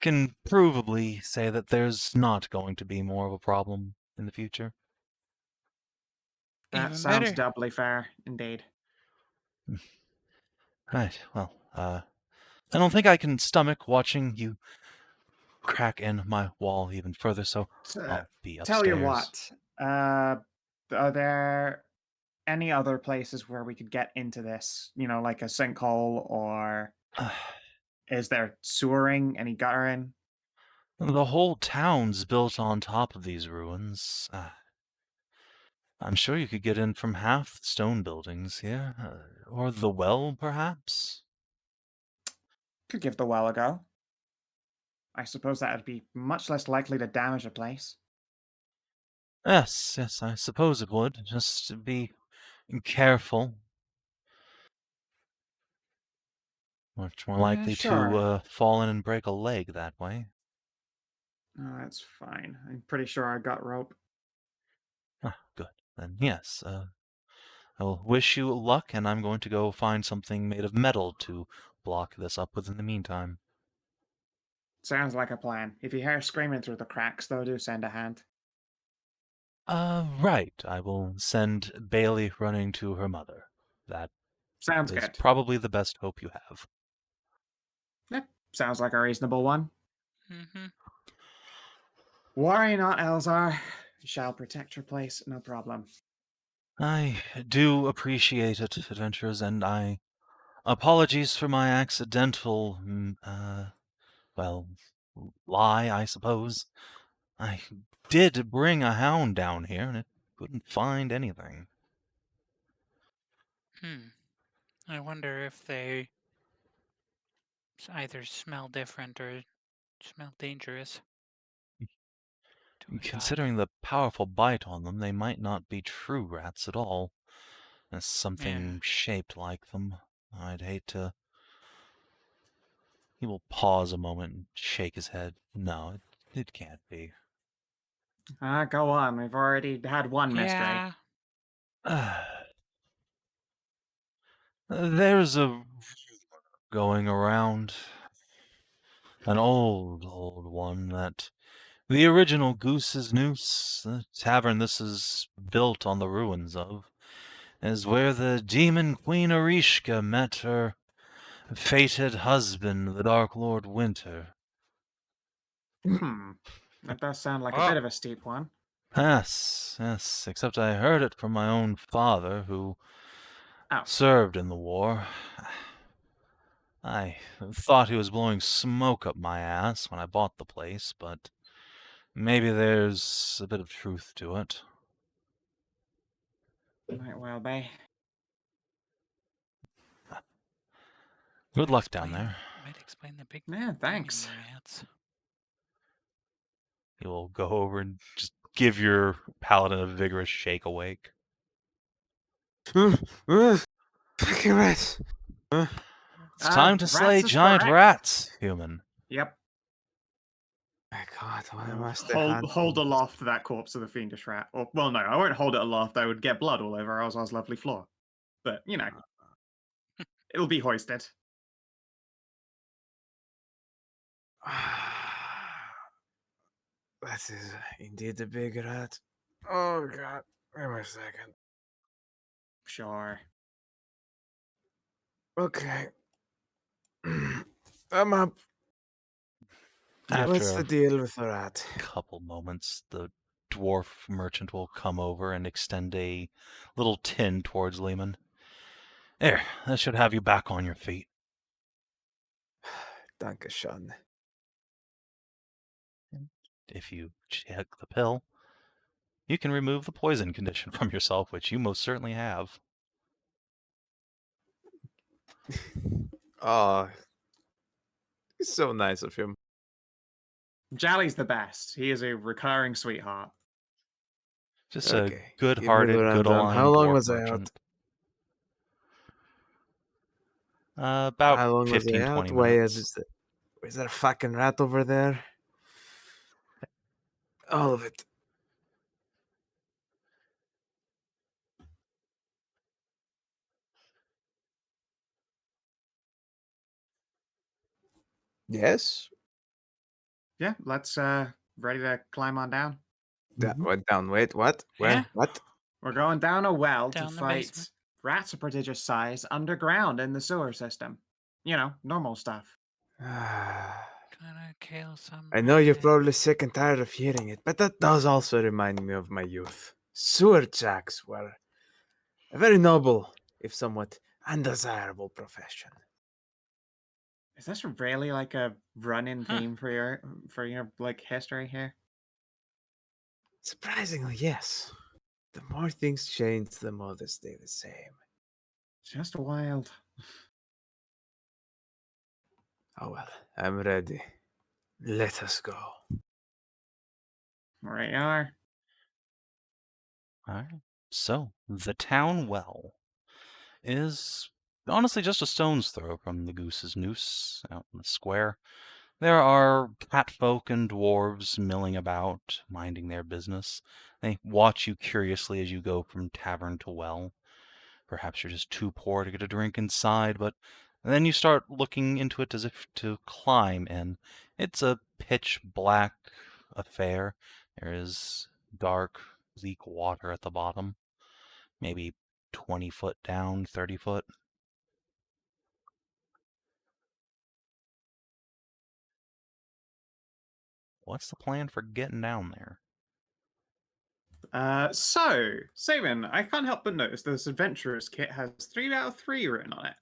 can provably say that there's not going to be more of a problem in the future. That Even sounds better. doubly fair, indeed. Right, well, I don't think I can stomach watching you crack in my wall even further, so I'll be upstairs. Tell you what, are there any other places where we could get into this? You know, like a sinkhole, or is there sewering, any guttering? The whole town's built on top of these ruins. I'm sure you could get in from half the stone buildings here. Or the well, perhaps? Could give the well a go. I suppose that would be much less likely to damage a place. Yes, I suppose it would. Just be careful. Much more likely Sure. to fall in and break a leg that way. Oh, that's fine. I'm pretty sure I got rope. Ah, good. Then yes, I'll wish you luck, and I'm going to go find something made of metal to block this up with in the meantime. Sounds like a plan. If you hear screaming through the cracks, though, do send a hand. Right. I will send Bailey running to her mother. That Sounds is good. probably the best hope you have. Yep, sounds like a reasonable one. Mm-hmm. Worry not, Elzar. Shall protect your place, no problem. I do appreciate it, adventurers, and I apologies for my accidental, well, lie, I suppose. I did bring a hound down here, and it couldn't find anything. I wonder if they either smell different or smell dangerous. To a dog. Considering the powerful bite on them, they might not be true rats at all. As something shaped like them. I'd hate to... He will pause a moment and shake his head. No, it can't be. Go on. We've already had one mystery. Yeah. There's a rumor going around. An old one that the original Goose's Noose, the tavern this is built on the ruins of, is where the demon Queen Arishka met her fated husband, the Dark Lord Winter. That does sound like a Oh. bit of a steep one. Yes, except I heard it from my own father, who served in the war. I thought he was blowing smoke up my ass when I bought the place, but maybe there's a bit of truth to it. Might well be. Good luck down there. Might explain the big Yeah, thanks. rats. He will go over and just give your paladin a vigorous shake awake. Fucking rats. It's time to slay rats is giant correct. rats, human. Yep. My God, why must they Hold aloft that corpse of the fiendish rat. Or, well, no, I won't hold it aloft. I would get blood all over Alzar's lovely floor. But, you know, it'll be hoisted. That is indeed a big rat. Oh God, wait a second. Sure. Okay. I'm up. After What's the deal with the rat? couple moments, the dwarf merchant will come over and extend a little tin towards Lemann. There, that should have you back on your feet. Dankeschön. If you check the pill, you can remove the poison condition from yourself, which you most certainly have. Oh, it's so nice of him. Jolly's the best. He is a recurring sweetheart. Just Okay, a give me the good-hearted, rundown. good-aligned How long dwarf was I out? merchant. About How long was 15, I out? 20 Why minutes. is there a fucking rat over there? All of it. Yes. Yeah, let's ready to climb on down. What down? Wait, what? Where? Yeah. What? We're going down a well Down to the fight basement. rats of prodigious size underground in the sewer system. You know, normal stuff. Gonna kill some. I know you're rats. probably sick and tired of hearing it, but that does also remind me of my youth. Sewer jacks were a very noble, if somewhat undesirable profession. Is this really like a run-in theme for your like history here? Surprisingly, yes. The more things change, the more they stay the same. Just wild. Oh well, I'm ready. Let us go. Right you are. All right. So, the town well is honestly just a stone's throw from the Goose's Noose out in the square. There are catfolk and dwarves milling about, minding their business. They watch you curiously as you go from tavern to well. Perhaps you're just too poor to get a drink inside, but then you start looking into it as if to climb in. It's a pitch black affair. There is dark, bleak water at the bottom. Maybe 20 foot down, 30 foot. What's the plan for getting down there? So, Savin, I can't help but notice this adventurer's kit has 3 out of 3 written on it.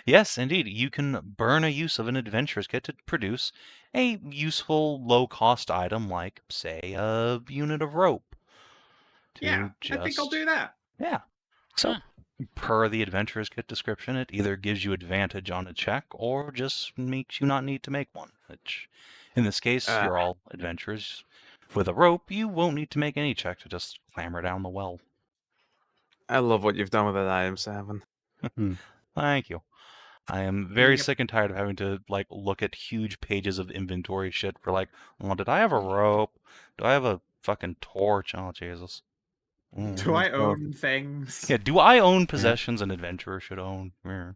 Yes, indeed. You can burn a use of an adventurer's kit to produce a useful, low-cost item like, say, a unit of rope. Yeah, I think I'll do that. Yeah. So, per the adventurer's kit description, it either gives you advantage on a check or just makes you not need to make one. Which, in this case, you're all adventurers. With a rope, you won't need to make any check to just clamber down the well. I love what you've done with that item, Savin. Thank you. I am very Yep. sick and tired of having to like look at huge pages of inventory shit for like, well, did I have a rope? Do I have a fucking torch? Oh Jesus. Do I well, own things? Yeah, do I own possessions an adventurer should own? Yeah.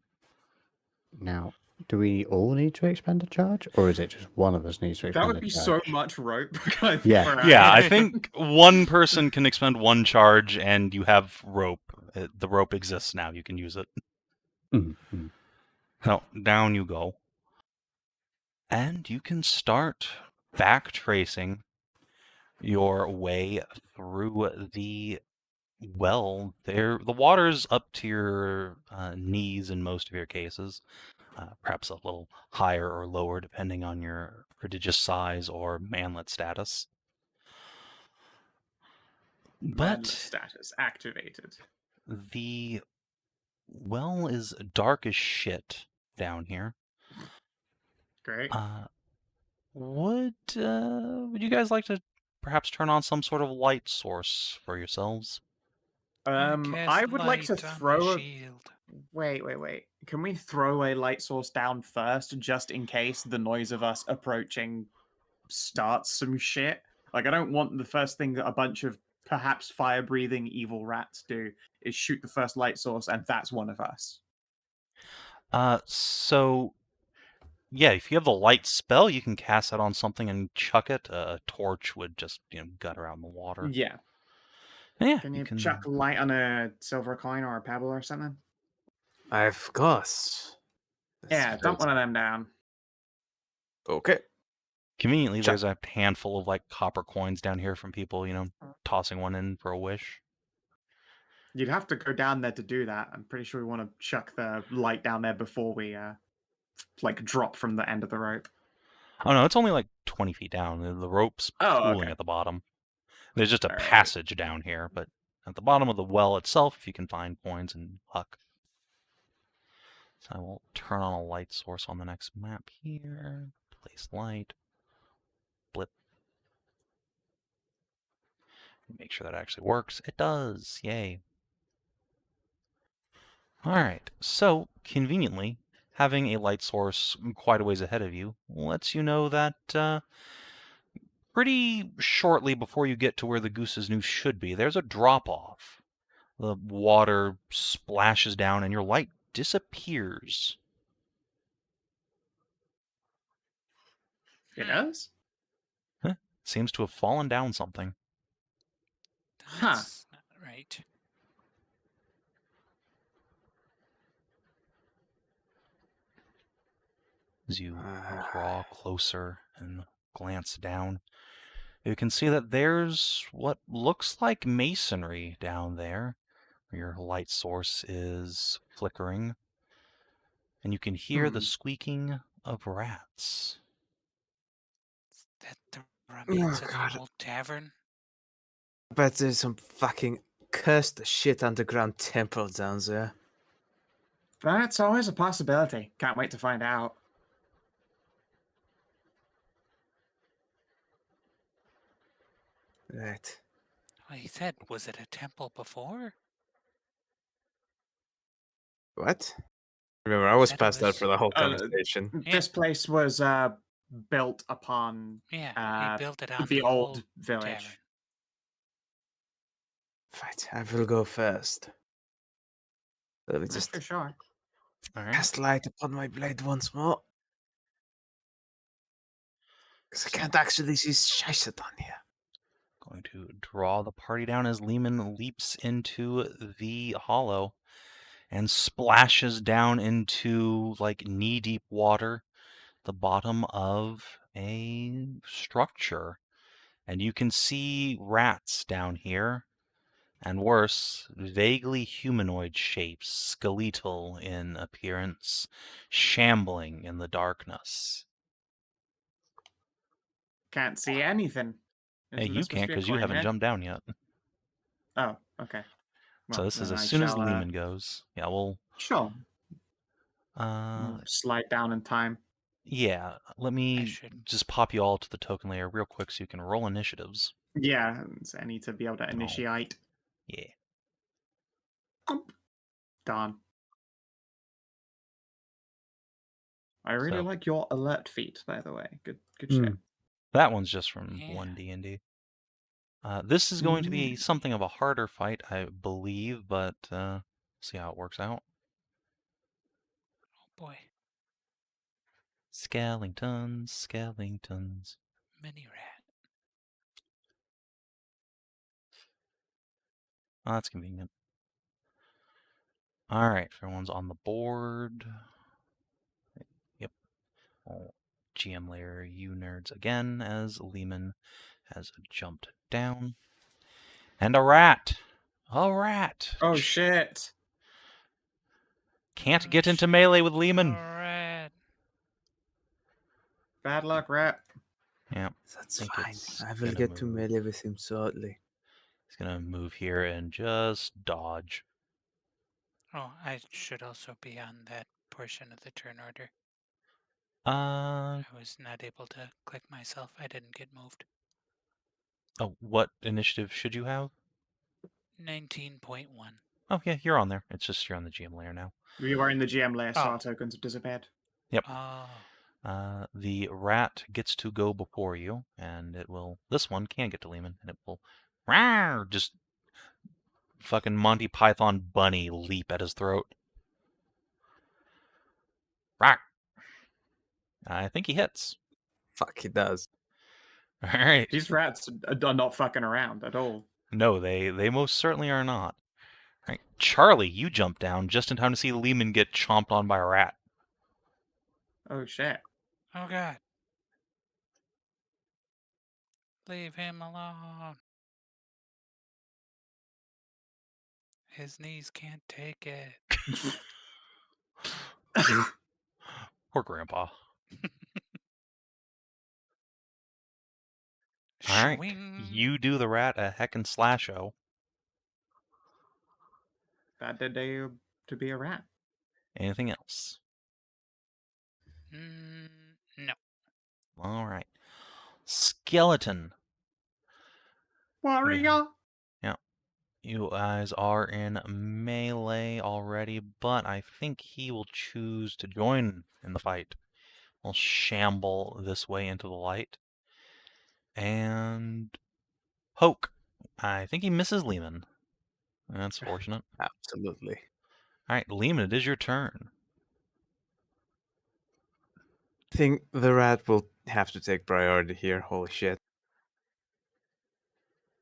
Now, do we all need to expend a charge, or is it just one of us needs to That expend would a be charge? so much rope. I think Yeah. we're Yeah, at. I think one person can expend one charge and you have rope. The rope exists now. You can use it. Mm-hmm. Now, down you go. And you can start backtracing your way through the well. There, the water's up to your knees in most of your cases. Perhaps a little higher or lower depending on your prodigious size or manlet status. Manlet But status activated. the well is dark as shit down here. Great. Would you guys like to perhaps turn on some sort of light source for yourselves? I would like to throw a... shield. Wait. Can we throw a light source down first, just in case the noise of us approaching starts some shit? Like, I don't want the first thing that a bunch of perhaps fire-breathing evil rats do is shoot the first light source, and that's one of us. So yeah, if you have the light spell, you can cast that on something and chuck it. A torch would just, gutter out in the water. Yeah. And yeah, Can you chuck light on a silver coin or a pebble or something? Of course. Yeah, dump one of them down. Okay. Conveniently, Chuck. there's a handful of like copper coins down here from people, tossing one in for a wish. You'd have to go down there to do that. I'm pretty sure we want to chuck the light down there before we drop from the end of the rope. Oh no, it's only like 20 feet down. The rope's pooling okay. at the bottom. There's just a All right. passage down here, but at the bottom of the well itself, you can find coins and luck. So I will turn on a light source on the next map here. Place light. Blip. Make sure that actually works. It does. Yay. Alright, so conveniently, having a light source quite a ways ahead of you lets you know that pretty shortly before you get to where the Goose's Noose should be, there's a drop-off. The water splashes down and your light disappears. It does? Seems to have fallen down something. That's not right. As you draw closer and glance down, you can see that there's what looks like masonry down there. Your light source is flickering, and you can hear the squeaking of rats. Is that the remains Oh, of God. the old tavern? I bet there's some fucking cursed shit underground temple down there. That's always a possibility. Can't wait to find out. Right. Well, he said, was it a temple before? What? Remember, I was Said it passed out was- for the whole Uh, conversation. This place was built upon Yeah, he built it on the old village. tavern. Right, I will go first. Let me That's just for sure. All right. cast light upon my blade once more. Because I So- can't actually see shit on here. Going to draw the party down as Lemann leaps into the hollow and splashes down into like knee-deep water, the bottom of a structure. And you can see rats down here, and worse, vaguely humanoid shapes, skeletal in appearance, shambling in the darkness. Can't see anything. Hey, Isn't you this supposed to can't be a because you coin haven't head? jumped down yet. Oh, okay. So Well, this is then as I soon as shall, Lemann goes. Yeah, we'll Sure. uh Slide down in time. yeah, let me should- just pop you all to the token layer real quick so you can roll initiatives. Yeah, I need to be able to initiate. Yeah. Done. I really So- like your alert feat, by the way. Good Hmm. shit. That one's just from Yeah. OneD&D. This is going to be something of a harder fight, I believe, but see how it works out. Oh boy, Skellingtons. mini rat. Oh, that's convenient. All right, everyone's on the board. Yep. Oh, GM layer, you nerds again, as Lemann has jumped down. And a rat! A rat! Oh shit. Can't get into melee with Lemann. Rat. Bad luck, rat. Yeah, That's think fine. it's I will gonna get to move. melee with him shortly. he's gonna move here and just dodge. Oh, I should also be on that portion of the turn order. Uh, I was not able to click myself. I didn't get moved. oh, what initiative should you have? 19.1. Oh, yeah, you're on there. It's just you're on the GM layer now. You are in the GM layer, so Oh. our tokens have disappeared. Yep. Oh, The rat gets to go before you, and it will. This one can get to Lemann, and it will, rawr, just fucking Monty Python bunny leap at his throat. Rawr. I think he hits. Fuck, he does. All right. These rats are not fucking around at all. No, they most certainly are not. All right, Charlie, you jump down just in time to see Lemann get chomped on by a rat. Oh shit. oh God. Leave him alone. His knees can't take it. Poor Grandpa. All right, Shwing. you do the rat a heckin' slasho. Bad day to be a rat. Anything else? No. All right. Skeleton. Warrior. Yeah. You guys are in melee already, but I think he will choose to join in the fight. We'll shamble this way into the light. And poke. I think he misses Lemann. That's fortunate. Absolutely. All right, Lemann, it is your turn. Think the rat will have to take priority here. Holy shit.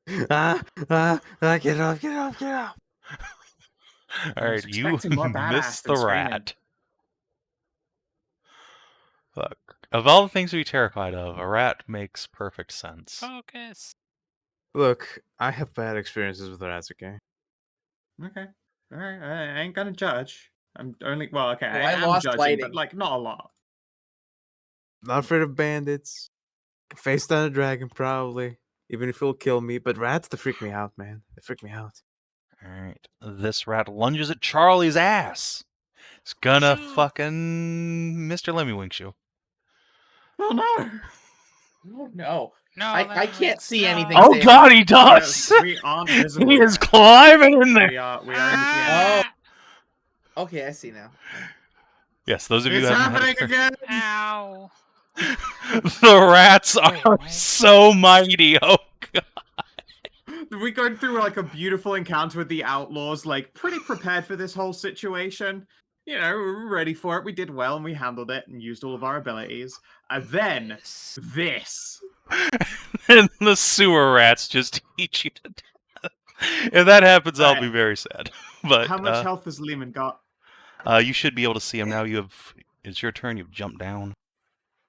Get off, get off, get off. All I right, was you expecting more miss badass the than screaming. rat. Fuck. Of all the things to be terrified of, a rat makes perfect sense. Focus. Look, I have bad experiences with rats, okay? Okay. Alright, I ain't gonna judge. I'm only okay, Oh, I I am lost judging, lighting. but like not a lot. Not afraid of bandits. Face down a dragon, probably. Even if it'll kill me. But rats, they freak me out, man. They freak me out. All right, this rat lunges at Charlie's ass. It's gonna Shoo. fucking Mr. Lemmywinks you. Oh no! Oh no. No, I can't see anything. Oh Savin. God, he does! We aren't visible. He is yet. climbing in there. We are in the GM. Ah! Okay, I see now. Yes, those of you It's who haven't happening again! Ow. the rats are Wait, what? so mighty. Oh God. We going through like a beautiful encounter with the outlaws, like pretty prepared for this whole situation. You know, we were ready for it. We did well and we handled it and used all of our abilities. And then Yes. this. And the sewer rats just eat you to death. If that happens, I'll be Alright. very sad. But How much health has Lemann got? you should be able to see him now. It's your turn. You've jumped down.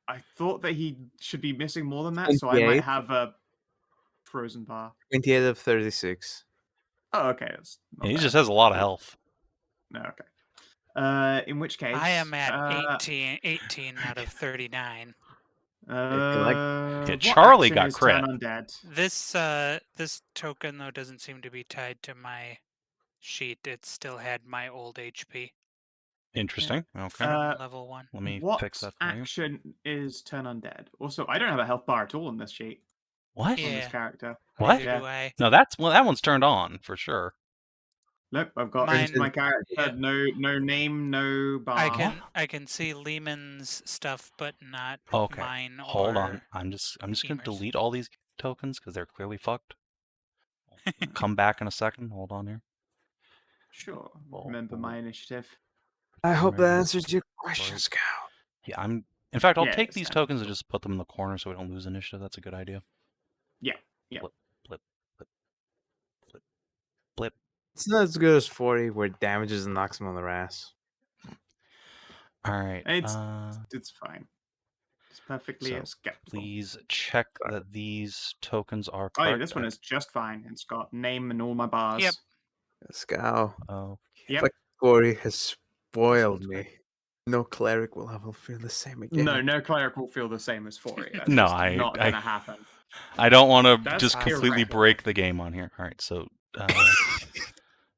I thought that he should be missing more than that, so I might 28. have a frozen bar. 28 of 36. Oh, okay. That's not Yeah, he bad. just has a lot of health. No, okay. In which case, I am at 18 out of 39. Yeah, what Charlie action got is turn crit. undead? This token though doesn't seem to be tied to my sheet. It still had my old HP Interesting. Okay. from level 1. Let me What fix that for you. action is turn undead? Also, I don't have a health bar at all in this sheet What? Yeah. on this character. What? Neither Yeah. do I. No, that one's turned on for sure. Look, I've got Mine- my character. Yeah. No name, no bar. I can see Lemann's stuff, but not Okay. mine. Hold or on. I'm just gonna Eimear's. delete all these tokens because they're clearly fucked. Come back in a second. Hold on here. Sure. Oh, Remember oh. my initiative. I hope that Remember- answers your question, Right. Scout. Yeah, I'm. In fact, I'll Yeah, take it's these fine. tokens and just put them in the corner so we don't lose initiative. That's a good idea. Yeah. Yeah. Blip, blip, blip, blip, blip. It's not as good as 40, where it damages and knocks him on their ass. All right. It's fine. It's perfectly So, acceptable. please check that these tokens are Oh, yeah, correct. this one is just fine. It's got name and all my bars. Yep. Scout. Oh, Yep. Like 40 has spoiled one's me. good. No cleric will ever feel the same again. No cleric will feel the same as 40. That's No, just not I- going to happen. I don't want to That's just completely irregular. break the game on here. All right, so let's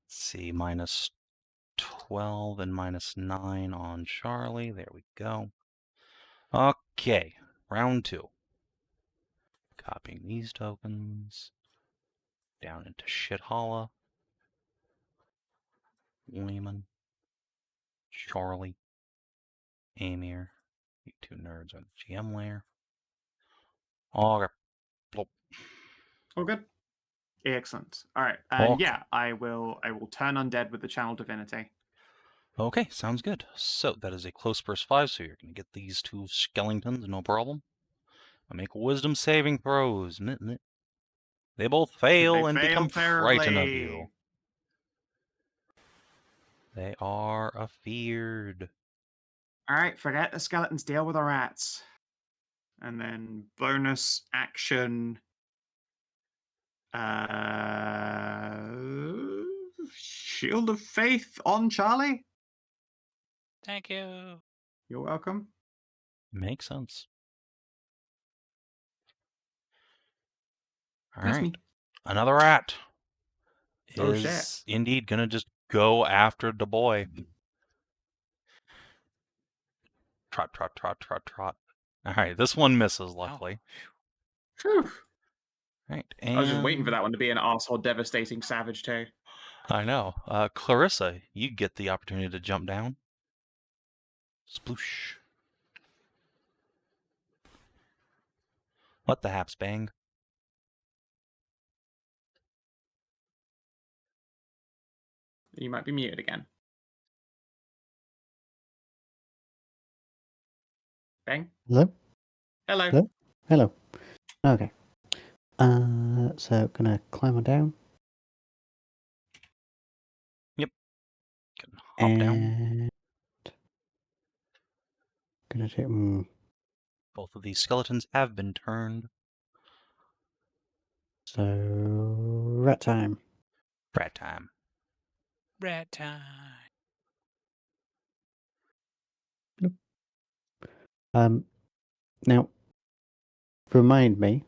see, minus 12 and minus 9 on Charlie. There we go. Okay, round 2. Copying these tokens down into Shitholla. Lemann. Charlie. Eimear. You two nerds are the GM layer. Okay. All good. Excellent. All right. And Okay. yeah, I will turn undead with the channel divinity. Okay, sounds good. So that is a close burst 5, so you're going to get these 2 skeletons, no problem. I make wisdom saving throws. They both fail They and fail become frightened of terribly. you. They are afeared. All right, forget the skeletons, deal with the rats. And then bonus action. Shield of Faith on Charlie. Thank you. You're welcome. Makes sense. All That's right. me. Another rat Oh, is shit. indeed going to just go after the boy. Trot, trot, trot, trot, trot. All right, this one misses, luckily. Whew. All right, I was just waiting for and- that one to be an asshole devastating savage too. I know. Clarissa, you get the opportunity to jump down. Sploosh. What the haps, bang? You might be muted again. Bang. Hello? Hello. Hello? Hello. Okay. So gonna climb on down. Can hop down. And gonna do Both of these skeletons have been turned. so rat time. Rat time. Rat time. Now remind me,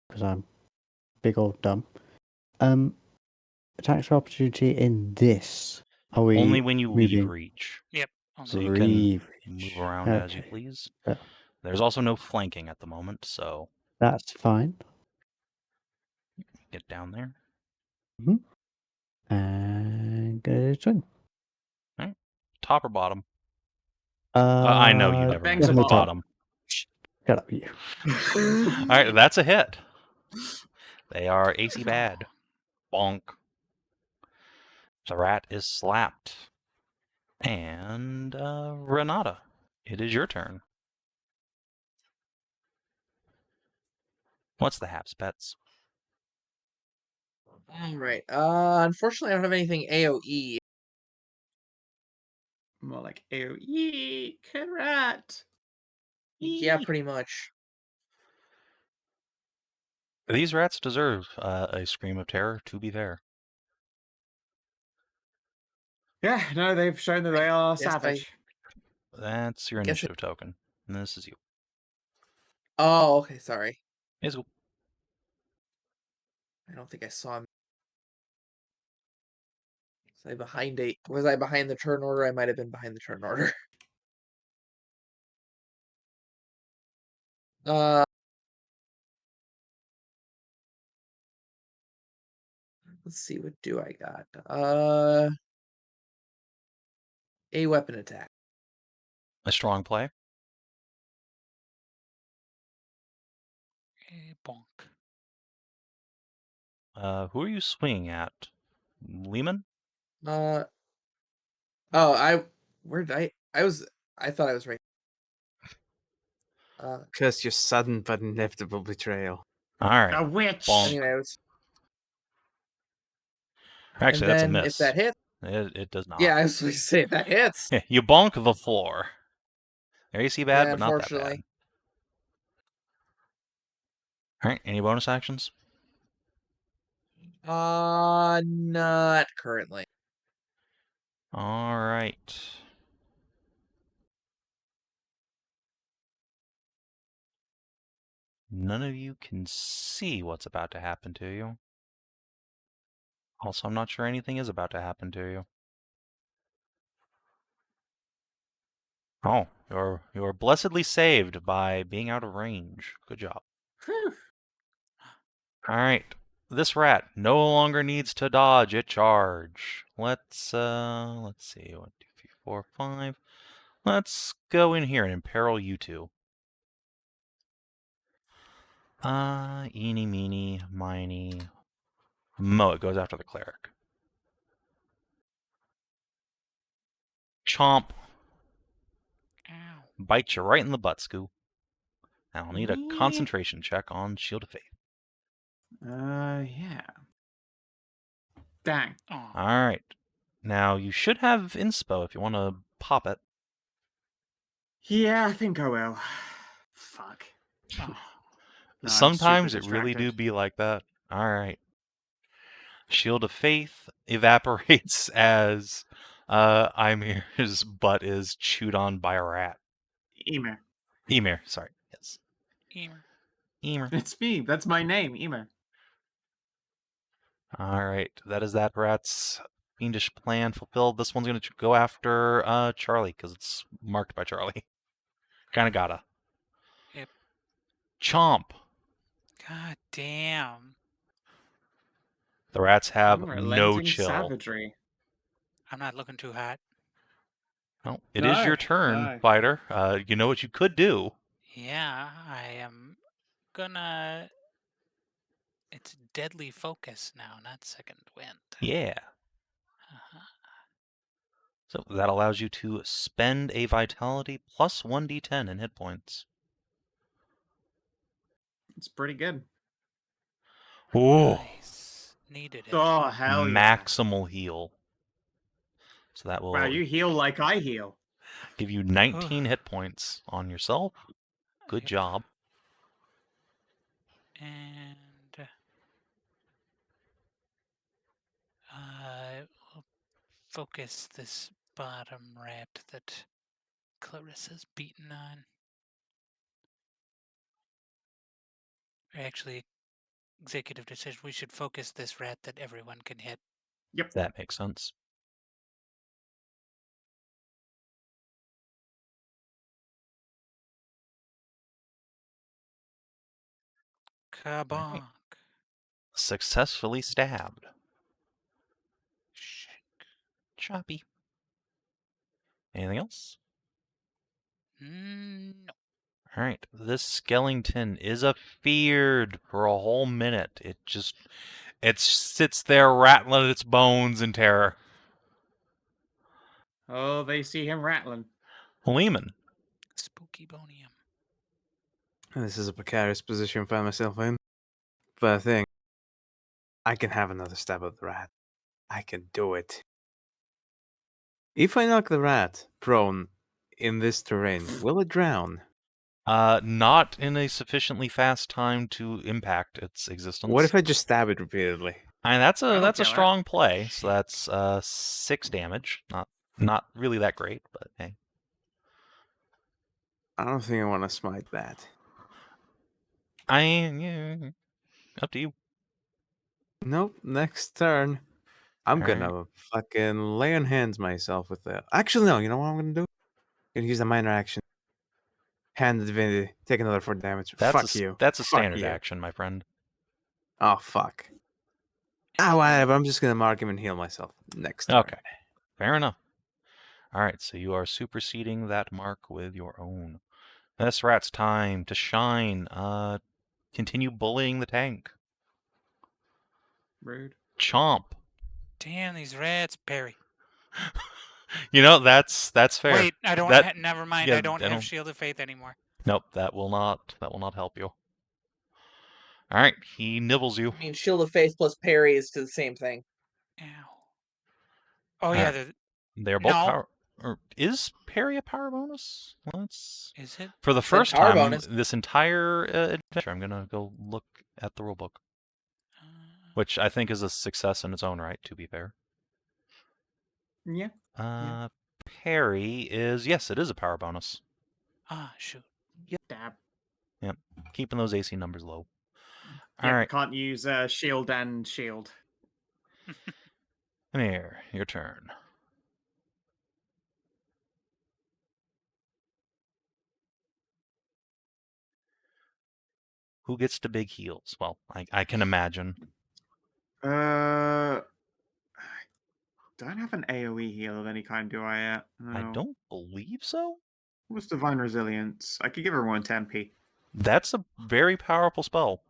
because I'm big old dumb. Attacks of opportunity in this. Are we Only when you leave moving? reach. Only. So you can Leave move reach. around as you Okay. please. Yeah. There's also no flanking at the moment, so That's fine. get down there. And go swing. Top or bottom? I know you never Bang's mentioned a definitely top. bottom. Shut up, you. All right, that's a hit. They are AC bad. Bonk. The rat is slapped. And Renata, it is your turn. What's the haps, pets? All right. Unfortunately, I don't have anything AOE. More like AOE rat. Yeah, pretty much. These rats deserve a scream of terror, to be fair. Yeah, no, they've shown that they are Yes, savage. That's your Guess it- initiative token. And this is you. Oh, okay. Sorry. It's cool. I don't think I saw him. Was I behind the turn order? I might have been behind the turn order. let's see, what do I got? A weapon attack. A strong play. Bonk. Who are you swinging at? Lemann? Oh, where did I thought I was right. Curse your sudden but inevitable betrayal. All right. A witch. Bonk. Anyway, I was. Actually, And that's a then miss. if that hits, It does not. yeah, I was going to say if that hits. You bonk the floor. There you see bad, Yeah, but not that bad. unfortunately. All right. Any bonus actions? Not currently. All right. None of you can see what's about to happen to you. Also, I'm not sure anything is about to happen to you. Oh, you're blessedly saved by being out of range. Good job. Whew. All right. This rat no longer needs to dodge a charge. Let's see. 1, 2, 3, 4, 5. Let's go in here and imperil you two. Eeny, meeny, miny, mo. It goes after the cleric. Chomp. Ow. Bite you right in the butt, Scoo. Now I'll need a Yeah. concentration check on Shield of Faith. Yeah. Dang. Oh. All right. Now you should have inspo if you want to pop it. Yeah, I think I will. Fuck. Oh. No, I'm Sometimes super it really do distracted. be like that. All right. Shield of Faith evaporates as Eimear's butt is chewed on by a rat. Eimear. Eimear, sorry. Yes. Eimear. Eimear. It's me. That's my name, Eimear. All right. That is that rat's fiendish plan fulfilled. This one's going to go after Charlie because it's marked by Charlie. Kind of gotta. Yep. Chomp. God damn. The rats have no Unrelenting chill. savagery. I'm not looking too hot. Well, it is your No, turn, no. fighter. You know what you could do. Yeah, I am gonna. It's deadly focus now, not second wind. Yeah. Uh-huh. So that allows you to spend a vitality plus 1d10 in hit points. It's pretty good. Ooh. Nice. Needed it. Oh, hell yeah. Maximal heal. So that will Wow, you heal like I heal. give you 19 hit points on yourself. Good Yep. job. And we'll focus this bottom rat that Clarissa's beaten on. Actually, executive decision, we should focus this rat that everyone can hit. Yep. That makes sense. Kabonk. Successfully stabbed. Shake. Choppy. Anything else? No. All right. This skeleton is afeared for a whole minute. It sits there rattling its bones in terror. Oh, they see him rattling. Lemann. Spooky bonium. This is a precarious position I find myself in. But I think I can have another stab at the rat. I can do it. If I knock the rat prone in this terrain, will it drown? Not in a sufficiently fast time to impact its existence. What if I just stab it repeatedly? And that's That'll a kill it. strong play. So that's 6 damage. Not really that great, but hey. I don't think I want to smite that. Yeah, up to you. Nope, next turn. I'm Alright. gonna fucking lay on hands myself with the. Actually, no, you know what I'm gonna do? I'm gonna use a minor action. Hand the divinity, take another 4 damage. Fuck you. That's a Fuck standard you. action, my friend. Oh, fuck. Ah, whatever. I'm just gonna mark him and heal myself next turn. Okay, fair enough. All right, so you are superseding that mark with your own. This rat's time to shine. Continue bullying the tank. Rude. Chomp. Damn these rats, Perry. You know, that's fair. Wait, I don't. That- Never mind. yeah, I don't I have don't- Shield of Faith anymore. Nope, that will not help you. All right, he nibbles you. I mean, Shield of Faith plus Parry is to the same thing. Ow. Oh All yeah, right. They're both No. power. Or is parry a power bonus? Let's. is it? For the It's a first power time bonus. this entire adventure, I'm gonna go look at the rulebook, which I think is a success in its own right. To be fair. Yeah. Parry is, yes, it is a power bonus. Shoot. Dab. Keeping those AC numbers low. Yeah, All right, can't use shield and shield. Eimear, your turn. Who gets the big heals? Well, I can imagine. I don't have an AoE heal of any kind, do I yet? I No. don't believe so. What's Divine Resilience? I could give everyone 10p. That's a very powerful spell.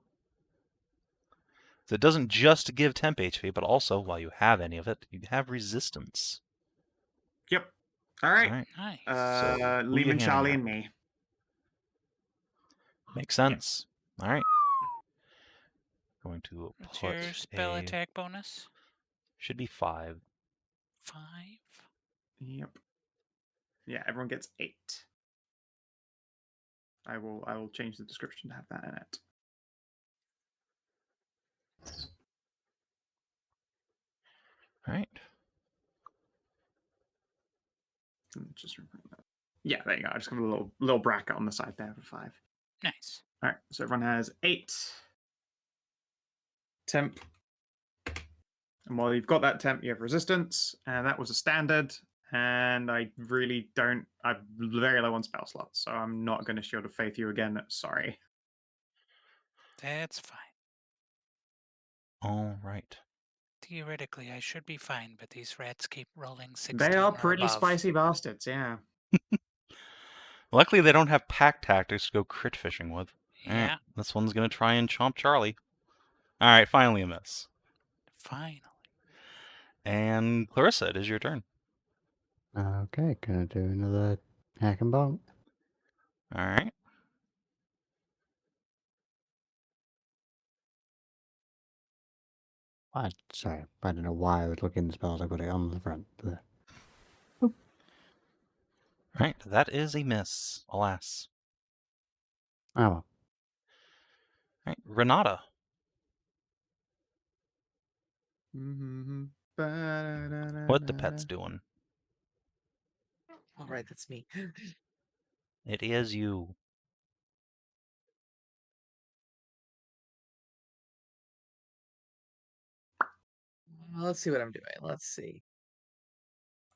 So it doesn't just give temp HP, but also, while you have any of it, you have resistance. Yep. All right. All right. Nice. So, who you Lemann, handing Charlie, that? and me. Makes sense. All right. Going to What's put your spell a... attack bonus? Should be 5. 5. Yep. Yeah, everyone gets 8. I will change the description to have that in it. All right. Just remember that. Yeah, there you go. I just got a little bracket on the side there for 5. Nice. All right, so everyone has 8 temp. And while you've got that temp, you have resistance, and that was a standard. And I really don't. I'm very low on spell slots, so I'm not going to Shield of Faith you again. Sorry. That's fine. All right. Theoretically, I should be fine, but these rats keep rolling 16 They are or pretty above. spicy bastards, yeah. Luckily, they don't have pack tactics to go crit fishing with. All right, Yeah, this one's going to try and chomp Charlie. All right, finally a miss. finally. And Clarissa, it is your turn. Okay, gonna do another hack and bonk. All right. Sorry, I don't know why I was looking at the spells. I got it on the front there. All right, that is a miss, alas. Oh well. All right, Renata. What the pet's doing? All right, that's me. It is you. Let's see what I'm doing. Let's see.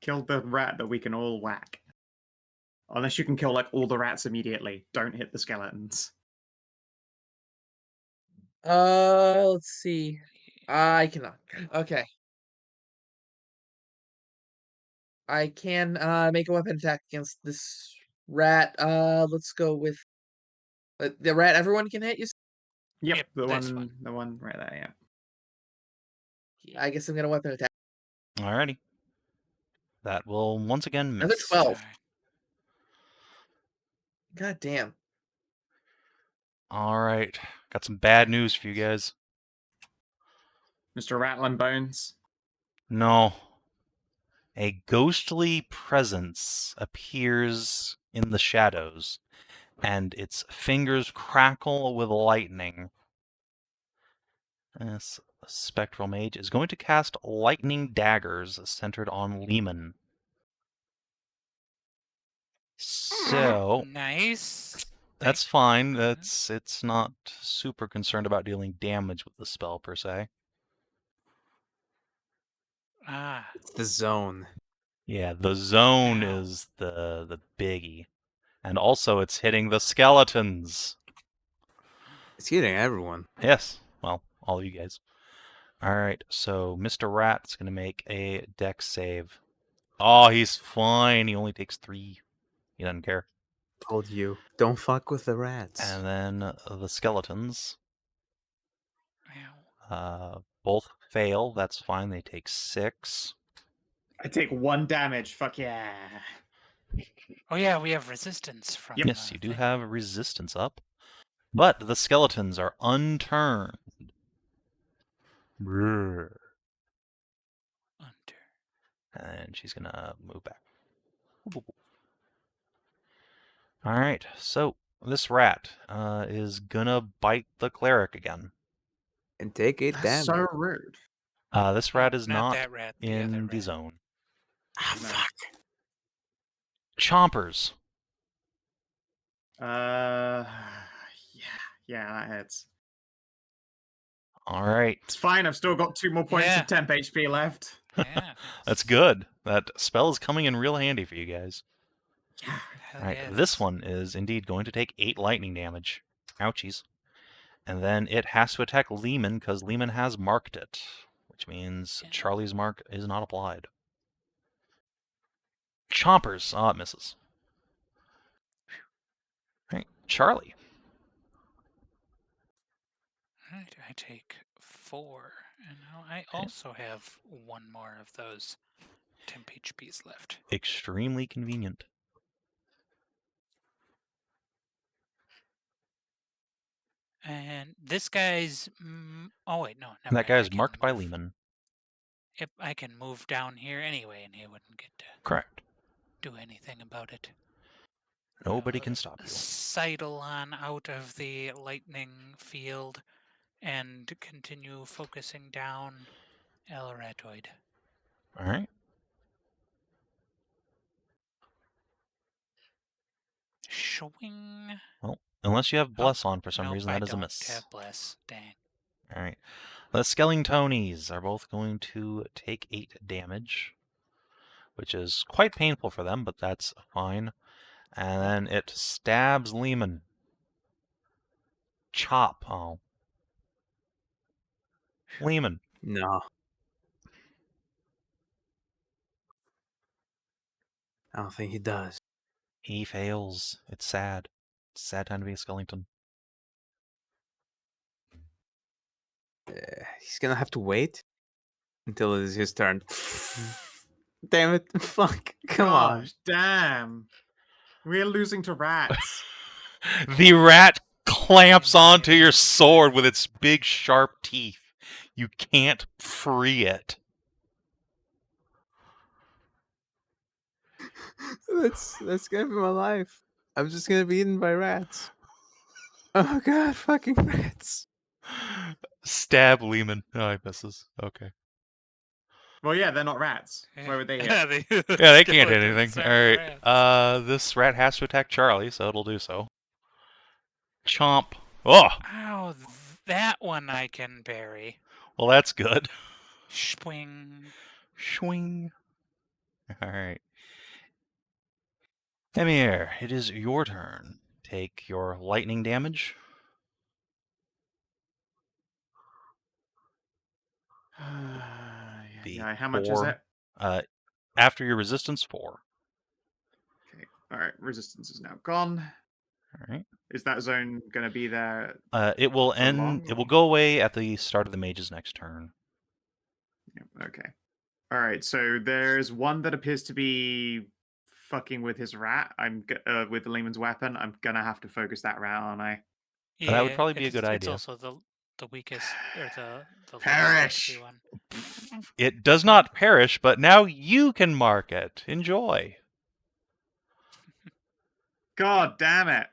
Kill the rat that we can all whack. Unless you can kill like all the rats immediately. Don't hit the skeletons. Let's see. I cannot. Okay. I can make a weapon attack against this rat. Let's go with the rat everyone can hit. Yep, the this one right there, yeah. I guess I'm gonna weapon attack. Alrighty. That will once again miss. Another 12. Alright. God damn. All right. Got some bad news for you guys. Mr. Rattling Bones. No. A ghostly presence appears in the shadows, and its fingers crackle with lightning. This spectral mage is going to cast lightning daggers centered on Lemann. So Nice. that's fine. It's not super concerned about dealing damage with the spell per se. Ah, It's the zone. Yeah, the zone Ow. is the biggie. And also it's hitting the skeletons. It's hitting everyone. Yes. Well, all of you guys. All right, so Mr. Rat's going to make a dex save. Oh, he's fine. He only takes 3. He doesn't care. Told you, don't fuck with the rats. And then the skeletons both fail. That's fine. They take 6. I take 1 damage. Fuck yeah. Oh yeah, we have resistance from. Yes, you do have resistance up. But the skeletons are unturned. Brrr. And she's going to move back. All right, so this rat is going to bite the cleric again. And take 8 That's damage. so rude. This rat is not that rat, the in other the rat. zone. Ah, No. fuck. Chompers. Yeah, that hits. All right. It's fine. I've still got 2 more points Yeah. of temp HP left. Yeah. That's good. That spell is coming in real handy for you guys. Yeah. Hell All right, yeah, this one is indeed going to take 8 lightning damage. Ouchies. And then it has to attack Lemann because Lemann has marked it, which means Yeah. Charlie's mark is not applied. Chompers. Oh, it misses. All right, Charlie. Alright, I take 4. And now I also have 1 more of those temp HPs left. Extremely convenient. And this guy's. Oh wait, no. That Never mind, guy I is can marked by move. Lemann. Yep, I can move down here anyway, and he wouldn't get to Correct. do anything about it. Nobody can stop you. Sidle on out of the lightning field and continue focusing down Elratoid. All right. Swing. Well, unless you have Bless on for some Nope, reason, I that is a don't miss. have Bless. Dang. All right. The Skeletonies are both going to take 8 damage, which is quite painful for them, but that's fine. And then it stabs Lemann. Chop. Oh. Lemann. No. I don't think he does. He fails. It's sad. It's a sad time to be a skeleton. He's gonna have to wait until it is his turn. Damn it. Fuck. Come on. Gosh, damn. We're losing to rats. The rat clamps onto your sword with its big sharp teeth. You can't free it. That's gonna be my life. I'm just gonna be eaten by rats. Oh god, fucking rats. Stab Lemann. Oh, he misses. Okay. Well, yeah, they're not rats. Where would they hit? Yeah, Yeah, they can't hit anything. skeletons All aren't right. rats. This rat has to attack Charlie, so it'll do so. Chomp. Oh, Ow, that one I can bury. well, that's good. Swing. Swing. All right. Eimear, it is your turn. Take your lightning damage. Be Yeah, how much is 4. it? After your resistance, 4. Okay. All right, resistance is now gone. All right. Is that zone going to be there? It will For end. long, It will or- go away at the start of the mage's next turn. Yeah, okay. All right, so there's one that appears to be fucking with his rat. With the Leman's weapon. I'm gonna have to focus that rat, aren't I? Yeah, That would probably be a good It's idea. also the weakest, or the lowest Perish! HP one. It does not perish, but now you can mark it. Enjoy. God damn it!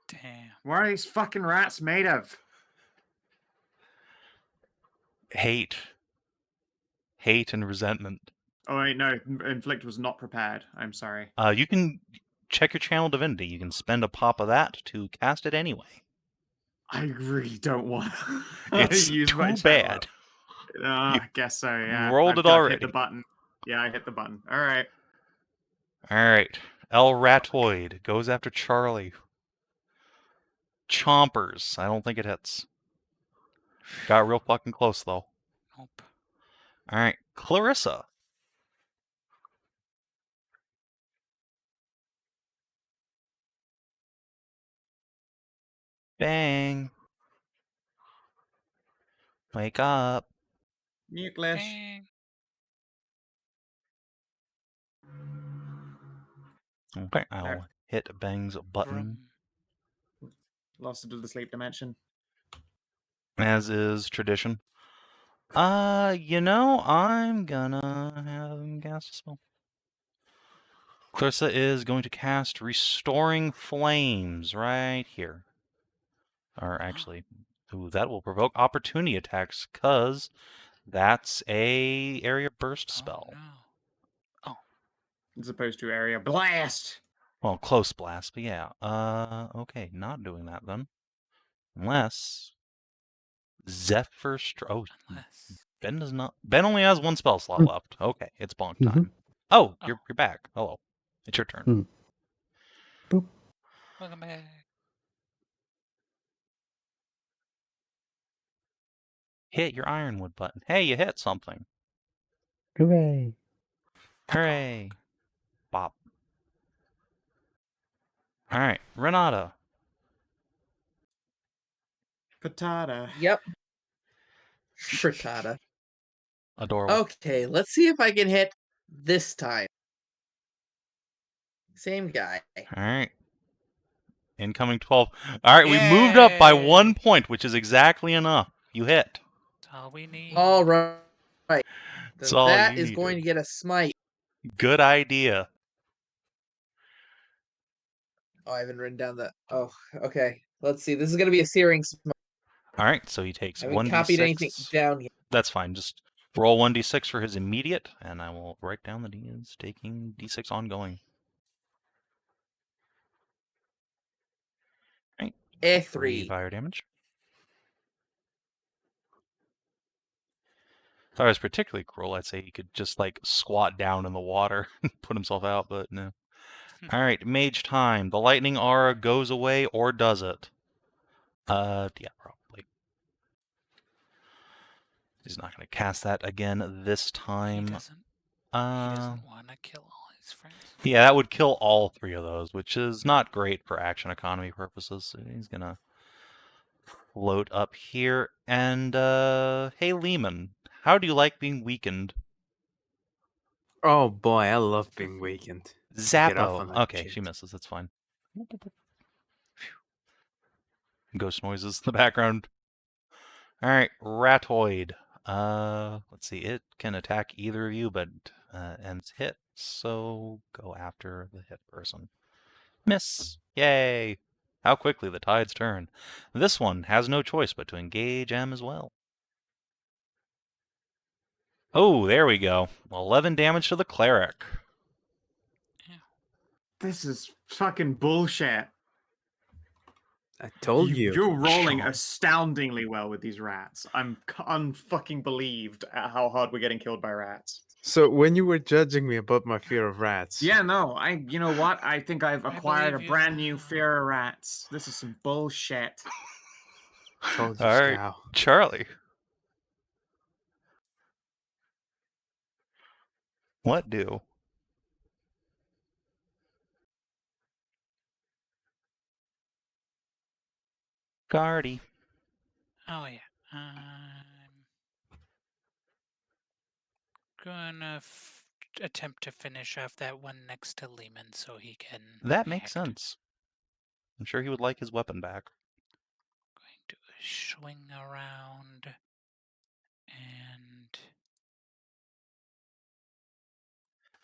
Damn. What are these fucking rats made of? Hate. Hate and resentment. Oh wait, no. Inflict was not prepared. I'm sorry. You can check your channel divinity. You can spend a pop of that to cast it anyway. I really don't want to It's use my too channel. bad. I guess so, yeah. rolled it I've already. hit the button. Yeah, I hit the button. All right. All right. Elratoid goes after Charlie. Chompers. I don't think it hits. Got real fucking close, though. Nope. All right, Clarissa. Bang. Wake up. Muclish. Dang. Okay, I'll hit Bang's button, Vroom. Lost it to the sleep dimension. as is tradition. I'm gonna have him cast a spell. Clarissa is going to cast Restoring Flames right here. Or actually, ooh, that will provoke opportunity attacks, cause that's a area burst spell. Oh, no. As opposed to area blast. Well, close blast, but yeah. Okay, not doing that then. Unless Zephyr Oh, Unless. Ben only has one spell slot left. Okay, it's bonk time. Oh, you're back. Hello. It's your turn. Welcome back. Hit your ironwood button. Hey, you hit something. Hooray! Hooray. Bop. Alright, Renata. Patata. Yep. Frittata. Adorable. Okay, let's see if I can hit this time. Same guy. Alright. Incoming 12. Alright, we moved up by 1 Yay! point, which is exactly enough. You hit. That's all we need. All right. That's Then all that you is going to needed. get a smite. Good idea. Oh, I haven't written down that. Oh, okay. Let's see. This is going to be a searing smite. Alright, so he takes I haven't copied anything 1d6. down here. That's fine. Just roll 1d6 for his immediate, and I will write down that he is taking d6 ongoing. Right. 3 3. fire damage. If I was particularly cruel, I'd say he could just like squat down in the water and put himself out, but no. Alright, mage time. The lightning aura goes away, or does it? Yeah, probably. He's not going to cast that again this time. He doesn't want to kill all his friends. Yeah, that would kill all 3 of those, which is not great for action economy purposes. So he's going to float up here. And, hey, Lemann, how do you like being weakened? Oh boy, I love being weakened. Get off on Zappo. that Okay, shit. she misses. That's fine. Ghost noises in the background. Alright, Ratoid. Let's see. It can attack either of you, but ends hit. So go after the hit person. Miss. Yay. How quickly the tides turn. This one has no choice but to engage M as well. Oh, there we go. 11 damage to the Cleric. This is fucking bullshit. I told you. You're rolling Sean. astoundingly well with these rats. I'm unfucking believed at how hard we're getting killed by rats. So when you were judging me about my fear of rats, Yeah, no, you know what? I think I've I acquired a believe you. brand new fear of rats. This is some bullshit. told you, Alright, Scow. Charlie. What do? Guardy. Oh yeah. I'm gonna attempt to finish off that one next to Lemann so he can. That makes act. sense. I'm sure he would like his weapon back. Going to swing around and.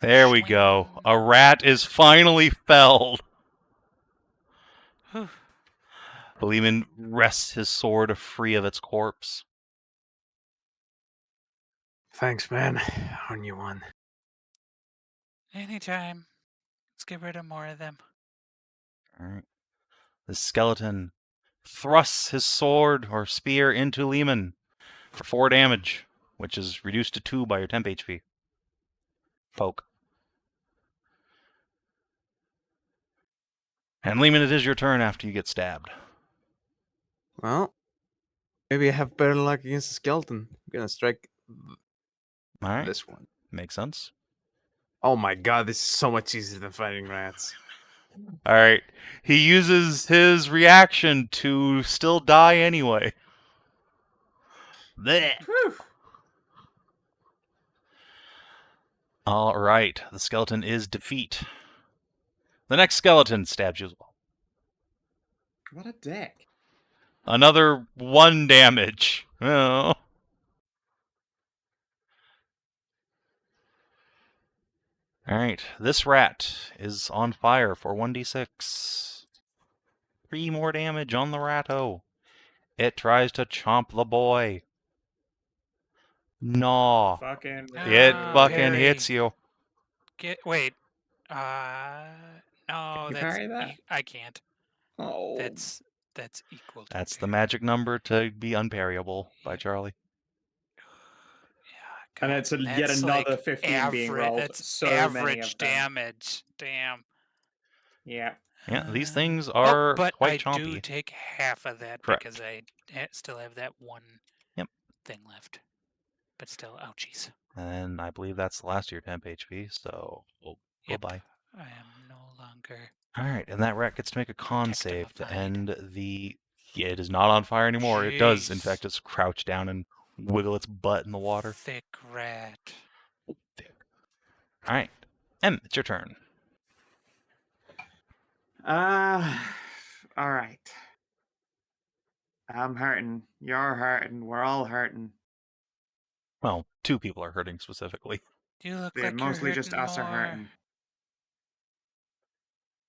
There we go. Swing. A rat is finally felled. Whew. Lemann wrests his sword free of its corpse. Thanks, man. On you one. Anytime. Let's get rid of more of them. Alright. The skeleton thrusts his sword or spear into Lemann for 4 damage, which is reduced to 2 by your temp HP. Poke. And Lemann, it is your turn after you get stabbed. Well, Maybe I have better luck against the skeleton. I'm gonna strike All right, this one. makes sense. Oh my god, this is so much easier than fighting rats. All right, he uses his reaction to still die anyway. Blech. Whew. All right, the skeleton is defeat. The next skeleton stabs you as well. What a dick. Another 1 damage. Oh. All right, this rat is on fire for 1d6. 3 more damage on the ratto. It tries to chomp the boy. No. Fucking. It Ah, fucking parry. hits you. Wait. No, Can you that's parry that? I can't. Oh. That's equal to That's the parry. magic number to be unparryable by Charlie. Yeah, And God, it's yet that's another like 15 being rolled. That's So many of average them. damage. Damn. Yeah. Yeah, these things are but quite I chompy. do take half of that Correct. because I still have that one Yep. thing left. But still, ouchies. And I believe that's the last of your temp HP, so Yep. bye-bye. I am no longer. All right, and that rat gets to make a con Protective save of to mine. end the... Yeah, it is not on fire anymore. It does, in Jeez. fact, just crouch down and wiggle its butt in the water. Thick rat. All right, Em, it's your turn. All right. I'm hurting. You're hurting. We're all hurting. Well, 2 people are hurting specifically. You look Yeah, like mostly you're just hurting us are more. hurting.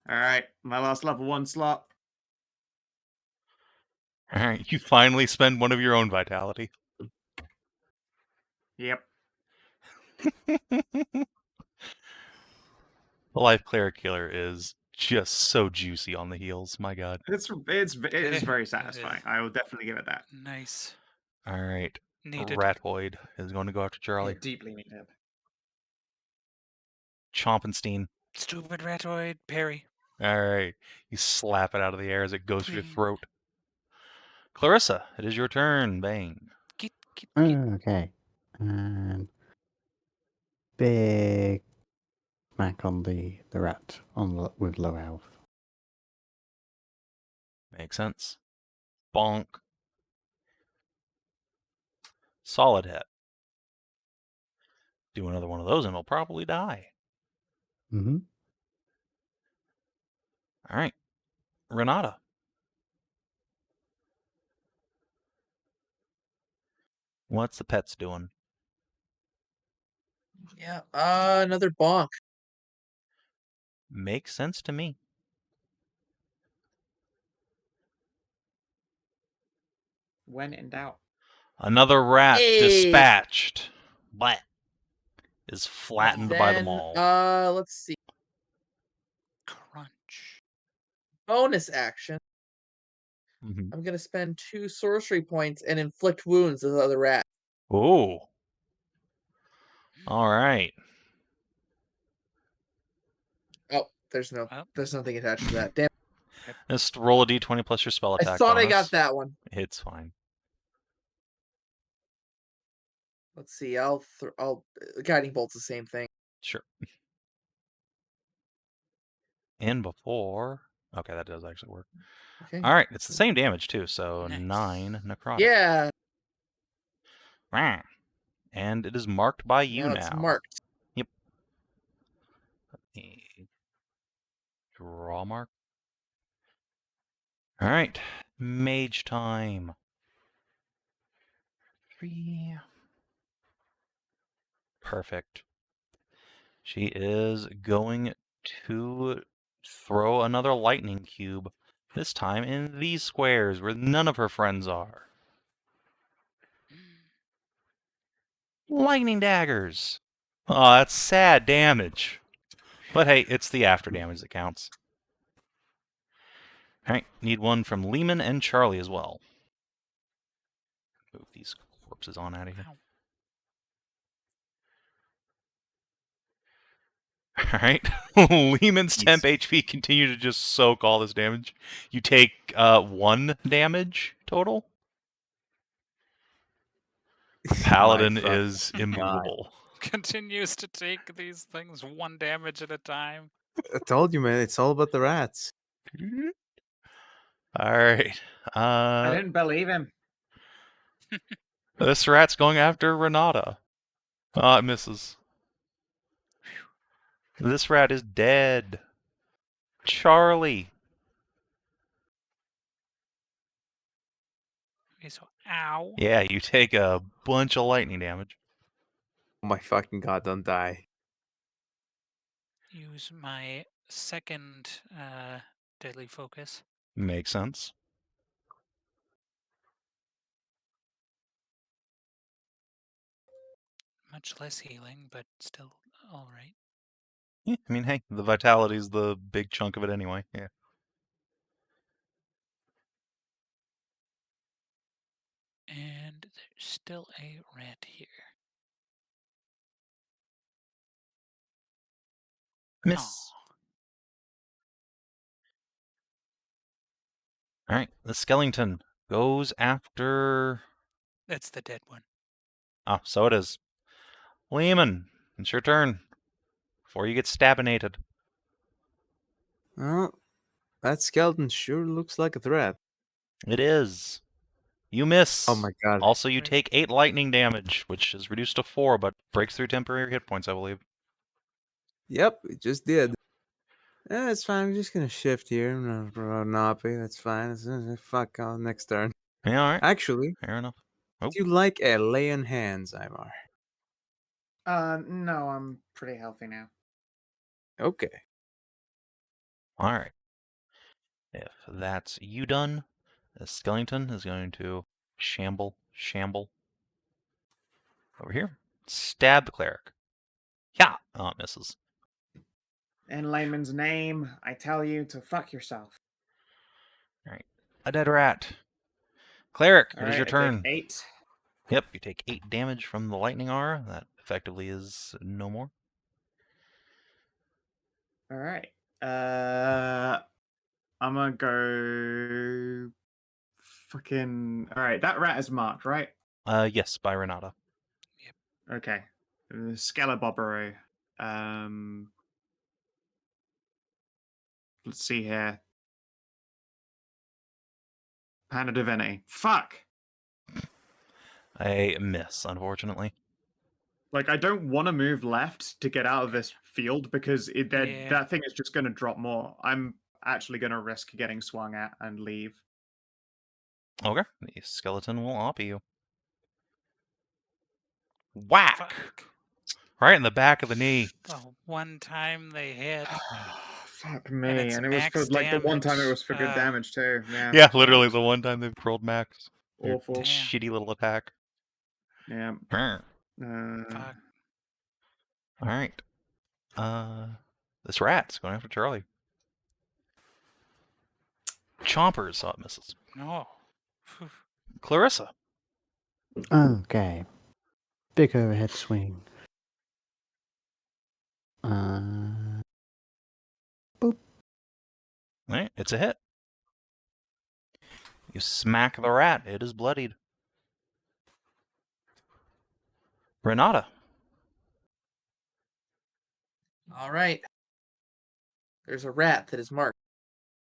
All right, my last level 1 slot. All right, you finally spend one of your own vitality. Yep. The Life Cleric Killer is just so juicy on the heels. My God. It is very It satisfying. is. I will definitely give it that. Nice. All right, Needed. Ratoid is going to go after Charlie. Yeah, deeply needed. Chompenstein. Stupid ratoid. Parry. All right, you slap it out of the air as it goes for your Cling. throat. Clarissa, it is your turn. Bang. Get. Okay. And big smack on the rat with low health. Makes sense. Bonk. Solid hit. Do another one of those and it'll probably die. Mm-hmm. All right, Renata. What's the pets doing? Yeah. Another bonk. Makes sense to me. When in doubt. Another rat Hey. dispatched. But is flattened by the Then, maul. let's see. Crunch. Bonus action. Mm-hmm. I'm gonna spend 2 sorcery points and inflict wounds with the other rat. Oh. All right. Oh, there's nothing attached to that. Damn. Just roll a d20 plus your spell I attack thought bonus. I got that one. It's fine. Let's see. I'll guiding bolt's the same thing. Sure. And before... Okay, that does actually work. Okay. All right, it's the same damage too, so Nice. 9 necrotic. Yeah. Rah. And it is marked by you now. It's marked. Yep. Let me draw mark. All right, mage time. 3. Perfect. She is going to throw another lightning cube, this time in these squares where none of her friends are. Lightning daggers! Oh, that's sad damage. But hey, it's the after damage that counts. Alright, need one from Lemann and Charlie as well. Move these corpses on out of here. Alright, Lemann's temp HP continue to just soak all this damage. You take 1 damage total. Paladin fucking is immovable. Continues to take these things 1 damage at a time. I told you, man. It's all about the rats. All right. I didn't believe him. This rat's going after Renata. Ah, it misses. This rat is dead. Charlie. Okay, so ow. Yeah, you take a bunch of lightning damage. Oh my fucking god! Don't die. Use my second deadly focus. Makes sense. Much less healing, but still all right. Yeah, I mean, hey, the vitality's the big chunk of it anyway. Yeah. And there's still a rat here. Miss. Aw. All right, the skeleton goes after. That's the dead one. Oh, so it is. Lemann, it's your turn. Before you get stabinated. Oh, that skeleton sure looks like a threat. It is. You miss. Oh my god. Also, you Right. take 8 lightning damage, which is reduced to 4, but breaks through temporary hit points, I believe. Yep, it just did. Yeah, it's fine. I'm just gonna shift here. I'm not nappy. That's fine. Fuck on next turn. Yeah, all right. Actually, Fair enough. do you like a lay on hands, Eimear? No, I'm pretty healthy now. Okay. All right. If that's you done, the skeleton is going to shamble over here. Stab the cleric. Yeah. Oh, it misses. In layman's name, I tell you to fuck yourself. All right. A dead rat. Cleric, All it is right, your I turn. take 8. Yep, you take 8 damage from the lightning aura. That effectively is no more. All right. I'm gonna go. Fucking. All right, that rat is marked, right? Yes, by Renata. Okay. Skelebobbery. Um. Let's see here. Panda Divinity. Fuck. A miss, unfortunately. Like, I don't want to move left to get out of this field because Yeah. that thing is just going to drop more. I'm actually going to risk getting swung at and leave. Okay, the skeleton will op you. Whack! Fuck. Right in the back of the knee. The one time they hit. Fuck me. it's And it was for, max like, the one time it damage. was for good damage, too. Yeah. Yeah, literally the one time they've rolled max. Their Awful. Damn. shitty little attack. Yeah. Fuck. All right. This rat's going after Charlie. Chompers saw it misses. No. Phew. Clarissa. Okay. Big overhead swing. Boop. All right, it's a hit. You smack the rat. It is bloodied. Renata. All right. There's a rat that is marked.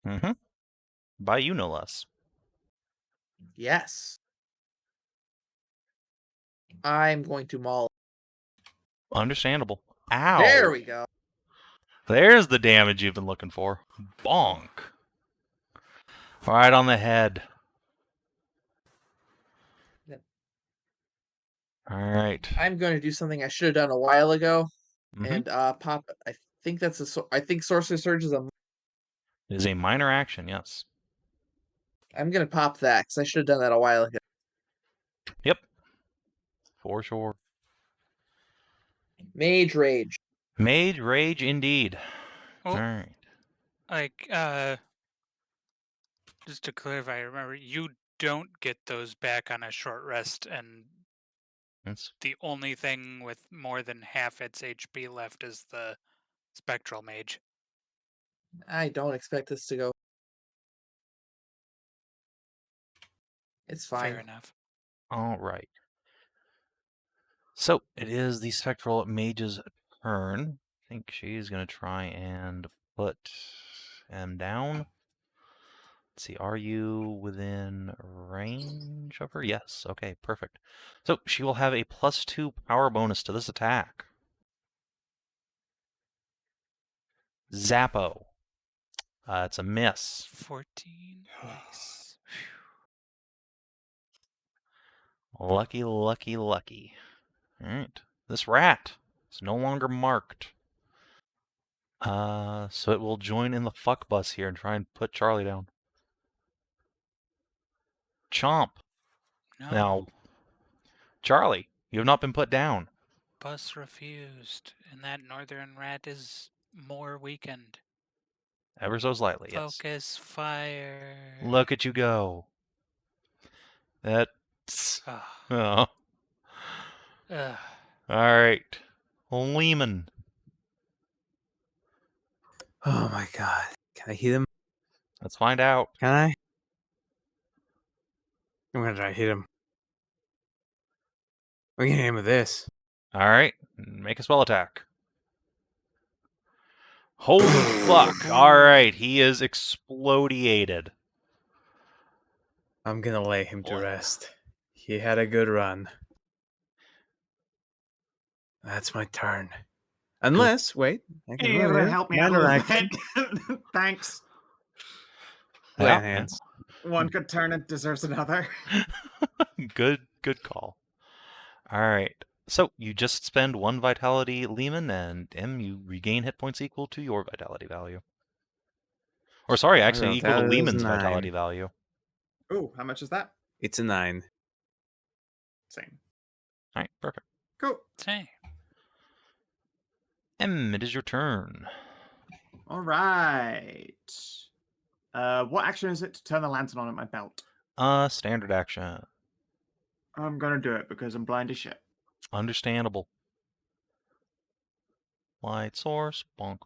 Mm-hmm. By you, no less. Yes. I'm going to maul. Understandable. Ow. There we go. There's the damage you've been looking for. Bonk. Right on the head. Yep. All right. I'm going to do something I should have done a while ago, Mhm. and pop. I think that's I think Sorcerer Surge is a. It is a minor action, yes. I'm going to pop that because I should have done that a while ago. Yep. For sure. Mage Rage. Mage Rage indeed. Oh. All right. Like, just to clarify, remember, you don't get those back on a short rest, and That's the only thing with more than half its HP left is the Spectral Mage. I don't expect this to go. It's fine. Fair enough. all right. So it is the Spectral Mage's turn. I think she's going to try and put him down. Let's see, are you within range of her? Yes. Okay, perfect. So she will have a +2 power bonus to this attack. Zappo. It's a miss. 14. Nice. Lucky, lucky, lucky. All right. This rat is no longer marked. So it will join in the fuck bus here and try and put Charlie down. Chomp. No. Now, Charlie, you have not been put down. Bus refused, and that northern rat is more weakened. Ever so slightly, yes. Focus fire. Look at you go. That's... Ah. Oh. Ugh. All right. Lemann. Oh my god. Can I hit him? Let's find out. Can I? I'm gonna try to hit him. We can hit him with this. All right. Make a spell attack. Holy fuck. All right. He is explodiated. I'm gonna lay him to What? rest. He had a good run. That's my turn. Unless, wait, I Are can you able move to it. help me out a Minor little action. bit? Thanks. Play Yeah, hands. One good turn and deserves another. Good call. All right. So you just spend 1 vitality, Lemann, and you regain hit points equal to your vitality value. Or sorry, actually equal to vitality is Lemann's 9. vitality value. Ooh, how much is that? It's a 9. Same. All right, perfect. Cool. Same. It is your turn. All right. What action is it to turn the lantern on at my belt? Standard action. I'm gonna do it because I'm blind as shit. Understandable. Light source, bonk.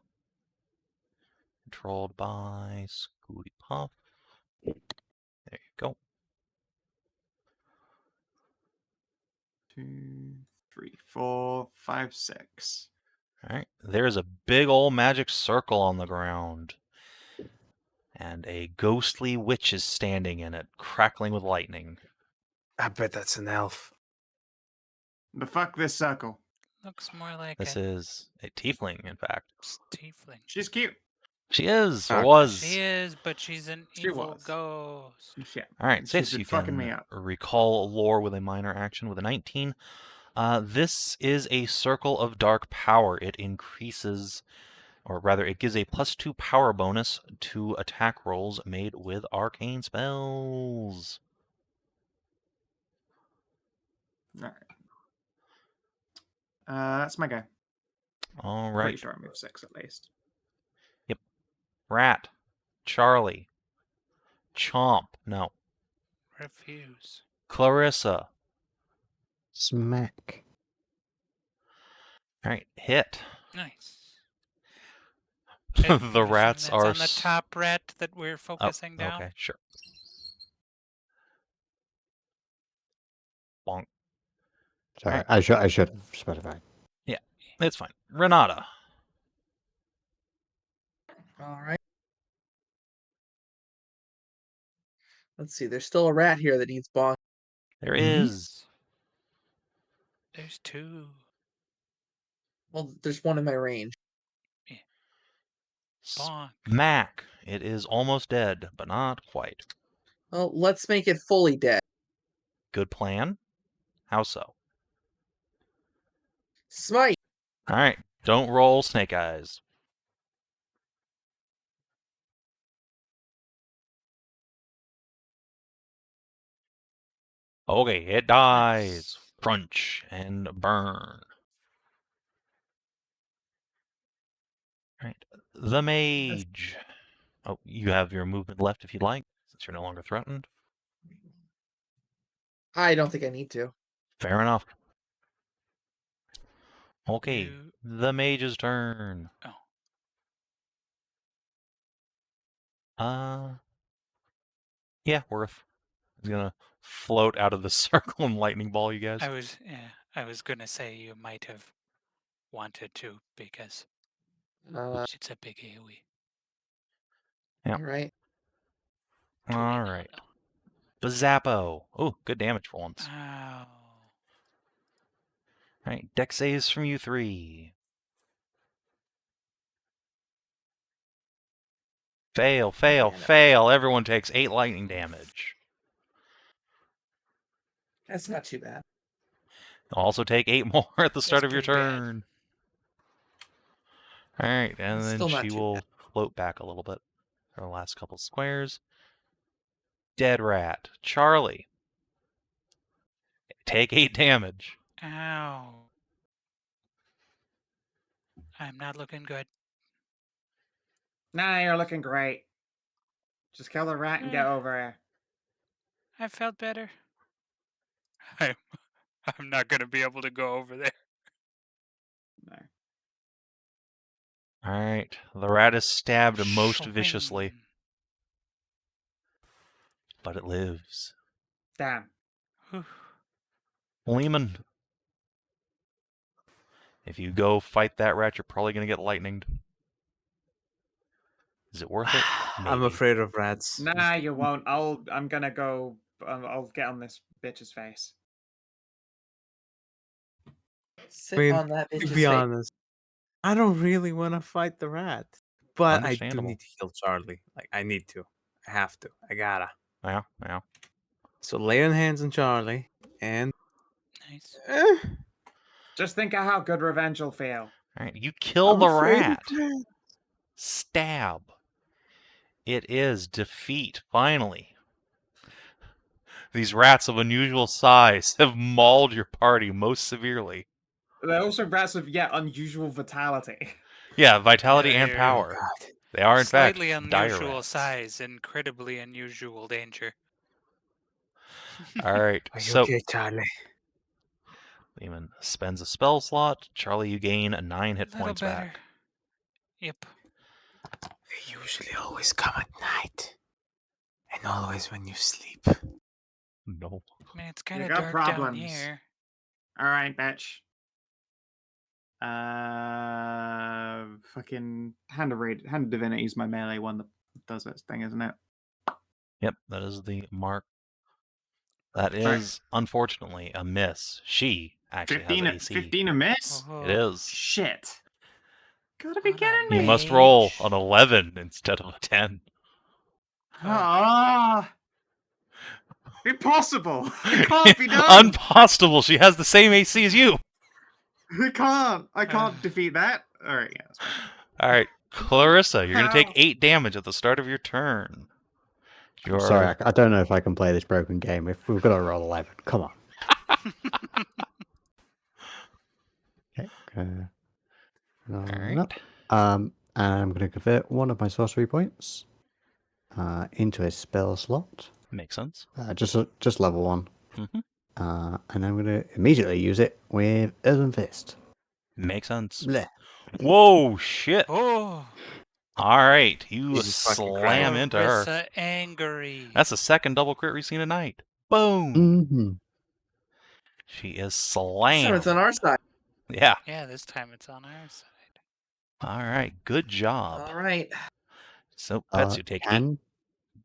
Controlled by Scooty Puff. There you go. 2, 3, 4, 5, 6. All right. There's a big old magic circle on the ground. And a ghostly witch is standing in it, crackling with lightning. I bet that's an elf. The fuck this circle. Looks more like This a is a tiefling, in fact. tiefling. She's cute. She is, or Okay. was. She is, but she's an She evil was. ghost. Shit. All right, She's Sis, been you fucking me can up. recall lore with a minor action with a 19. This is a circle of dark power. It increases, or rather, it gives a +2 power bonus to attack rolls made with arcane spells. Alright. That's my go. All Pretty right. sure I move 6 at least. Rat, Charlie, Chomp, no, Refuse. Clarissa. Smack. All right, hit. Nice. The rats That's are on the top rat that we're focusing down. Okay, sure. Bonk. Sorry, Alright. I should have specified. Yeah, it's fine. Renata. All right. Let's see. There's still a rat here that needs bonk. There Mhm. is. There's 2. Well, there's one in my range. Bonk. Mac. It is almost dead, but not quite. Well, let's make it fully dead. Good plan. How so? Smite. All right, don't roll snake eyes. Okay, it dies. Crunch and burn. All right, the mage. Oh, you have your movement left if you'd like, since you're no longer threatened. I don't think I need to. Fair enough. Okay, You- the mage's turn. Yeah, Worth is gonna float out of the circle and lightning ball you guys. I was, yeah. I was gonna say you might have wanted to because it's a big AoE. Yep. All right. All right. Bazappo. Oh, good damage for once. Ow. All right, dex saves from you 3. Fail, fail, Yeah, no. fail. Everyone takes 8 lightning damage. That's not too bad. You'll also take 8 more at the start That's of your pretty bad. turn. All right, and It's then still not she too will float back a little bit for the last couple squares. Dead rat. Charlie. Take 8 damage. Ow. I'm not looking good. Nah, you're looking great. Just kill the rat and get over here. I felt better. I'm not gonna be able to go over there. No. All right, the rat is stabbed most Swing. viciously, but it lives. Damn. Whew. Lemann. If you go fight that rat, you're probably going to get lightninged. Is it worth it? I'm Maybe. afraid of rats. Nah, you won't. I'm gonna go. I'll get on this bitch's face. Sit I mean, on that to bitch's be face. honest, I don't really want to fight the rat, but I do Understandable. need to heal Charlie. Like, I need to. I have to. I gotta. Yeah, yeah. So lay on hands on Charlie, and Nice. Just think of how good revenge will feel. All right, you kill I'm the afraid of rat. rats. Stab. It is defeat, finally. These rats of unusual size have mauled your party most severely. They're also rats of yet unusual vitality. Yeah, vitality Yeah, and they're power. God. They are, in fact, Slightly dire unusual rats. size, incredibly unusual danger. All right, Are you so okay, Charlie? Lemann spends a spell slot. Charlie, you gain 9 hit Little points better. back. Yep. They usually always come at night, and always when you sleep. No. I mean, it's You kind of got dark down problems. here. All right, bitch. Fucking Hand of Divinity is my melee one that does its thing, isn't it? Yep, that is the mark. That Right. is, unfortunately, a miss. She actually 15, has AC. 15 a miss? Oh, It is. Shit. Gotta be On a kidding You me. must roll mage. an 11 instead of a 10. Oh, Ah, impossible. It can't be done. Unpossible. She has the same AC as you. It can't. I can't defeat that. All right, yeah. That's fine. All right, Clarissa, you're going to take How? 8 damage at the start of your turn. I'm sorry, I don't know if I can play this broken game. If we've got to roll 11, come on. Okay. All And right. I'm going to convert one of my sorcery points into a spell slot. Makes sense. Just level 1. Mm-hmm. And I'm going to immediately use it with Earthen Fist. Makes sense. Blech. Whoa, shit. oh. All right, you Jesus fucking slam Christ. into her. Clarissa angry. That's the second double crit we've seen tonight. Boom. Mm-hmm. She is This time slammed. it's on our side. Yeah. Yeah, this time it's on our side. All right, good job. All right. So, Pets, you take 8 Can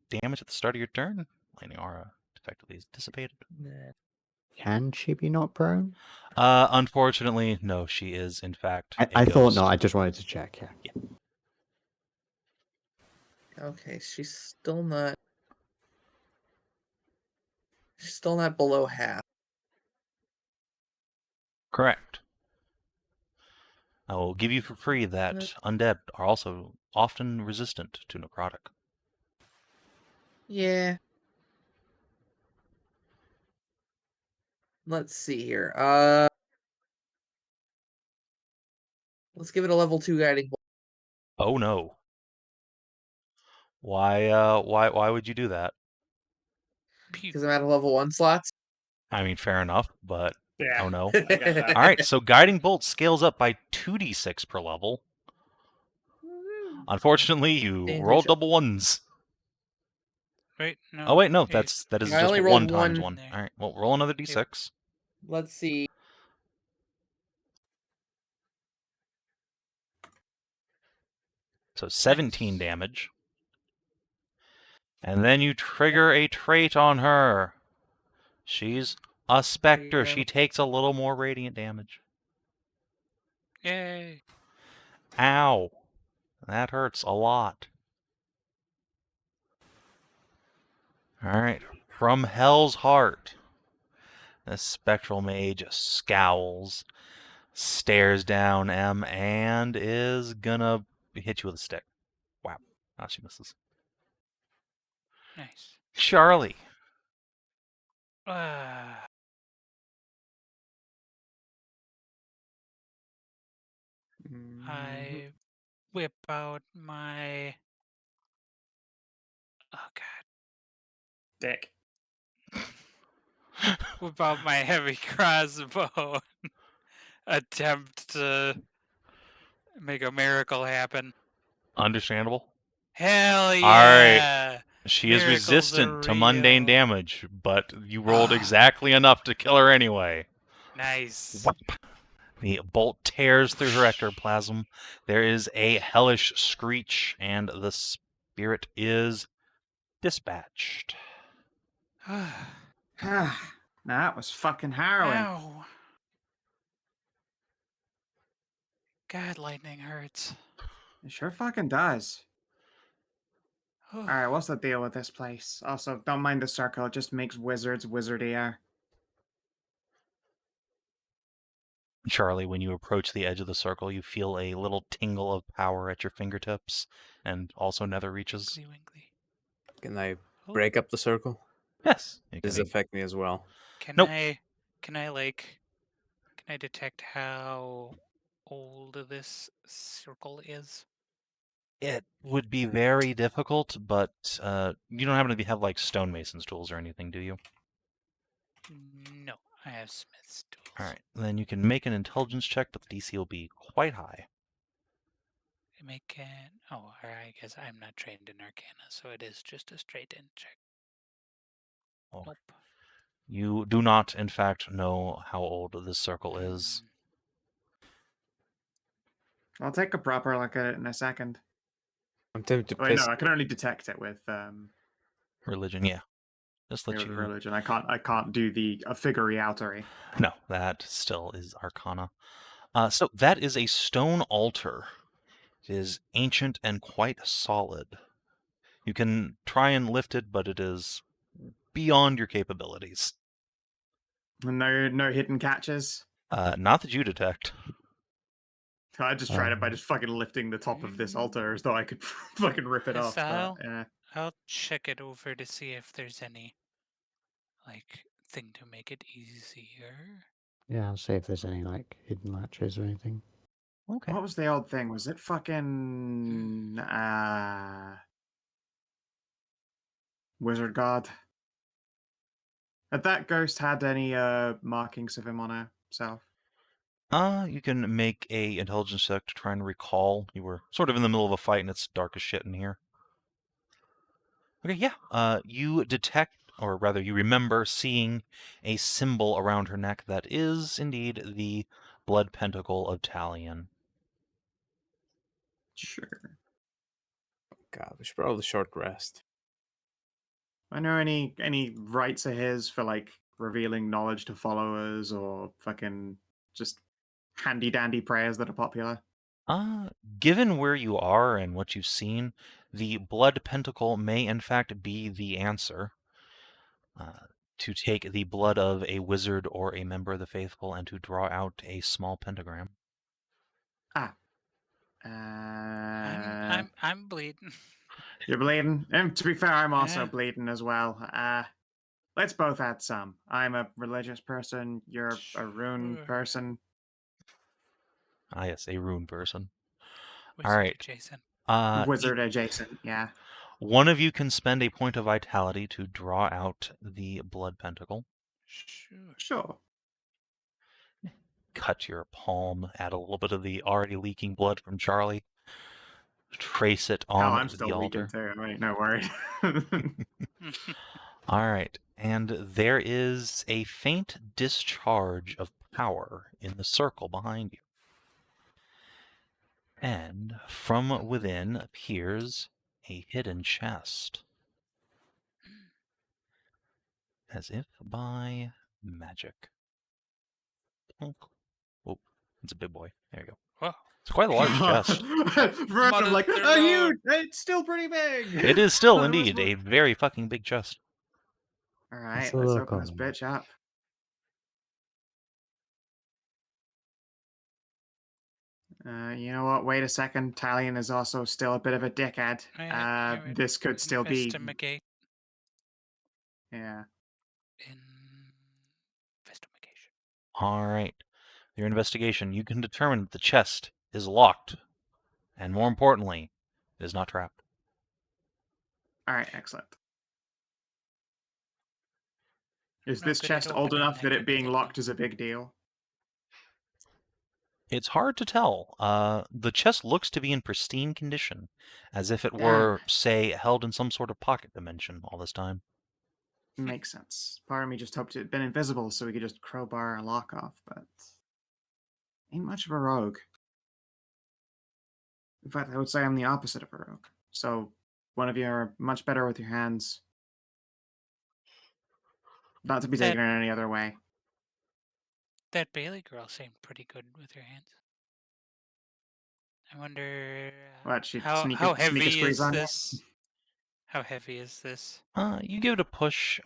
damage at the start of your turn. Lightning aura effectively is dissipated. she be not prone? Unfortunately, no, she is, in fact, a I thought ghost. not. I just wanted to check. Yeah. Okay, she's still not. She's still not below half. Correct. I will give you for free that undead are also often resistant to necrotic. Yeah. Let's see here. Let's give it a level 2 guiding bolt. Oh no. Why would you do that? Pew. Because I'm at a level 1 slots. I mean, fair enough, but Yeah. oh no. I get that. All right, so Guiding Bolt scales up by 2d6 per level. Unfortunately, you Damn, roll Rachel. double ones. Wait, no. Oh wait, no, you- that is I just only one rolled times one. one. All right, well, roll another d6. Let's see. So 17 damage. And then you trigger a trait on her. She's a specter. She takes a little more radiant damage. Yay. Ow. That hurts a lot. Alright. From Hell's Heart. This spectral mage scowls, stares down M, and is gonna hit you with a stick. Wow. Ah, she misses. Nice. Charlie. I whip out my... Oh, God. Dick. Whip out my heavy crossbow. Attempt to make a miracle happen. Understandable. Hell right. yeah! She is Miracles resistant are to mundane real. damage, but you rolled exactly enough to kill her anyway. Nice. Whap. The bolt tears through her ectoplasm. There is a hellish screech, and the spirit is dispatched. That was fucking harrowing. Ow. God, lightning hurts. It sure fucking does. Alright, what's the deal with this place? Also, don't mind the circle, it just makes wizards wizardier. Charlie, when you approach the edge of the circle, you feel a little tingle of power at your fingertips, and also nether reaches. Winkly, winkly. Can I Oh, break up the circle? Yes. You Does can it affect me as well? Can Nope. can I detect how old this circle is? It would be very difficult, but you don't happen to have like stonemason's tools or anything, do you? No, I have smith's tools. All right, then you can make an intelligence check, but the DC will be quite high. Oh, I guess I'm not trained in Arcana, so it is just a straight in check. Oh. Nope. You do not, in fact, know how old this circle is. I'll take a proper look at it in a second. I'm tempted to Wait, piss. no, I can only detect it with Religion, yeah. Just let you. religion. I can't do the figurey outery. No, that still is Arcana. So that is a stone altar. It is ancient and quite solid. You can try and lift it, but it is beyond your capabilities. No hidden catches. Not that you detect. I just tried it by just fucking lifting the top of this altar as though I could fucking rip it Yes, off. But, I'll check it over to see if there's any thing to make it easier. Yeah, I'll see if there's any hidden latches or anything. Okay. What was the old thing? Was it fucking Wizard God? Had that ghost had any markings of him on herself? You can make a intelligence check to try and recall. You were sort of in the middle of a fight and it's dark as shit in here. Okay, yeah. You detect, or rather you remember seeing a symbol around her neck that is indeed the blood pentacle of Talion. Sure. God, we should probably short rest. I know any rights of his for revealing knowledge to followers or fucking just handy dandy prayers that are popular? Given where you are and what you've seen, the blood pentacle may in fact be the answer. To take the blood of a wizard or a member of the faithful and to draw out a small pentagram. I'm bleeding. You're bleeding? And to be fair, I'm also Yeah. bleeding as well. Let's both add some. I'm a religious person, you're a rune Sure. person. Ah, yes, a rune person. Wizard All right. adjacent. Wizard adjacent, yeah. One of you can spend a point of vitality to draw out the blood pentacle. Sure. Cut your palm, add a little bit of the already leaking blood from Charlie. Trace it on I'm the still altar. leaking too, right? No worry. All right, and there is a faint discharge of power in the circle behind you. And from within appears a hidden chest. As if by magic. Oh, it's a big boy. There you go. Whoa. It's quite a large chest. First, I'm like, Mother a lord. huge. It's still pretty big. It is still There was indeed one- a very fucking big chest. All right, Let's let's look open this on. bitch up. You know what? Wait a second. Talion is also still a bit of a dickhead. This could still be. Investigate. Yeah. Investigation. All right. Your investigation, you can determine that the chest is locked, and more importantly, it is not trapped. All right, excellent. Is No this good at chest old opening enough that that kind it of being thing. locked is a big deal? It's hard to tell. The chest looks to be in pristine condition, as if it Damn. were, say, held in some sort of pocket dimension all this time. Makes sense. Part of me just hoped it had been invisible so we could just crowbar a lock off, but ain't much of a rogue. In fact, I would say I'm the opposite of a rogue. So one of you are much better with your hands. Not to be taken in any other way. That Bailey girl seemed pretty good with her hands. I wonder What, she'd how sneak a heavy squeeze is on you? this? How heavy is this? You give it a push.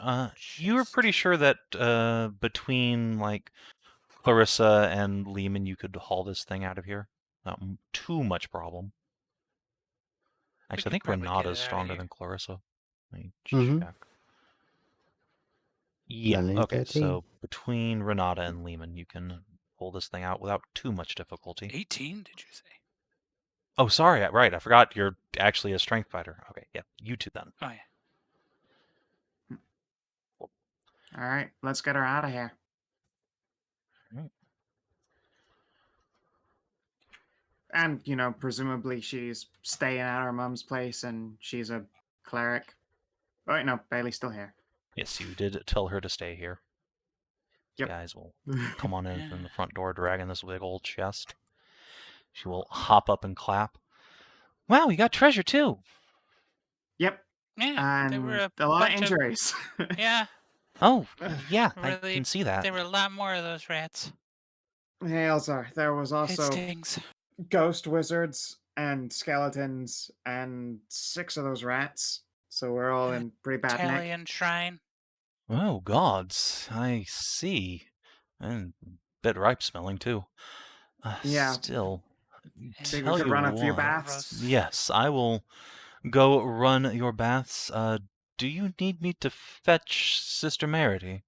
You were pretty Chest. sure that between like Clarissa and Lemann, you could haul this thing out of here. Not too much problem. Actually, I could think probably get Renata it is outta stronger here. than Clarissa. Let me Mhm. check. Yeah. Only Okay. 13. So between Renata and Lemann, you can pull this thing out without too much difficulty. 18, did you say? Oh, sorry. Right. I forgot you're actually a strength fighter. Okay. Yeah. You two then. Oh yeah. All right, let's get her out of here. Right. And, you know, presumably she's staying at her mum's place and she's a cleric. Oh, wait, no, Bailey's still here. Yes, you did tell her to stay here. Yep. Guys will come on in Yeah. from the front door dragging this big old chest. She will hop up and clap. Wow, you got treasure too. Yep, Yeah, they and were a a lot of bunch of injuries. yeah. Oh, yeah, I Really, can see that. there were a lot more of those rats. Hails are. There was It also stings. ghost wizards and skeletons and 6 of those rats. So we're all in pretty bad nick. Italian shrine. Oh, gods, I see. And a bit ripe smelling too. Yeah. Still, Think we tell could you run a few what. baths? Yes, I will go run your baths. Do you need me to fetch Sister Merity?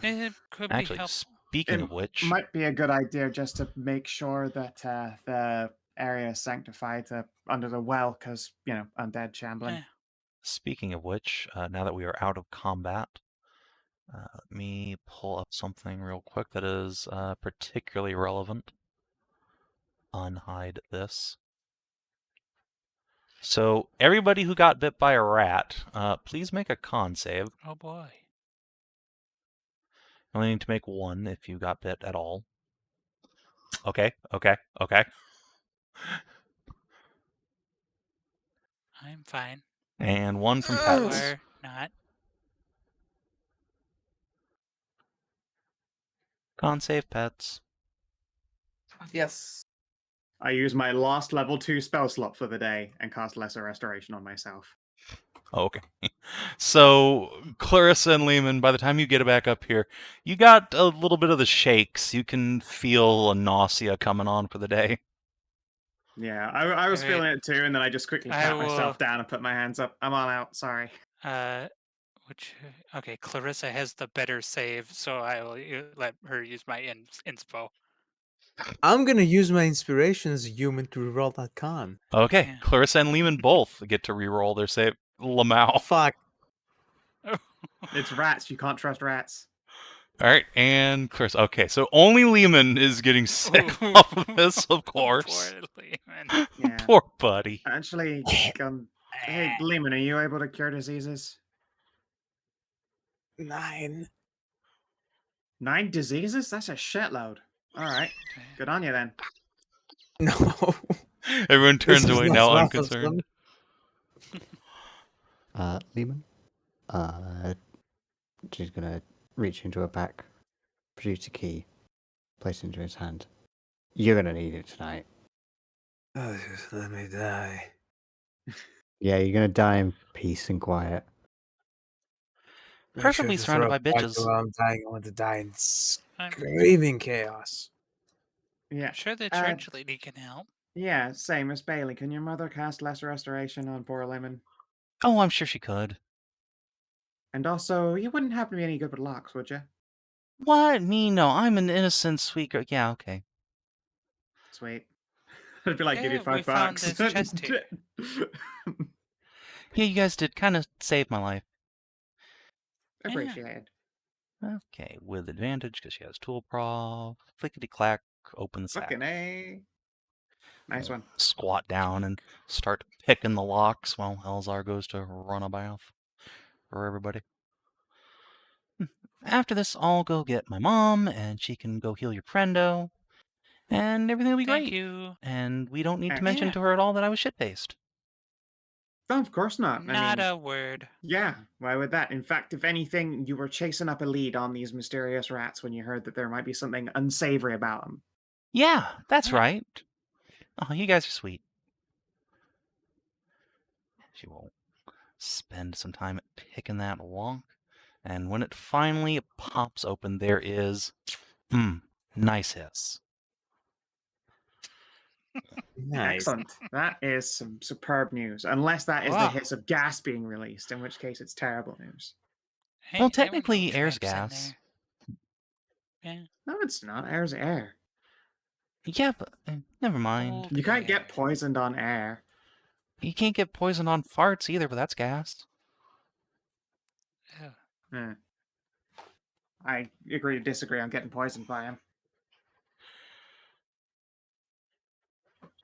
It could Actually, be helpful. speaking It of which, might be a good idea just to make sure that the area is sanctified under the well, because, you know, undead shambling. Yeah. now that we are out of combat, let me pull up something real quick that is particularly relevant. Unhide this. So, everybody who got bit by a rat, please make a con save. Oh boy. You only need to make one if you got bit at all. Okay. I'm fine. And one from You Pets. are not. Con save, Pets. Yes. I use my last level 2 spell slot for the day and cast Lesser Restoration on myself. Oh, okay. So, Clarissa and Lemann, by the time you get it back up here, you got a little bit of the shakes. You can feel a nausea coming on for the day. Yeah, I was Alright. feeling it too, and then I just quickly I pat will- myself down and put my hands up. I'm all out, sorry. Okay, Clarissa has the better save, so I will let her use my inspo. I'm gonna use my inspiration as a human to reroll that con. Okay, Yeah. Clarissa and Lemann both get to reroll their save. Lamau. Fuck. It's rats, you can't trust rats. All right, and Clarissa. Okay, so only Lemann is getting sick off of this, of course. Poor Lemann. Yeah. Poor buddy. Actually, hey, Lemann, are you able to cure diseases? 9. 9 diseases? That's a shitload. All right. Good on you then. No. Everyone turns This is away not now, awesome. unconcerned. Lemann, she's gonna reach into her pack, produce a key, place it into his hand. You're gonna need it tonight. Oh, just let me die. Yeah, you're gonna die in peace and quiet. Make Perfectly to surrounded throw by it back bitches. while I'm dying. I want to die in I'm screaming chaos. Yeah. sure the Uh, church lady can help. Yeah, same, Miss Bailey. Can your mother cast Lesser Restoration on poor Lemann? Oh, I'm sure she could. And also, you wouldn't happen to be any good with locks, would you? What? Me? No, I'm an innocent, sweet girl. Yeah, okay. Sweet. I'd be like, give you Yeah, we found $5. this chest here. Yeah, you guys did kind of save my life. Appreciated. Okay, with advantage because she has tool prof. Clickety-clack, open the sack. Fucking A. Nice one. Squat down and start picking the locks while Elzar goes to run a bath for everybody. After this, I'll go get my mom, and she can go heal your friendo, and everything will be Thank great. you. And we don't need to Yeah. mention to her at all that I was shit-faced. No, of course not. Not I mean, a word. yeah, why would that? In fact, if anything, you were chasing up a lead on these mysterious rats when you heard that there might be something unsavory about them. Yeah, that's Yeah. right. Oh, you guys are sweet. She will spend some time picking that lock, and when it finally pops open, there is, nice hiss. Nice. Excellent. That is some superb news. Unless that is the Wow. hiss of gas being released, in which case it's terrible news. Hey, Well, there were no technically, air's traps in gas. there. Yeah. No, it's not. Air's air. Yeah, but never mind. You can't get Okay. poisoned on air. You can't get poisoned on farts either, but that's gas. Yeah. Eh. I agree to disagree on getting poisoned by him.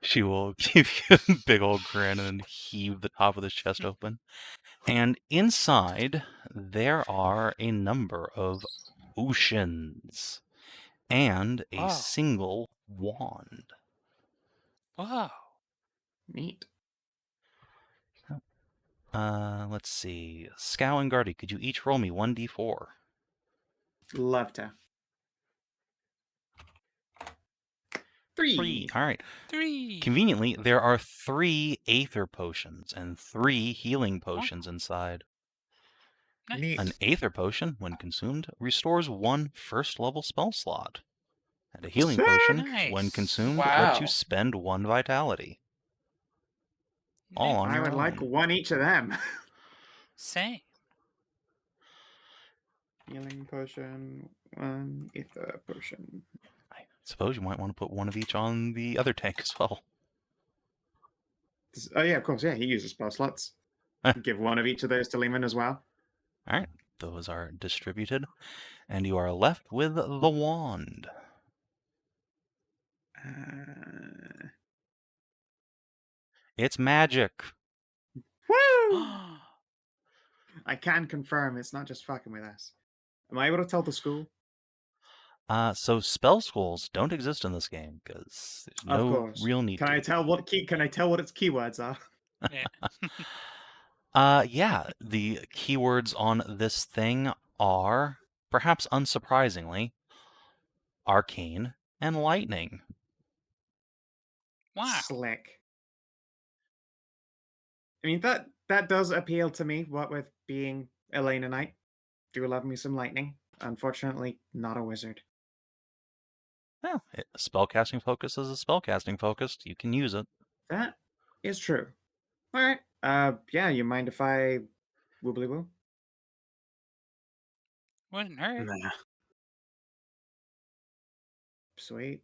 She will give you a big old grin and heave the top of his chest open. And inside, there are a number of oceans and a Wow. single wand. Wow. Neat. Let's see. Scow and Guardy, could you each roll me 1d4? Love to. 3. 3. All right. 3. Conveniently, there are 3 Aether potions and 3 healing potions inside. Nice. Neat. An Aether potion, when consumed, restores 1 first-level spell slot. And a healing Sick! potion, Nice. when consumed, lets you Wow. spend 1 vitality. All on I your would like own. one each of them. Same. Healing potion, one ether potion. I suppose you might want to put one of each on the other tank as well. Oh yeah, of course. Yeah, he uses spell slots. Give one of each of those to Lemann as well. All right, those are distributed, and you are left with the wand. It's magic. Woo! I can confirm it's not just fucking with us. Am I able to tell the school? So spell schools don't exist in this game because there's Of no course. real need Can to. I tell what Can I tell what its keywords are? Yeah, the keywords on this thing are, perhaps unsurprisingly, arcane and lightning. Wow. Slick. I mean that does appeal to me. What with being Elena Knight, do love me some lightning. Unfortunately, not a wizard. Well, spellcasting focus is a spellcasting focus. You can use it. That is true. All right. Yeah. You mind if I woobly woo? Wouldn't hurt. Nah. Sweet.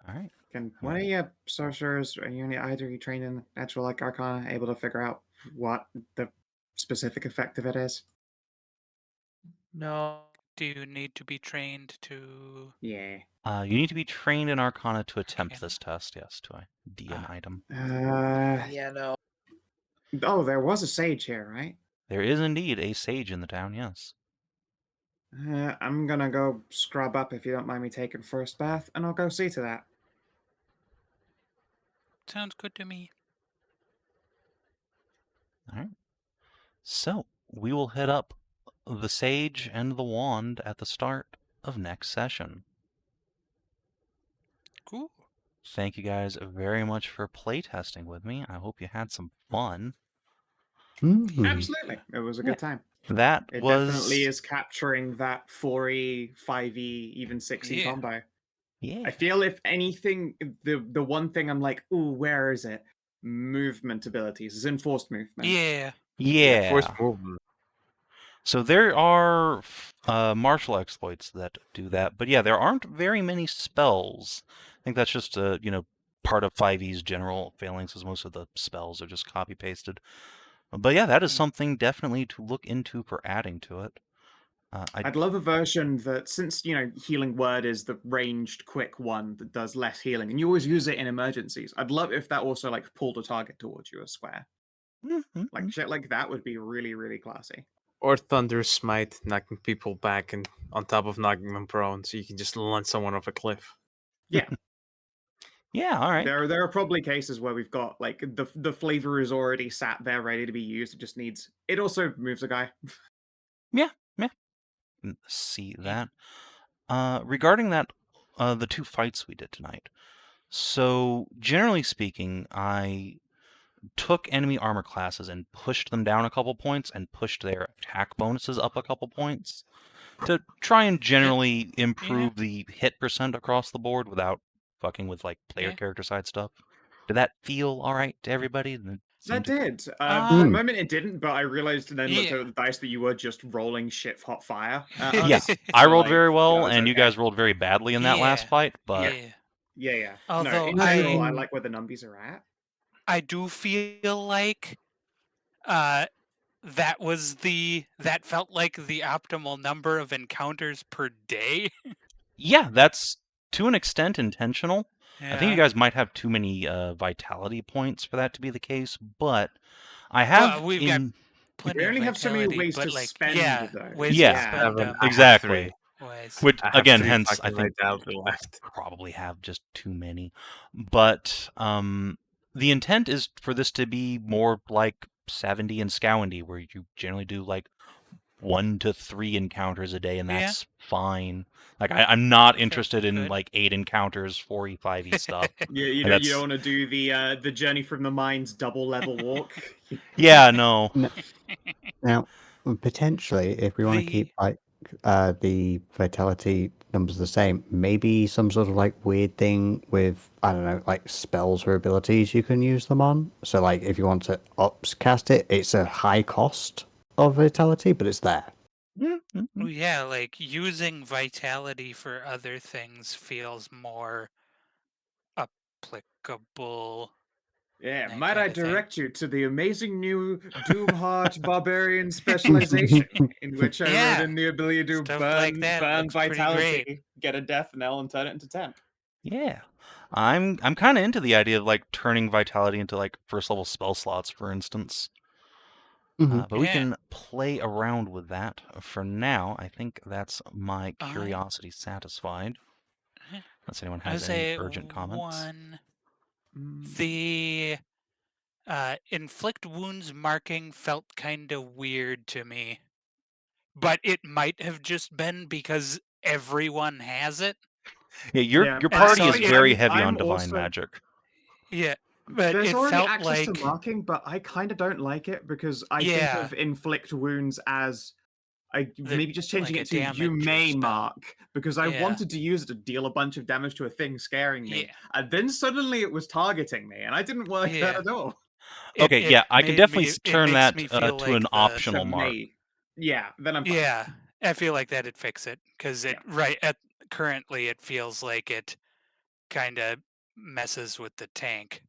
All right. Can one of you sorcerers, or either you trained in natural like arcana, able to figure out what the specific effect of it is? No. Do you need to be trained to? Yeah. You need to be trained in Arcana to attempt Okay. this test, yes, to ID an Ah. item. Yeah, no. Oh, there was a sage here, right? There is indeed a sage in the town, yes. I'm gonna go scrub up if you don't mind me taking first bath, and I'll go see to that. Sounds good to me. All right. So we will hit up the Sage and the Wand at the start of next session. Cool. Thank you guys very much for playtesting with me. I hope you had some fun. Absolutely, it was a good time. That It was definitely is capturing that 4E, 5E, even 6E Yeah. combo. Yeah. I feel if anything, the one thing I'm like, ooh, where is it? Movement abilities, is enforced movement. Yeah. Yeah. Force movement. So there are martial exploits that do that, but yeah, there aren't very many spells. I think that's just part of 5e's general failings, as most of the spells are just copy pasted. But yeah, that is something definitely to look into for adding to it. I'd love a version that, since Healing Word is the ranged, quick one that does less healing, and you always use it in emergencies. I'd love if that also like pulled a target towards you, a square. Like shit like that would be really, really classy. Or Thunder Smite, knocking people back and on top of knocking them prone, so you can just launch someone off a cliff. Yeah. Yeah, all right. There are probably cases where we've got like the flavor is already sat there ready to be used. It just needs. It also moves a guy. Yeah. See that. Regarding that, the 2 fights we did tonight. So generally speaking, I took enemy armor classes and pushed them down a couple points and pushed their attack bonuses up a couple points to try and generally improve the hit percent across the board without fucking with like player character side stuff. Did that feel all right to everybody? That did. For Um, a moment it didn't, but I realized and then looked yeah. at the dice that you were just rolling shit hot fire. Yeah, I So, rolled like, very well, that was and you okay. guys rolled very badly in that last fight. But Yeah. No, Although in general, I like where the numbies are at. I do feel like that felt like the optimal number of encounters per day. yeah, that's to an extent intentional. Yeah. I think you guys might have too many vitality points for that to be the case, but I have we've got plenty We of only have so many vitality, ways but to like, spend though. ways Yeah. to spend 7, them. I have Exactly. 3. Ways. Which I have again, 3 hence I fucking think vitality left. probably have just too many. But the intent is for this to be more like Sav&D and Sav&D, where you generally do like 1 to 3 encounters a day, and that's fine. Like I'm not interested in like 8 encounters, 4E, 5E stuff. You don't want to do the journey from the mines double level walk. Yeah, no. Now, potentially, if we want to keep like the vitality numbers the same, maybe some sort of like weird thing with, I don't know, like spells or abilities you can use them on. So like if you want to cast it, it's a high cost of vitality, but it's there. Yeah, like using vitality for other things feels more applicable. Yeah, that might kind I of thing. direct you to the amazing new Doomheart Barbarian specialization, in which I wrote in the ability to Stuff burn, like that burn looks pretty vitality, get a death knell, and turn it into temp. Yeah. I'm kind of into the idea of like turning vitality into like first level spell slots, for instance. But we can play around with that. For now, I think that's my curiosity satisfied. Unless anyone has any urgent comments. The inflict wounds marking felt kind of weird to me, but it might have just been because everyone has it. Yeah, your party so is very heavy I'm on divine also- magic. Yeah, but There's it already felt access like to marking, but I kind of don't like it because I think of inflict wounds as maybe just changing like it a to you damage may spell. mark, because I Yeah. wanted to use it to deal a bunch of damage to a thing scaring me, and then suddenly it was targeting me, and I didn't like that at all. Okay, yeah, I can definitely turn that me to feel like an optional To mark. me. Yeah, then I'm fine. Yeah, I feel like that'd fix it because currently it feels like it kind of messes with the tank.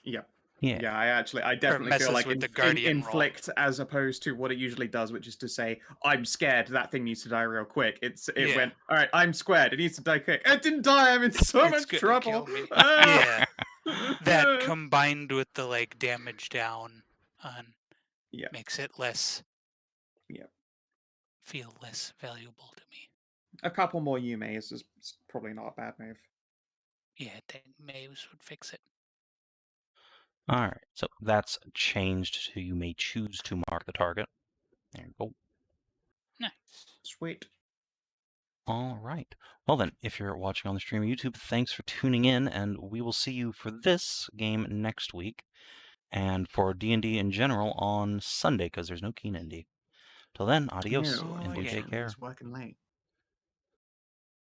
Yep. Yeah. Yeah, I definitely feel messes like with the guardian roll. inflict as opposed to what it usually does, which is to say, I'm scared, that thing needs to die real quick. It went, all right, I'm squared, it needs to die quick. It didn't die, I'm in so much trouble. Yeah. That combined with the like damage down on makes it less feel less valuable to me. A couple more Yumeis is probably not a bad move. Yeah, I think Maves would fix it. All right, so that's changed to you may choose to mark the target. There you go. Nice. Sweet. All right. Well then, if you're watching on the stream of YouTube, thanks for tuning in, and we will see you for this game next week, and for D&D in general on Sunday, because there's no Keen Indie. Till then, adios, No, and do yeah. take care. He's working late.